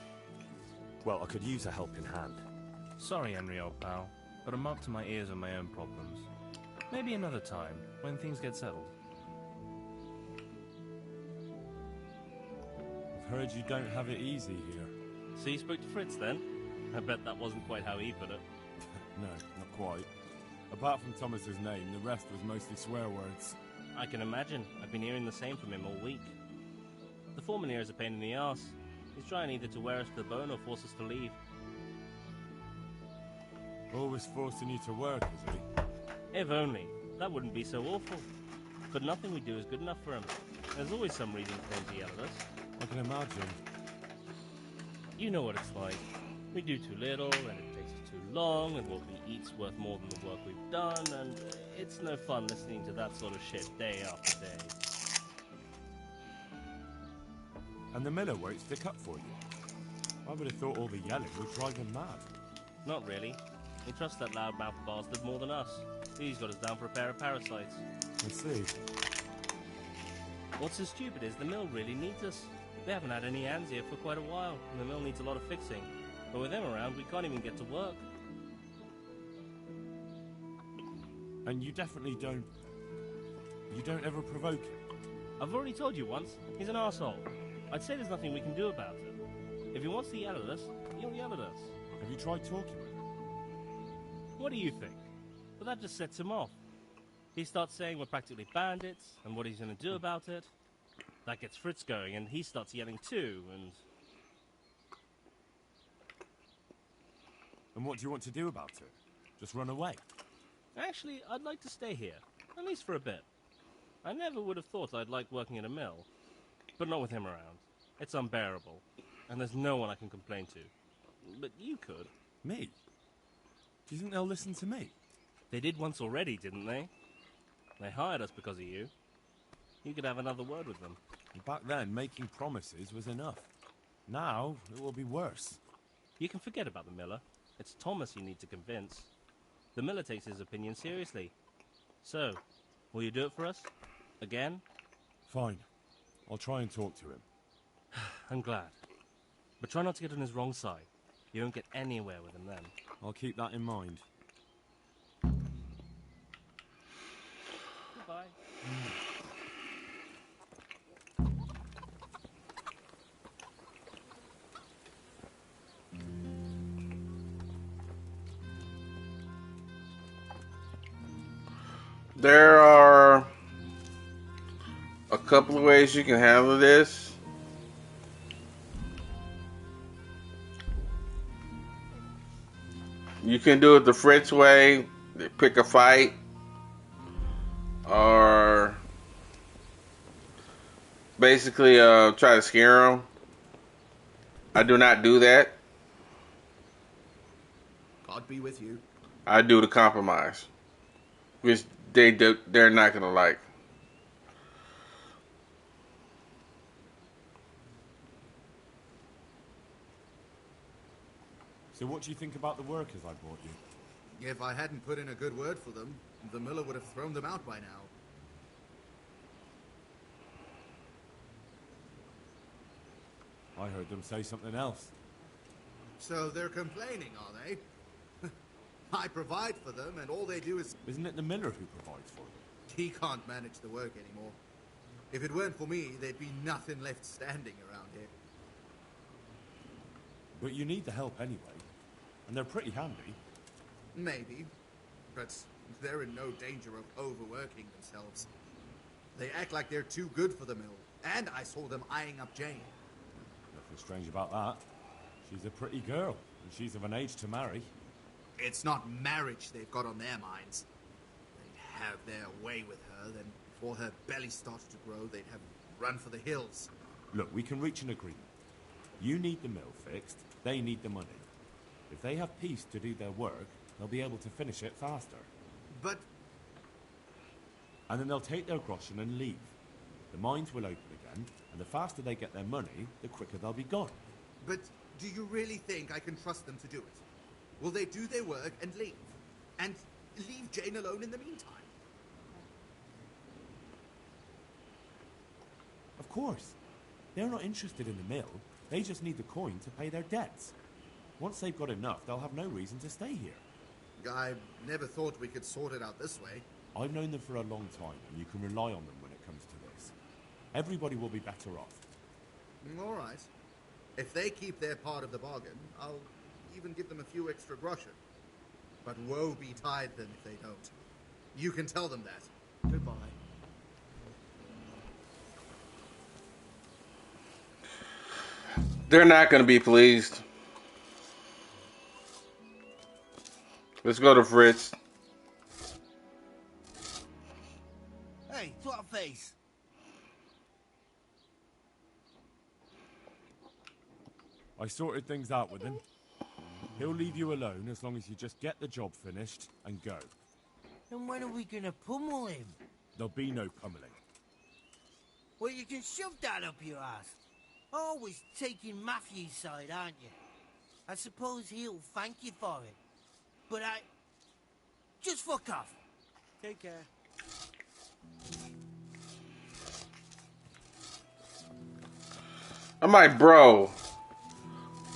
well, I could use a helping hand. Sorry, Henry, old pal, but I'm up to my ears on my own problems. Maybe another time, when things get settled. I've heard you don't have it easy here. So you spoke to Fritz then? I bet that wasn't quite how he put it. No, not quite. Apart from Thomas's name, the rest was mostly swear words. I can imagine. I've been hearing the same from him all week. The foreman here is a pain in the arse. He's trying either to wear us to the bone or force us to leave. Always forcing you to work, is he? If only. That wouldn't be so awful. But nothing we do is good enough for him. There's always some reason for him to yell at us. I can imagine. You know what it's like. We do too little, and it takes too long, and what we eat's worth more than the work we've done, and it's no fun listening to that sort of shit day after day. And the miller won't stick up for you. I would have thought all the yelling would drive him mad. Not really. He trusts that loudmouth bastard more than us. He's got us down for a pair of parasites. I see. What's so stupid is the mill really needs us. They haven't had any hands here for quite a while, and the mill needs a lot of fixing. But with them around, we can't even get to work. And you definitely don't... You don't ever provoke him? I've already told you once, he's an arsehole. I'd say there's nothing we can do about it. If he wants to yell at us, he'll yell at us. Have you tried talking with him? What do you think? But that just sets him off. He starts saying we're practically bandits, and what he's going to do about it. That gets Fritz going, and he starts yelling too, and... And what do you want to do about it? Just run away? Actually, I'd like to stay here, at least for a bit. I never would have thought I'd like working at a mill, but not with him around. It's unbearable, and there's no one I can complain to. But you could. Me? Do you think they'll listen to me? They did once already, didn't they? They hired us because of you. You could have another word with them. Back then, making promises was enough. Now, it will be worse. You can forget about the miller. It's Thomas you need to convince. The miller takes his opinion seriously. So, will you do it for us? Again? Fine. I'll try and talk to him. I'm glad. But try not to get on his wrong side. You won't get anywhere with him then. I'll keep that in mind. Goodbye. There are a couple of ways you can handle this. You can do it the French way, pick a fight, or basically try to scare them. I do not do that. God be with you. I do the compromise, which they're not gonna like. So what do you think about the workers I brought you? If I hadn't put in a good word for them, the miller would have thrown them out by now. I heard them say something else. So they're complaining, are they? I provide for them, and all they do is... Isn't it the miller who provides for them? He can't manage the work anymore. If it weren't for me, there'd be nothing left standing around here. But you need the help anyway. And they're pretty handy. Maybe. But they're in no danger of overworking themselves. They act like they're too good for the mill. And I saw them eyeing up Jane. Nothing strange about that. She's a pretty girl, and she's of an age to marry. It's not marriage they've got on their minds. They'd have their way with her, then before her belly started to grow, they'd have run for the hills. Look, we can reach an agreement. You need the mill fixed, they need the money. If they have peace to do their work, they'll be able to finish it faster. But... And then they'll take their groschen and leave. The mines will open again, and the faster they get their money, the quicker they'll be gone. But do you really think I can trust them to do it? Will they do their work and leave? And leave Jane alone in the meantime? Of course. They're not interested in the mill. They just need the coin to pay their debts. Once they've got enough, they'll have no reason to stay here. I never thought we could sort it out this way. I've known them for a long time, and you can rely on them when it comes to this. Everybody will be better off. All right. If they keep their part of the bargain, I'll even give them a few extra groschen. But woe betide them if they don't. You can tell them that. Goodbye. They're not going to be pleased. Let's go to Fritz. Hey, twat face. I sorted things out with him. He'll leave you alone as long as you just get the job finished and go. And when are we gonna pummel him? There'll be no pummeling. Well, you can shove that up your ass. Always taking Matthew's side, aren't you? I suppose he'll thank you for it. But just fuck off. Take care. I'm like, bro,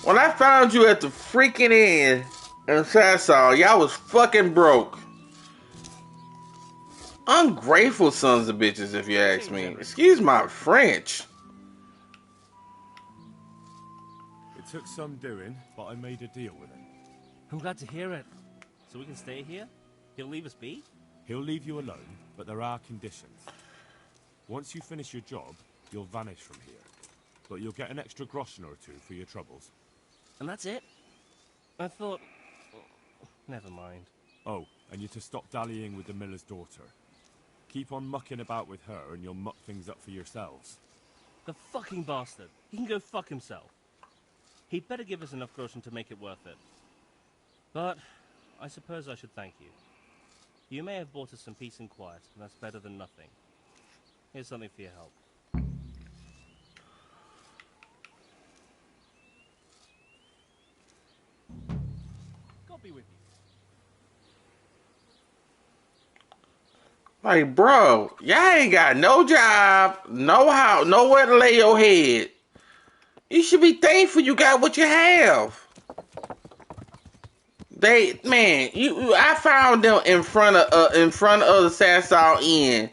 when I found you at the freaking inn in Sassaw, y'all was fucking broke. Ungrateful sons of bitches, if you ask me. Excuse my French. It took some doing, but I made a deal with him. I'm glad to hear it. So we can stay here? He'll leave us be? He'll leave you alone, but there are conditions. Once you finish your job, you'll vanish from here. But you'll get an extra groschen or two for your troubles. And that's it? I thought... Never mind. Oh, and you're to stop dallying with the miller's daughter. Keep on mucking about with her and you'll muck things up for yourselves. The fucking bastard. He can go fuck himself. He'd better give us enough groschen to make it worth it. But I suppose I should thank you. You may have bought us some peace and quiet, and that's better than nothing. Here's something for your help. God be with you. Like, bro, y'all ain't got no job, nowhere to lay your head. You should be thankful you got what you have. I found them in front of the Sassaw Inn.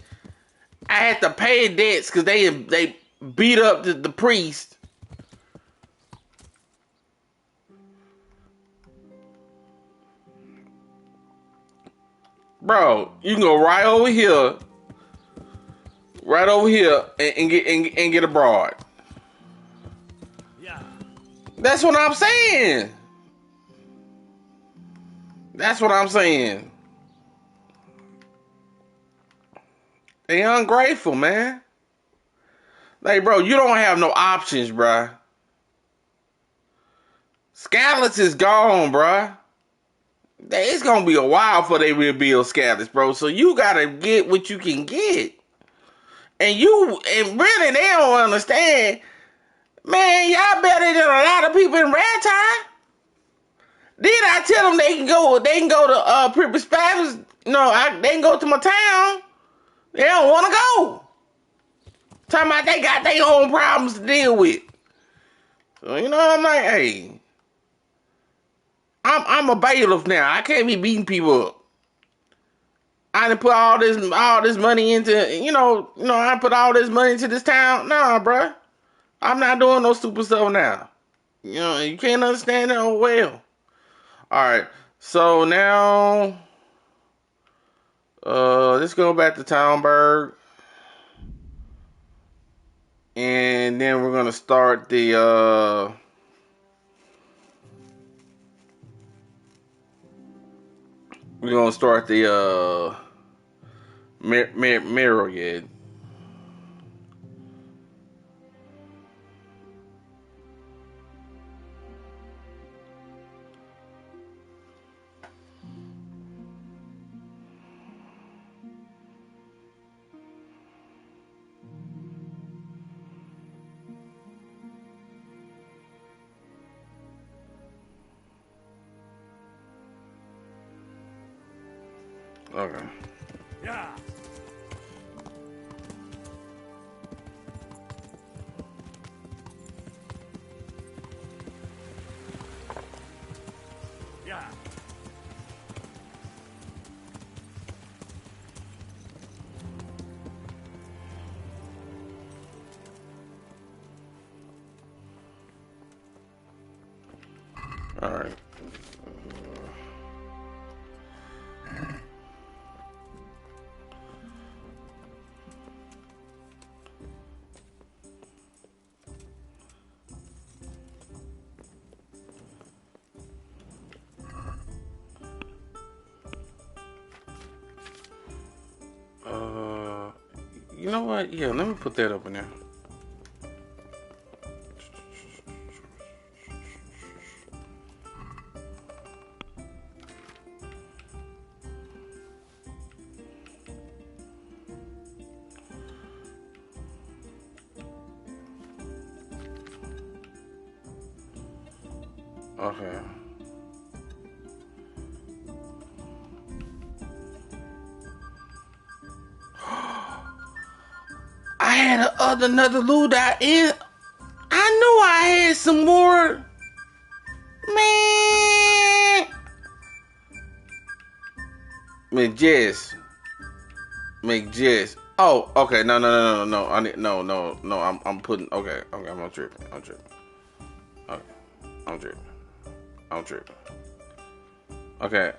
I had to pay debts because they beat up the priest. Bro, you can go right over here, and get abroad. Yeah, that's what I'm saying. That's what I'm saying. They ungrateful, man. Like, bro, you don't have no options, bruh. Scallops is gone, bruh. It's gonna be a while before they rebuild Scallops, bro. So you gotta get what you can get. And really, they don't understand. Man, y'all better than a lot of people in Ragtime. Then I tell them they can go to Pripyat Spanish. No, they can go to my town. They don't want to go. Talking about they got their own problems to deal with. So I'm like, hey, I'm a bailiff now. I can't be beating people up. I done put all this money into I put all this money into this town. Nah, bruh. I'm not doing no stupid stuff now. You can't understand that well. Alright. So now let's go back to Townburg. And then we're gonna start the mirror again. Okay. Yeah. Yeah. All right. You know what? Yeah, let me put that up in there. Okay. I had another loot out in. I knew I had some more. Man. McJess. Oh, okay. No. I need no. I'm putting. Okay. I'm tripping. Okay. I'm tripping. Okay.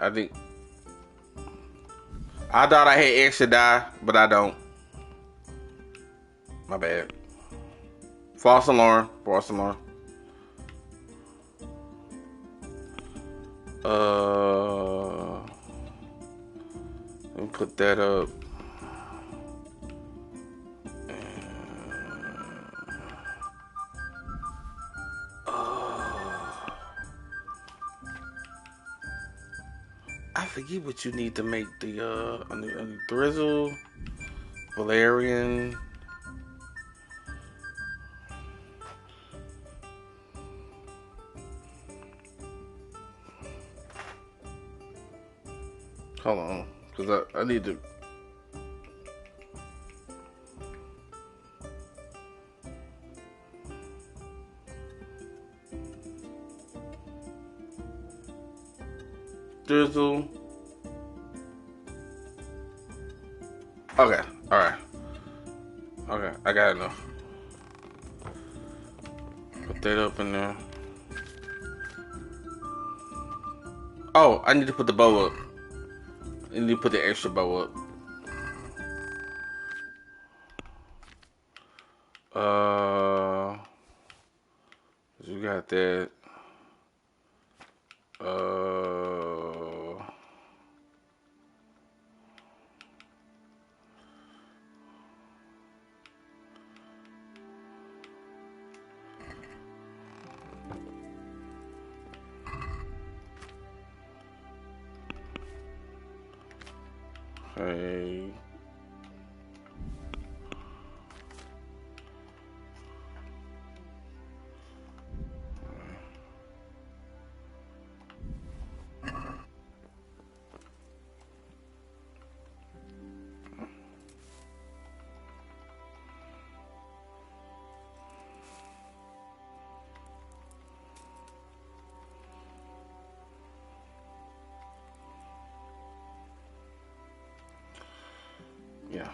I thought I had extra die, but I don't. My bad. False alarm. Let me put that up. I forget what you need to make the Drizzle, Valerian. Hold on, because I need to. Drizzle. Okay, alright. Okay, I got enough. Put that up in there. Oh, I need to put the bow up. I need to put the extra bow up. You got that. Okay. Yeah.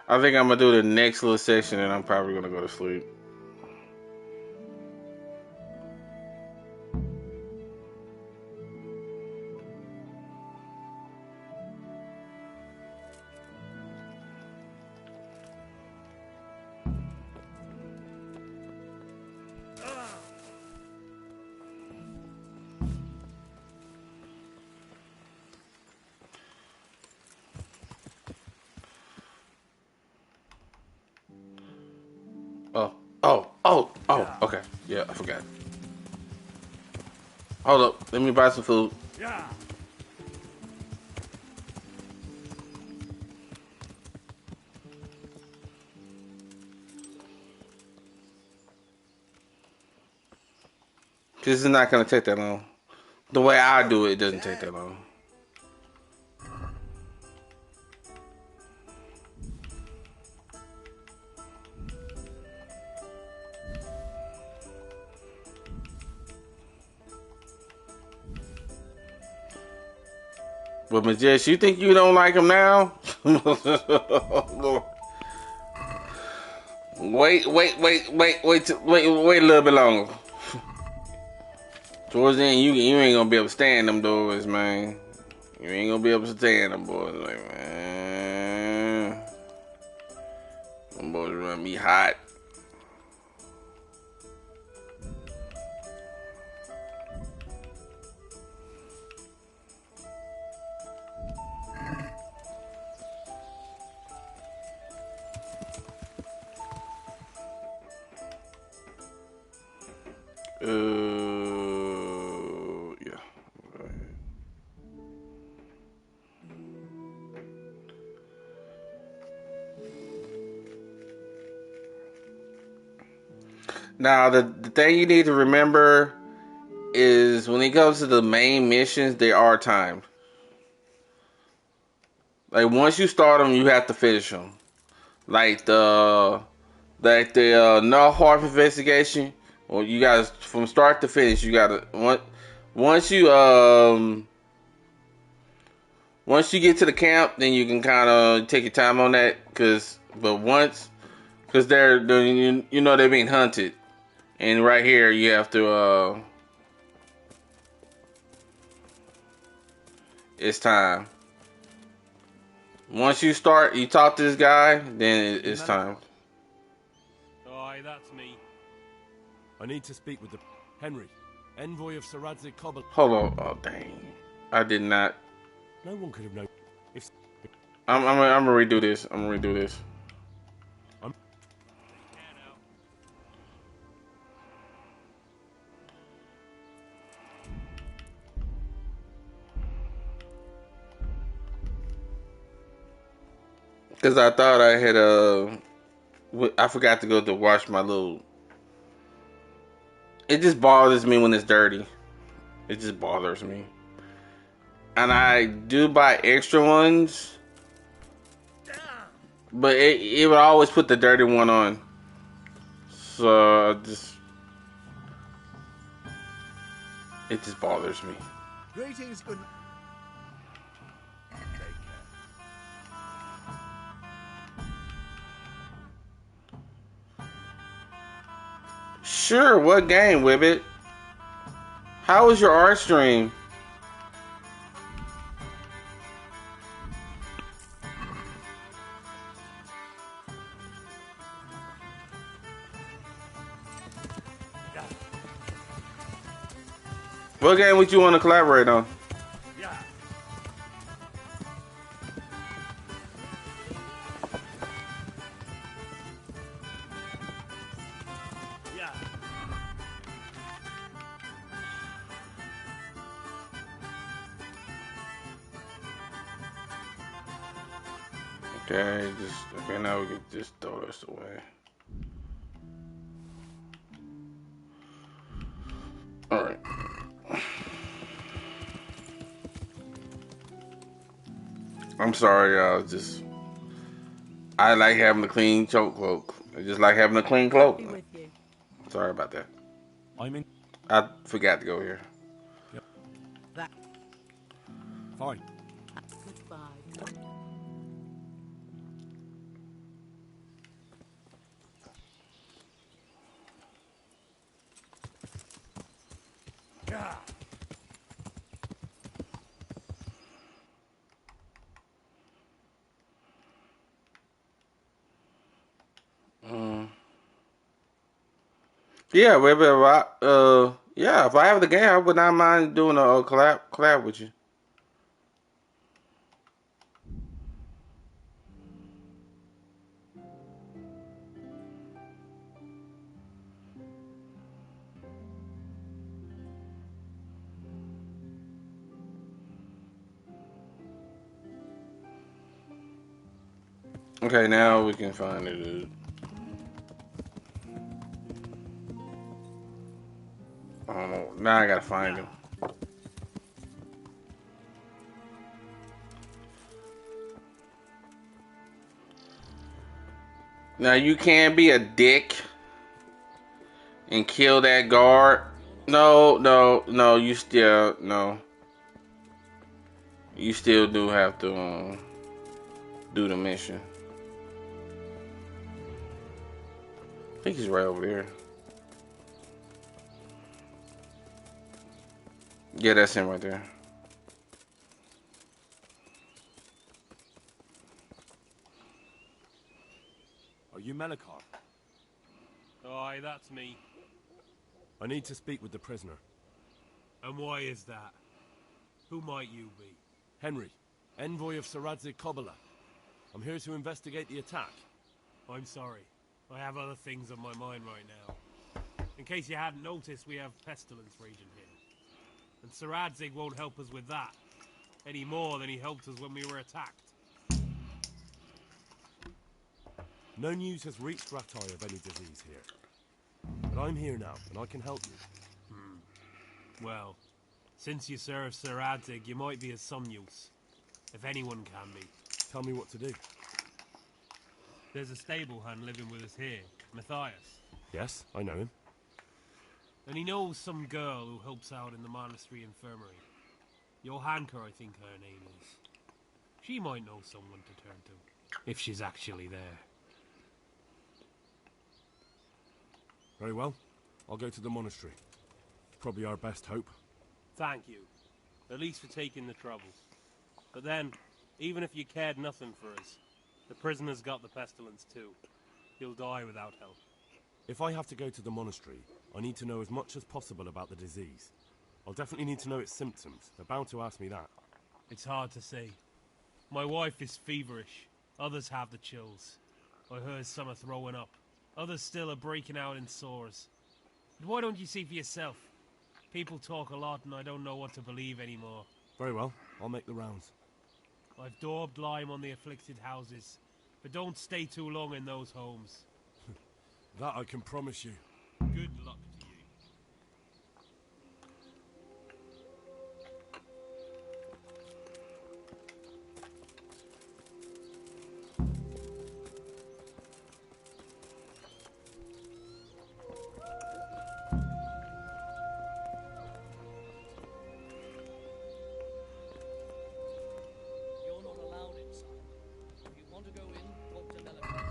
I think I'm gonna do the next little section and I'm probably gonna go to sleep. Okay. Yeah, I forgot. Hold up. Let me buy some food. Yeah. This is not gonna take that long. The way I do it, it doesn't take that long. But Majesh, you think you don't like him now? Lord. Wait a little bit longer. Towards the end, you ain't gonna be able to stand them doors, man. You ain't gonna be able to stand them boys, like, man. Them boys gonna be hot. Yeah. Now, the thing you need to remember is when it comes to the main missions, they are timed. Like, once you start them, you have to finish them. Like the no harm investigation. Well, you guys from start to finish, you gotta once you get to the camp, then you can kind of take your time on that. Because they're they're being hunted, and right here you have to it's time. Once you talk to this guy, then it's time. Aye, that's me. I need to speak with the Henry, envoy of Sir Radzig Kobyl. Hold on. Oh dang, I did not. No one could have known if. I'm gonna redo this. Because I thought I had I forgot to go to wash my little. It just bothers me when it's dirty. It just bothers me. And I do buy extra ones, but it would always put the dirty one on. So it just bothers me. Greetings, good. Sure, what game, Wibbit? How was your art stream? What game would you want to collaborate on? Yeah. Yeah. Okay, okay. Now we can just throw this away. All right. I'm sorry, y'all. I like having a clean choke cloak. I just like having a clean cloak. Be with you. Sorry about that. I'm in. I forgot to go here. Yep. That. Fine. Goodbye. Yeah. Yeah, if I have the game, I would not mind doing a collab with you. Okay, now we can find it, dude. I don't know. Now I gotta find him. Now you can't be a dick and kill that guard. No. You still You still do have to do the mission. I think he's right over there. Yeah, that's him right there. Are you Melikar? Aye, that's me. I need to speak with the prisoner. And why is that? Who might you be? Henry, envoy of Saradzik Kobala. I'm here to investigate the attack. I'm sorry. I have other things on my mind right now. In case you hadn't noticed, we have pestilence raging here. And Saradzik won't help us with that. Any more than he helped us when we were attacked. No news has reached Ratai of any disease here. But I'm here now, and I can help you. Well, since you serve Saradzik, you might be of some use. If anyone can be. Tell me what to do. There's a stable hand living with us here, Matthias. Yes, I know him. And he knows some girl who helps out in the monastery infirmary. Johanka, I think her name is. She might know someone to turn to, if she's actually there. Very well. I'll go to the monastery. Probably our best hope. Thank you. At least for taking the trouble. But then, even if you cared nothing for us, the prisoner's got the pestilence too. He'll die without help. If I have to go to the monastery, I need to know as much as possible about the disease. I'll definitely need to know its symptoms. They're bound to ask me that. It's hard to say. My wife is feverish. Others have the chills. I heard some are throwing up. Others still are breaking out in sores. But why don't you see for yourself? People talk a lot and I don't know what to believe anymore. Very well. I'll make the rounds. I've daubed lime on the afflicted houses, but don't stay too long in those homes. That I can promise you. Good luck to you. You're not allowed inside. If you want to go in, talk to Melikar.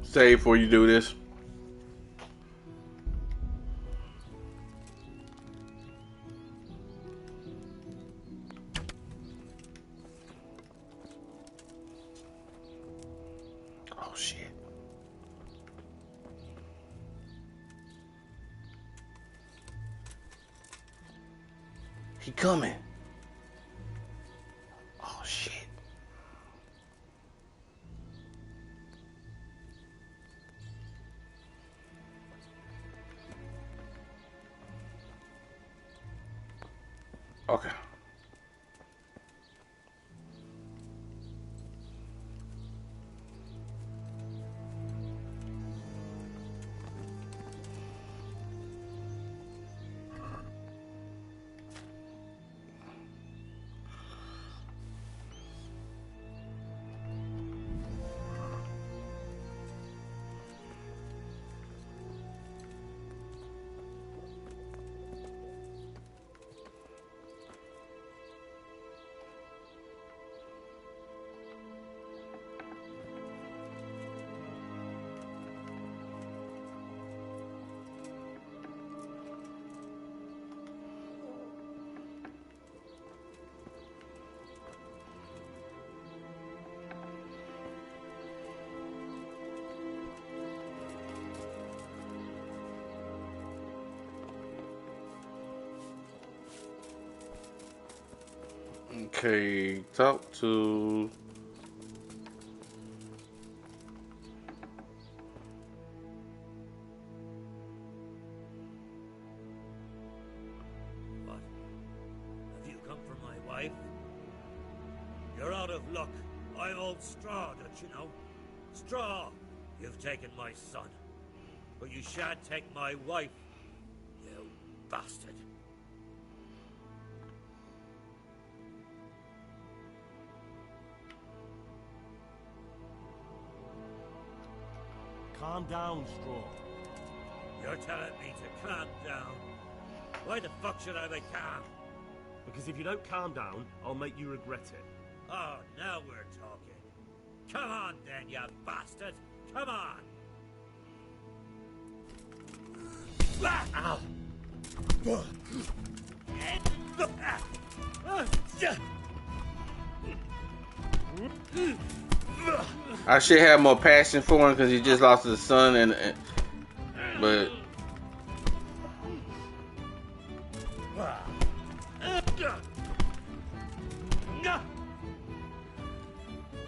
Save before you do this. shit. He coming. Oh shit. Okay. Okay, talk to. What? Have you come for my wife? You're out of luck. I hold straw, don't you know? Straw! You've taken my son. But you shan't take my wife, you bastard. Calm down, Straw. You're telling me to calm down? Why the fuck should I be calm? Because if you don't calm down, I'll make you regret it. Oh, now we're talking. Come on then, you bastard! Come on! Ow! I should have more passion for him because he just lost his son, but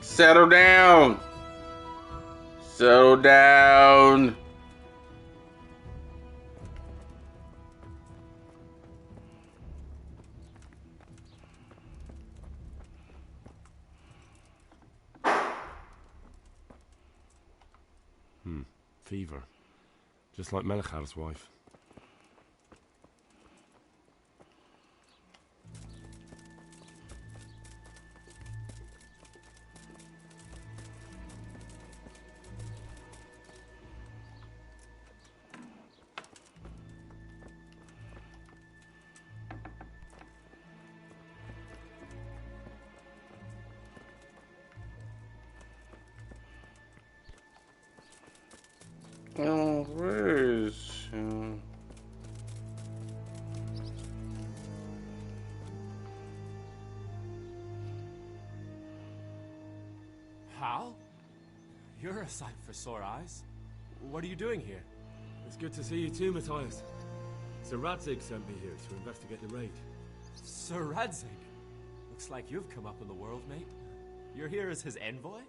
settle down. Settle down. Fever. Just like Melchar's wife. Oh, where is him? Hal? You're a sight for sore eyes. What are you doing here? It's good to see you too, Matthias. Sir Radzig sent me here to investigate the raid. Sir Radzig? Looks like you've come up in the world, mate. You're here as his envoy?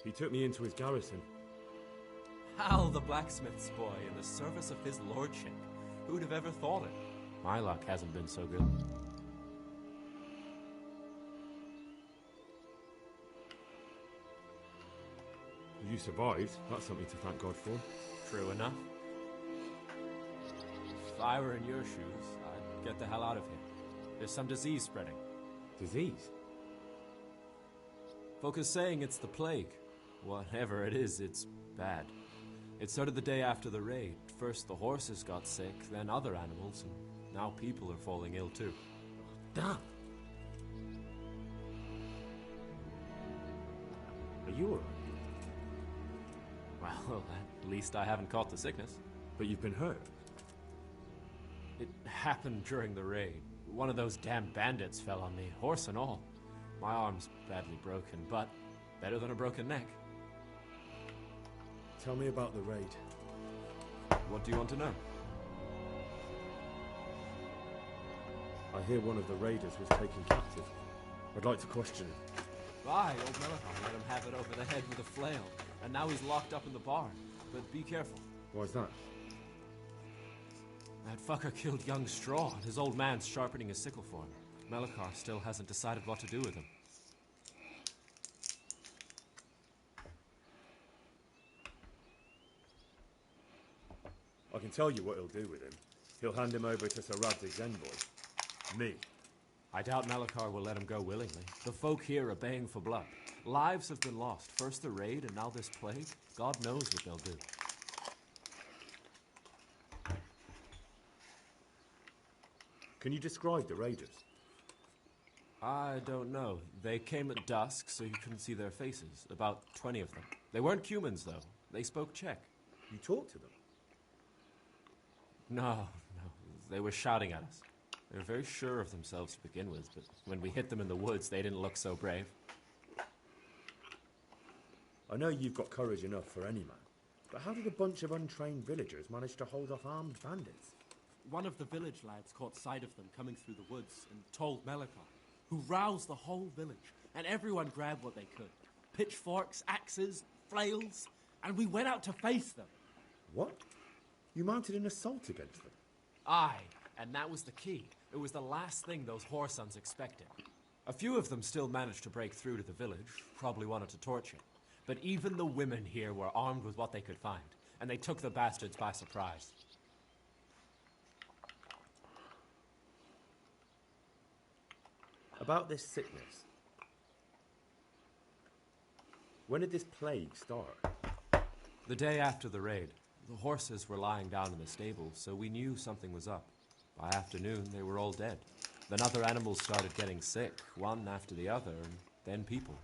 He took me into his garrison. Hal, the blacksmith's boy, in the service of his lordship. Who'd have ever thought it? My luck hasn't been so good. You survived. That's something to thank God for. True enough. If I were in your shoes, I'd get the hell out of here. There's some disease spreading. Disease? Folk are saying it's the plague. Whatever it is, it's bad. It started the day after the raid. First the horses got sick, then other animals, and now people are falling ill too. Damn! Are you alright? Well, at least I haven't caught the sickness. But you've been hurt? It happened during the raid. One of those damn bandits fell on me, horse and all. My arm's badly broken, but better than a broken neck. Tell me about the raid. What do you want to know? I hear one of the raiders was taken captive. I'd like to question him. Aye, old Melicon let him have it over the head with a flail, and now he's locked up in the barn. But be careful. Why's that? That fucker killed young Straw, and his old man's sharpening his sickle for him. Melikar still hasn't decided what to do with him. I can tell you what he'll do with him. He'll hand him over to Sir Radzig's envoy. Me. I doubt Melikar will let him go willingly. The folk here are baying for blood. Lives have been lost. First the raid, and now this plague. God knows what they'll do. Can you describe the raiders? I don't know. They came at dusk, so you couldn't see their faces. About 20 of them. They weren't humans, though. They spoke Czech. You talked to them? No. They were shouting at us. They were very sure of themselves to begin with, but when we hit them in the woods, they didn't look so brave. I know you've got courage enough for any man, but how did a bunch of untrained villagers manage to hold off armed bandits? One of the village lads caught sight of them coming through the woods and told Melikar, who roused the whole village, and everyone grabbed what they could. Pitchforks, axes, flails, and we went out to face them. What? You mounted an assault against them? Aye, and that was the key. It was the last thing those whoresons expected. A few of them still managed to break through to the village, probably wanted to torch it. But even the women here were armed with what they could find, and they took the bastards by surprise. About this sickness. When did this plague start? The day after the raid. The horses were lying down in the stable, so we knew something was up. By afternoon, they were all dead. Then other animals started getting sick, one after the other, and then people.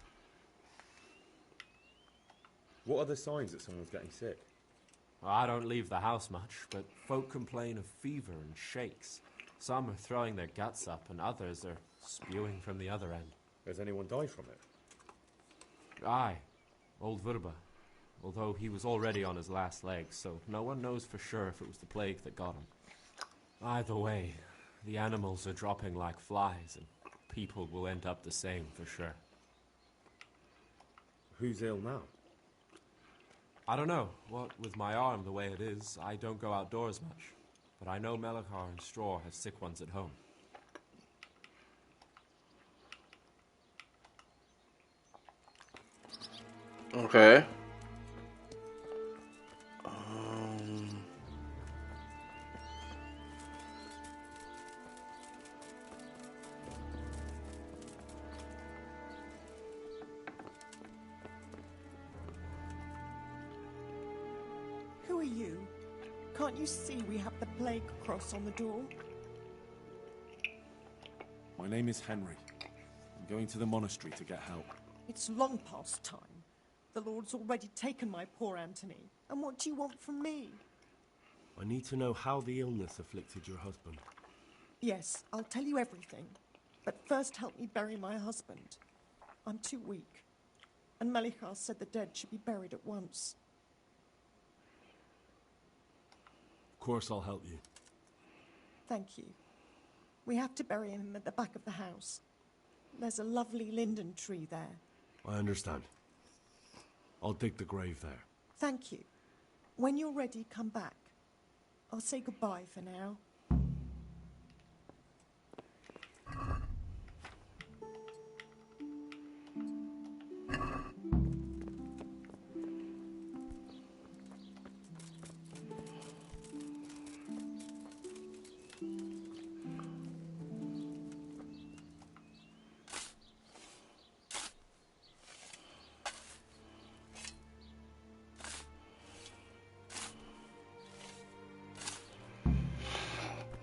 What are the signs that someone's getting sick? Well, I don't leave the house much, but folk complain of fever and shakes. Some are throwing their guts up, and others are spewing from the other end. Has anyone died from it? Aye, old Vurba. Although he was already on his last legs, so no one knows for sure if it was the plague that got him. Either way, the animals are dropping like flies, and people will end up the same for sure. Who's ill now? I don't know. What with my arm the way it is, I don't go outdoors much. But I know Melikar and Straw have sick ones at home. Okay. Who are you? Can't you see we have the plague cross on the door? My name is Henry. I'm going to the monastery to get help. It's long past time. The Lord's already taken my poor Anthony. And what do you want from me? I need to know how the illness afflicted your husband. Yes, I'll tell you everything. But first help me bury my husband. I'm too weak. And Melikar said the dead should be buried at once. Of course I'll help you. Thank you. We have to bury him at the back of the house. There's a lovely linden tree there. I understand. I'll dig the grave there. Thank you. When you're ready, come back. I'll say goodbye for now.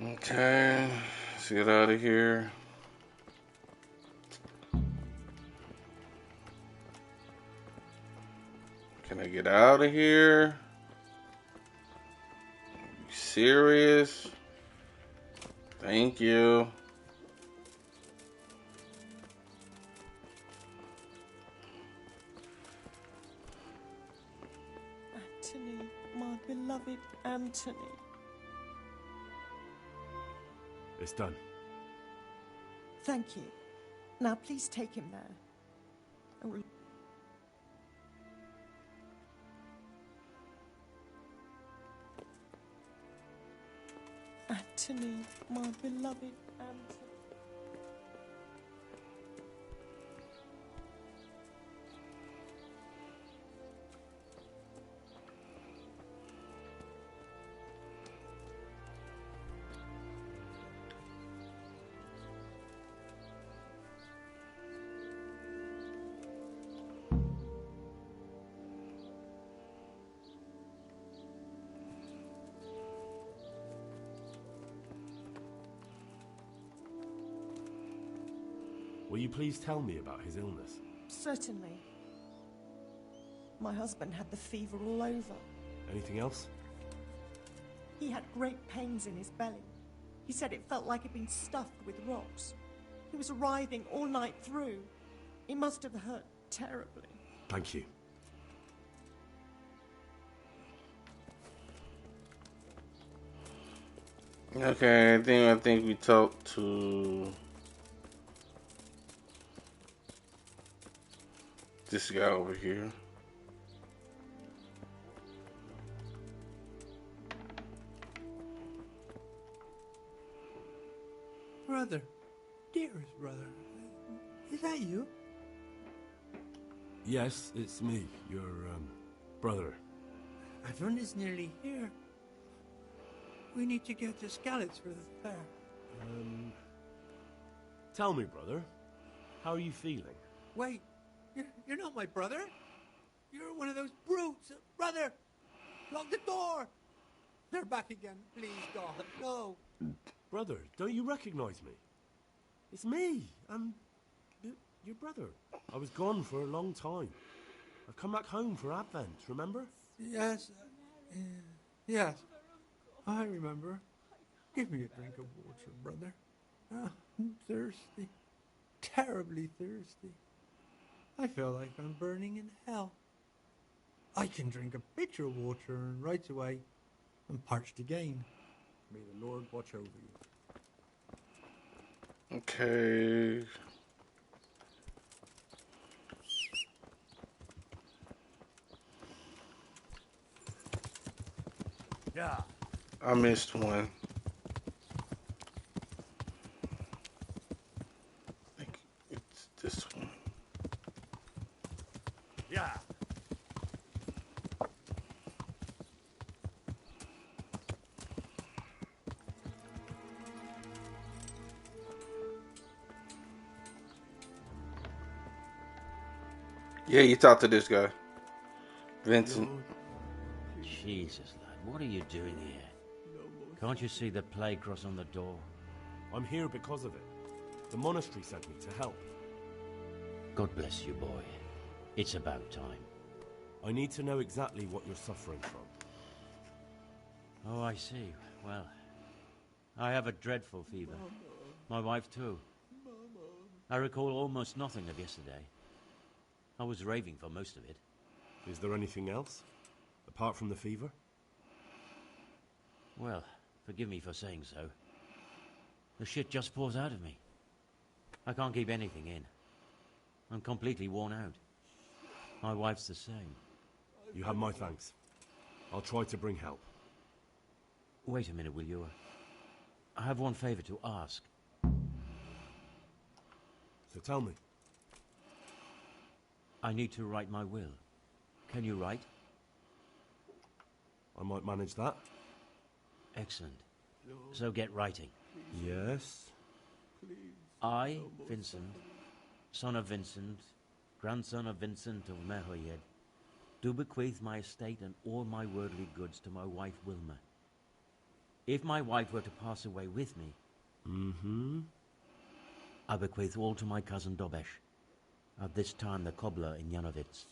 Okay, let's get out of here. Can I get out of here? Are you serious? Thank you. beloved Anthony. It's done. Thank you. Now please take him there. I will... Anthony, my beloved Anthony. Will you please tell me about his illness? Certainly. My husband had the fever all over. Anything else? He had great pains in his belly. He said it felt like it'd been stuffed with rocks. He was writhing all night through. It must have hurt terribly. Thank you. Okay, I think we talked to this guy over here. Brother, dearest brother, is that you? Yes, it's me, your, brother. Everyone is nearly here. We need to get to Skalitz for the fair. Tell me, brother, how are you feeling? Wait, you're not my brother? You're one of those brutes! Brother! Lock the door! They're back again, please, God, no! Brother, don't you recognize me? It's me. I'm your brother. I was gone for a long time. I've come back home for Advent, remember? Yes, yes, I remember. Give me a drink of water, brother. I'm thirsty, terribly thirsty. I feel like I'm burning in hell. I can drink a pitcher of water and right away I'm parched again. May the Lord watch over you. Okay. Yeah. I missed one. I think it's this one. Yeah. Yeah, you talked to this guy, Vincent. Jesus, lad, what are you doing here? Can't you see the plague cross on the door? I'm here because of it. The monastery sent me to help. God bless you, boy. It's about time. I need to know exactly what you're suffering from. Oh, I see. Well, I have a dreadful fever. My wife, too. I recall almost nothing of yesterday. I was raving for most of it. Is there anything else? Apart from the fever? Well, forgive me for saying so. The shit just pours out of me. I can't keep anything in. I'm completely worn out. My wife's the same. You have my thanks. I'll try to bring help. Wait a minute, will you? I have one favor to ask. So tell me. I need to write my will. Can you write? I might manage that. Excellent. So get writing. Yes. I, Vincent, son of Vincent, grandson of Vincent of Mehoyed, do bequeath my estate and all my worldly goods to my wife Wilma. If my wife were to pass away with me, I bequeath all to my cousin Dobesh, at this time the cobbler in Janovitz.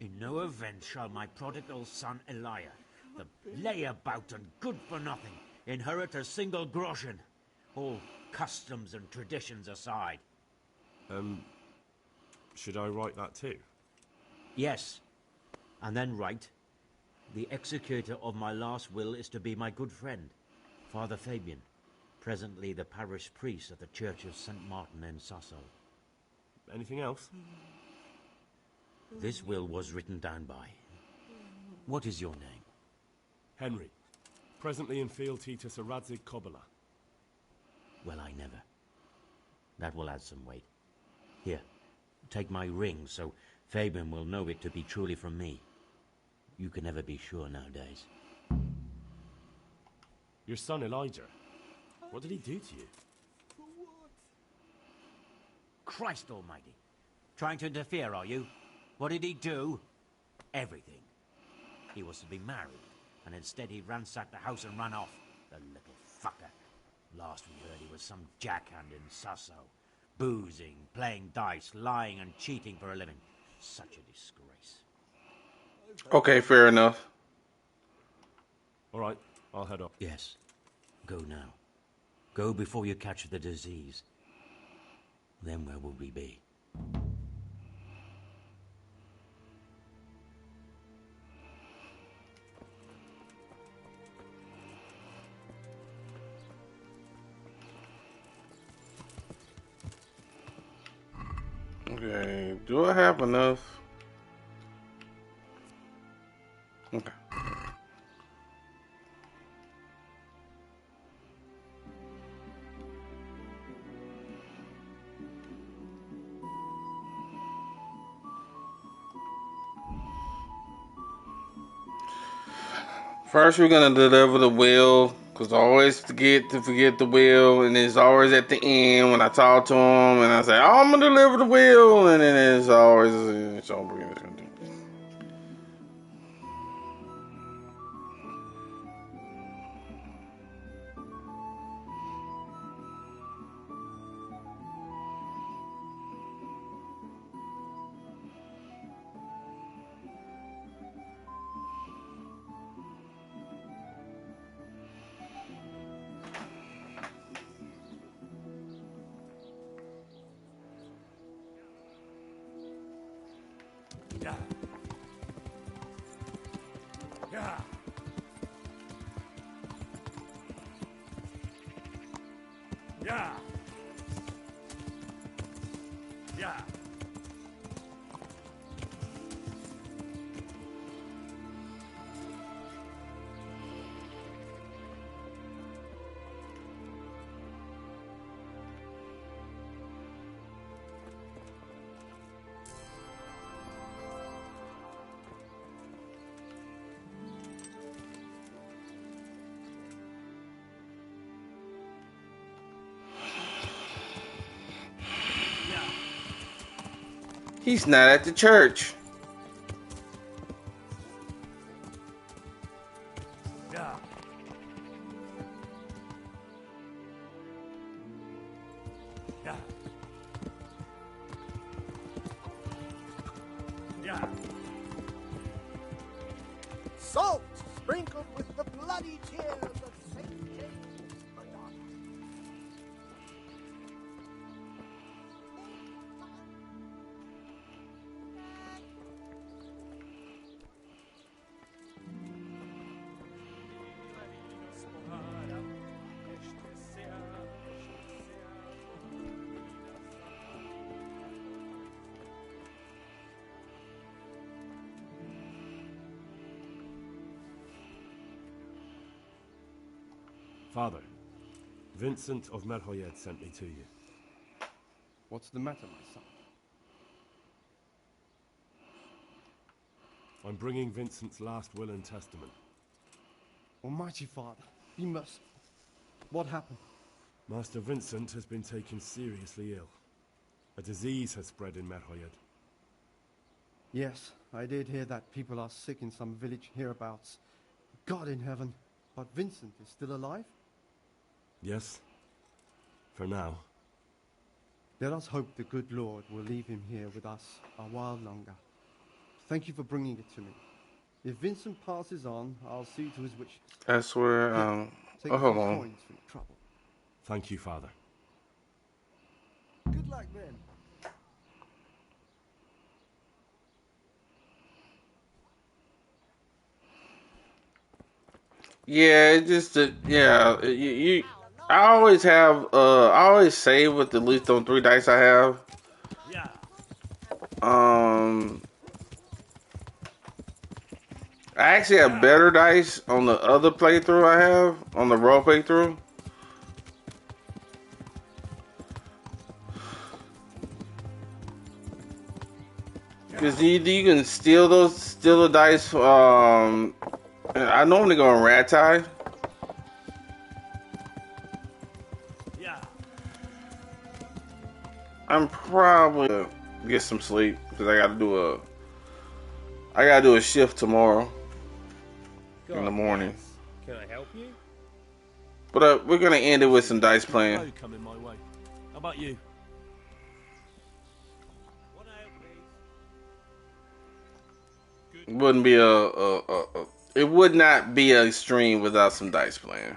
In no event shall my prodigal son Elia, the layabout and good-for-nothing, inherit a single groschen, all customs and traditions aside. Should I write that too? Yes, and then write, The executor of my last will is to be my good friend, Father Fabian, presently the parish priest at the Church of St. Martin in Sasso. Anything else? This will was written down by. What is your name? Henry. Presently in fealty to Sir Radzig Kobyla. Well, I never. That will add some weight. Here, take my ring so Fabian will know it to be truly from me. You can never be sure nowadays. Your son Elijah. What did he do to you? Christ almighty. Trying to interfere, are you? What did he do? Everything. He was to be married, and instead he ransacked the house and ran off. The little fucker. Last we heard he was some jackhand in Sasso. Boozing, playing dice, lying and cheating for a living. Such a disgrace. Okay, fair enough. All right, I'll head up. Yes. Go now. Go before you catch the disease. Then where will we be? Okay, do I have enough? Okay. First, we're gonna deliver the will, cause I always forget the will, and it's always at the end when I talk to him, and I say, "Oh, I'm gonna deliver the will," and then it's always Yeah. Yeah. Yeah. Yeah. He's not at the church. Yeah. Yeah. Yeah. Salt sprinkled with the bloody tears of St. James Madonna. Father, Vincent of Merhoyed sent me to you. What's the matter, my son? I'm bringing Vincent's last will and testament. Almighty Father, be merciful. What happened? Master Vincent has been taken seriously ill. A disease has spread in Merhoyed. Yes, I did hear that people are sick in some village hereabouts. God in heaven, but Vincent is still alive? Yes, for now. Let us hope the good Lord will leave him here with us a while longer. Thank you for bringing it to me. If Vincent passes on, I'll see to his wishes. That's where, Take oh, a hold few on. coins for your trouble. Thank you, Father. Good luck then. Yeah, it just yeah. I always have. I always save with at least on 3 dice I have. Yeah. I actually have better dice on the other playthrough I have on the role playthrough. Because you can steal the dice. I normally go on rat tie. Yeah. I'm probably gonna get some sleep because I gotta do a shift tomorrow in the morning. Can I help you? But we're gonna end it with some dice playing. No coming my way. How about you? Wouldn't be it would not be a stream without some dice playing.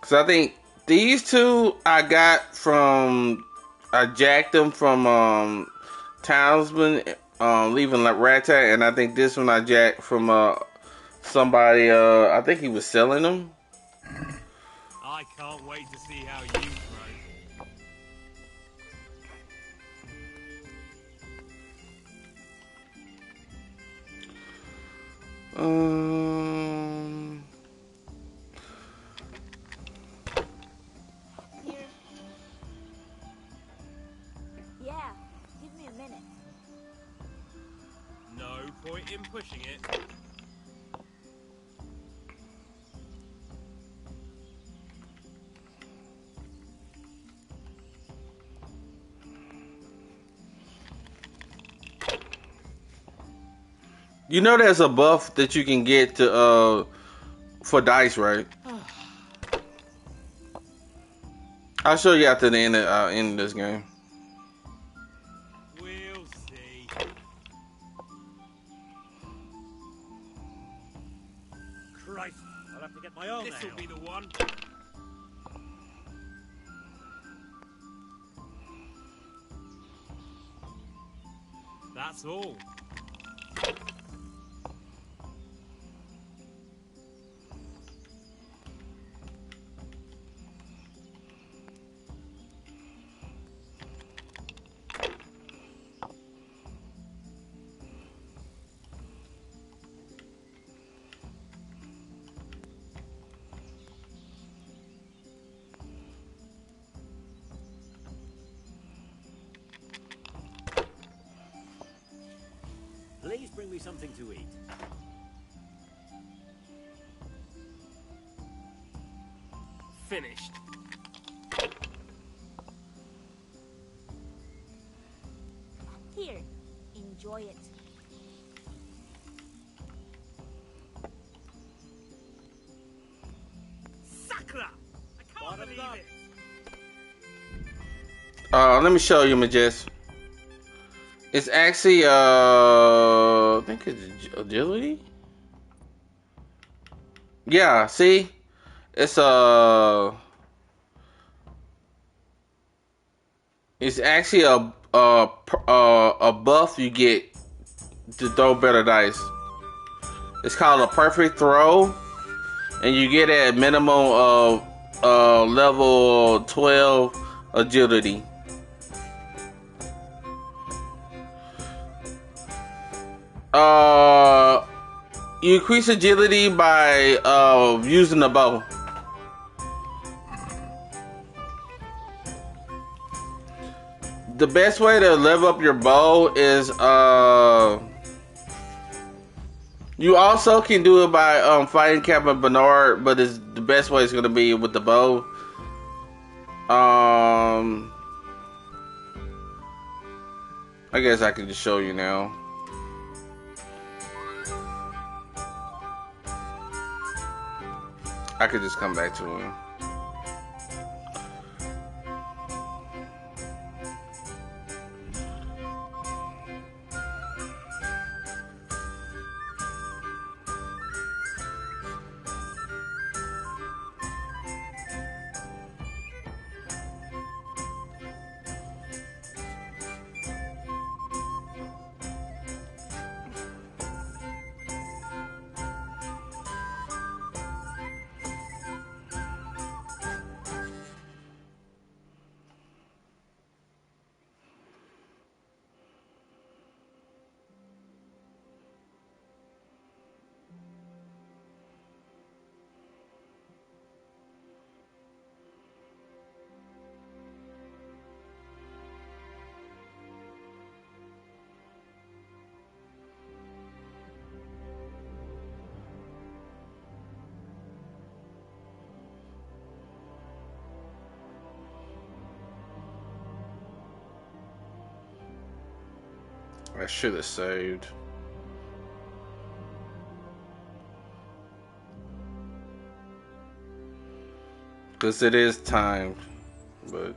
Cause I think these two I jacked them from Townsman leaving like Rata, and I think this one I jacked from somebody I think he was selling them. I can't wait to see how you grow. Here. Yeah, give me a minute. No point in pushing it. You know there's a buff that you can get to for dice, right? I'll show you after the end of this game. We'll see. Christ, I'll have to get my own. This'll be the one. That's all. Please bring me something to eat. Finished. Here, enjoy it. Sakura! I can't believe it! Let me show you, Majest. It's actually I think it's agility. Yeah, see, it's it's actually a buff you get to throw better dice. It's called a perfect throw, and you get it at minimum of level 12 agility. You increase agility by using the bow. The best way to level up your bow is you also can do it by fighting Captain Bernard, but the best way is going to be with the bow. I guess I can just show you now. I could just come back to him. I should have saved. Because it is timed, but it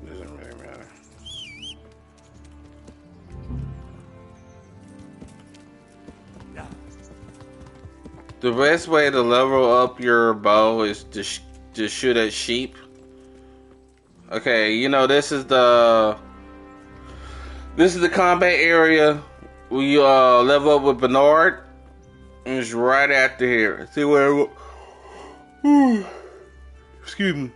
doesn't really matter. The best way to level up your bow is to shoot at sheep. Okay, you know this is the combat area. We level up with Bernard. And it's right after here. See where? Excuse me.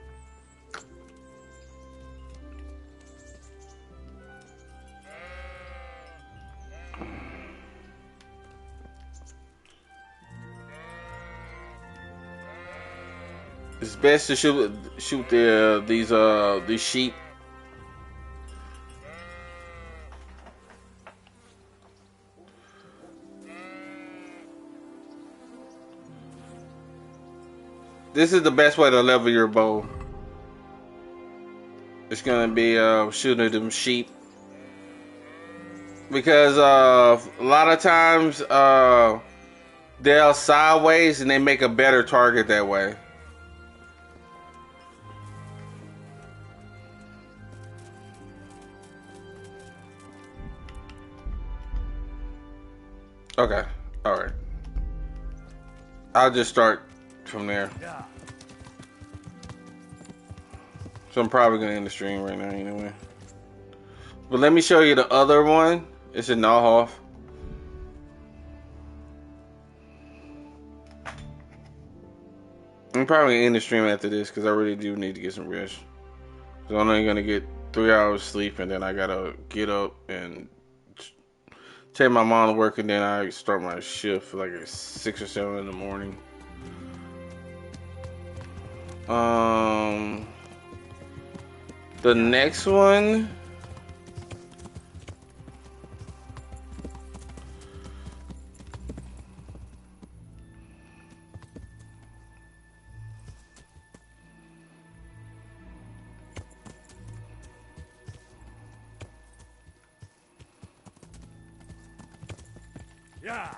It's best to shoot these sheep. This is the best way to level your bow. It's gonna be shooting at them sheep because a lot of times they're sideways and they make a better target that way. Okay, all right. I'll just start from there. So I'm probably gonna end the stream right now anyway. But let me show you the other one. It's in Nahov. I'm probably gonna end the stream after this because I really do need to get some rest. So I'm only gonna get 3 hours sleep and then I gotta get up and take my mom to work and then I start my shift like at 6 or 7 in the morning. The next one. Yeah.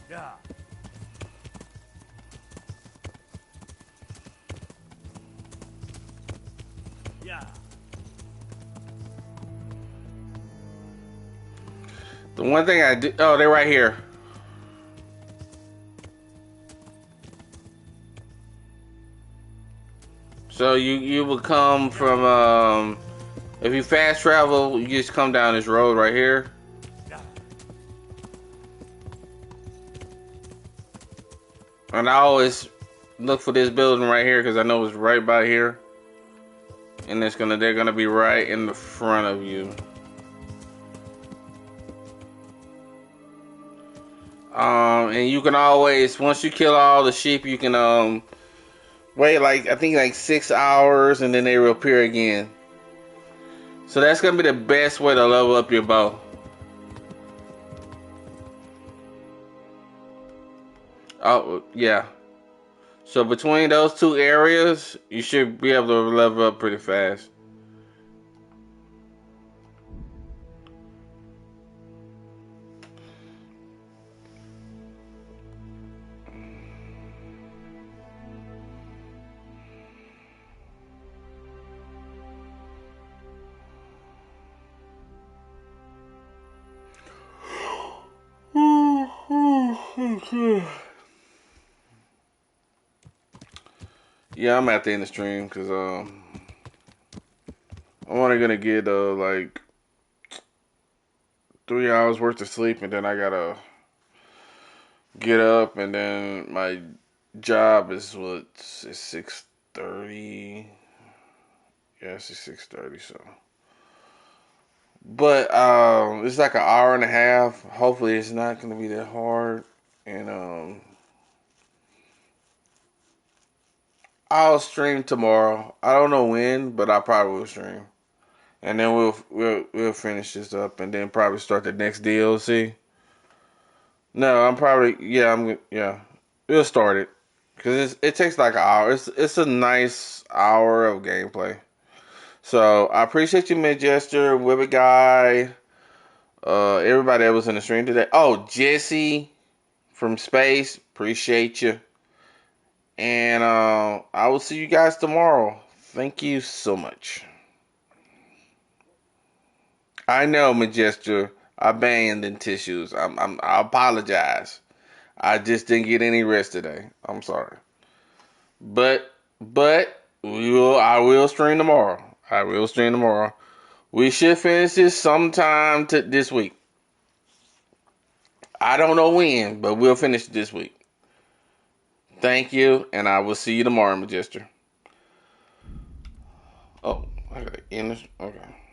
Yeah. Yeah. The one thing I do. Oh, they're right here. So you will come from if you fast travel, you just come down this road right here. And I always look for this building right here because I know it's right by here. And they're gonna be right in the front of you. And you can always, once you kill all the sheep, you can wait I think like 6 hours and then they will appear again. So that's gonna be the best way to level up your bow. Oh yeah. So between those two areas, you should be able to level up pretty fast. Yeah, I'm at the end of the stream because I'm only gonna get like 3 hours worth of sleep, and then I gotta get up, and then my job is it's 6:30. Yeah, it's 6:30. So, but it's like an hour and a half. Hopefully, it's not gonna be that hard, and I'll stream tomorrow. I don't know when, but I probably will stream. And then we'll finish this up and then probably start the next DLC. No, we'll start it because it takes like an hour. It's a nice hour of gameplay. So I appreciate you, Midjester, Whippet Guy, everybody that was in the stream today. Oh, Jesse from Space, appreciate you. And I will see you guys tomorrow. Thank you so much. I know, Majester. I abandoned tissues. I apologize. I just didn't get any rest today. I'm sorry. But I will stream tomorrow. I will stream tomorrow. We should finish this sometime this week. I don't know when, but we'll finish it this week. Thank you, and I will see you tomorrow, Majester. Oh, I gotta end this. Okay.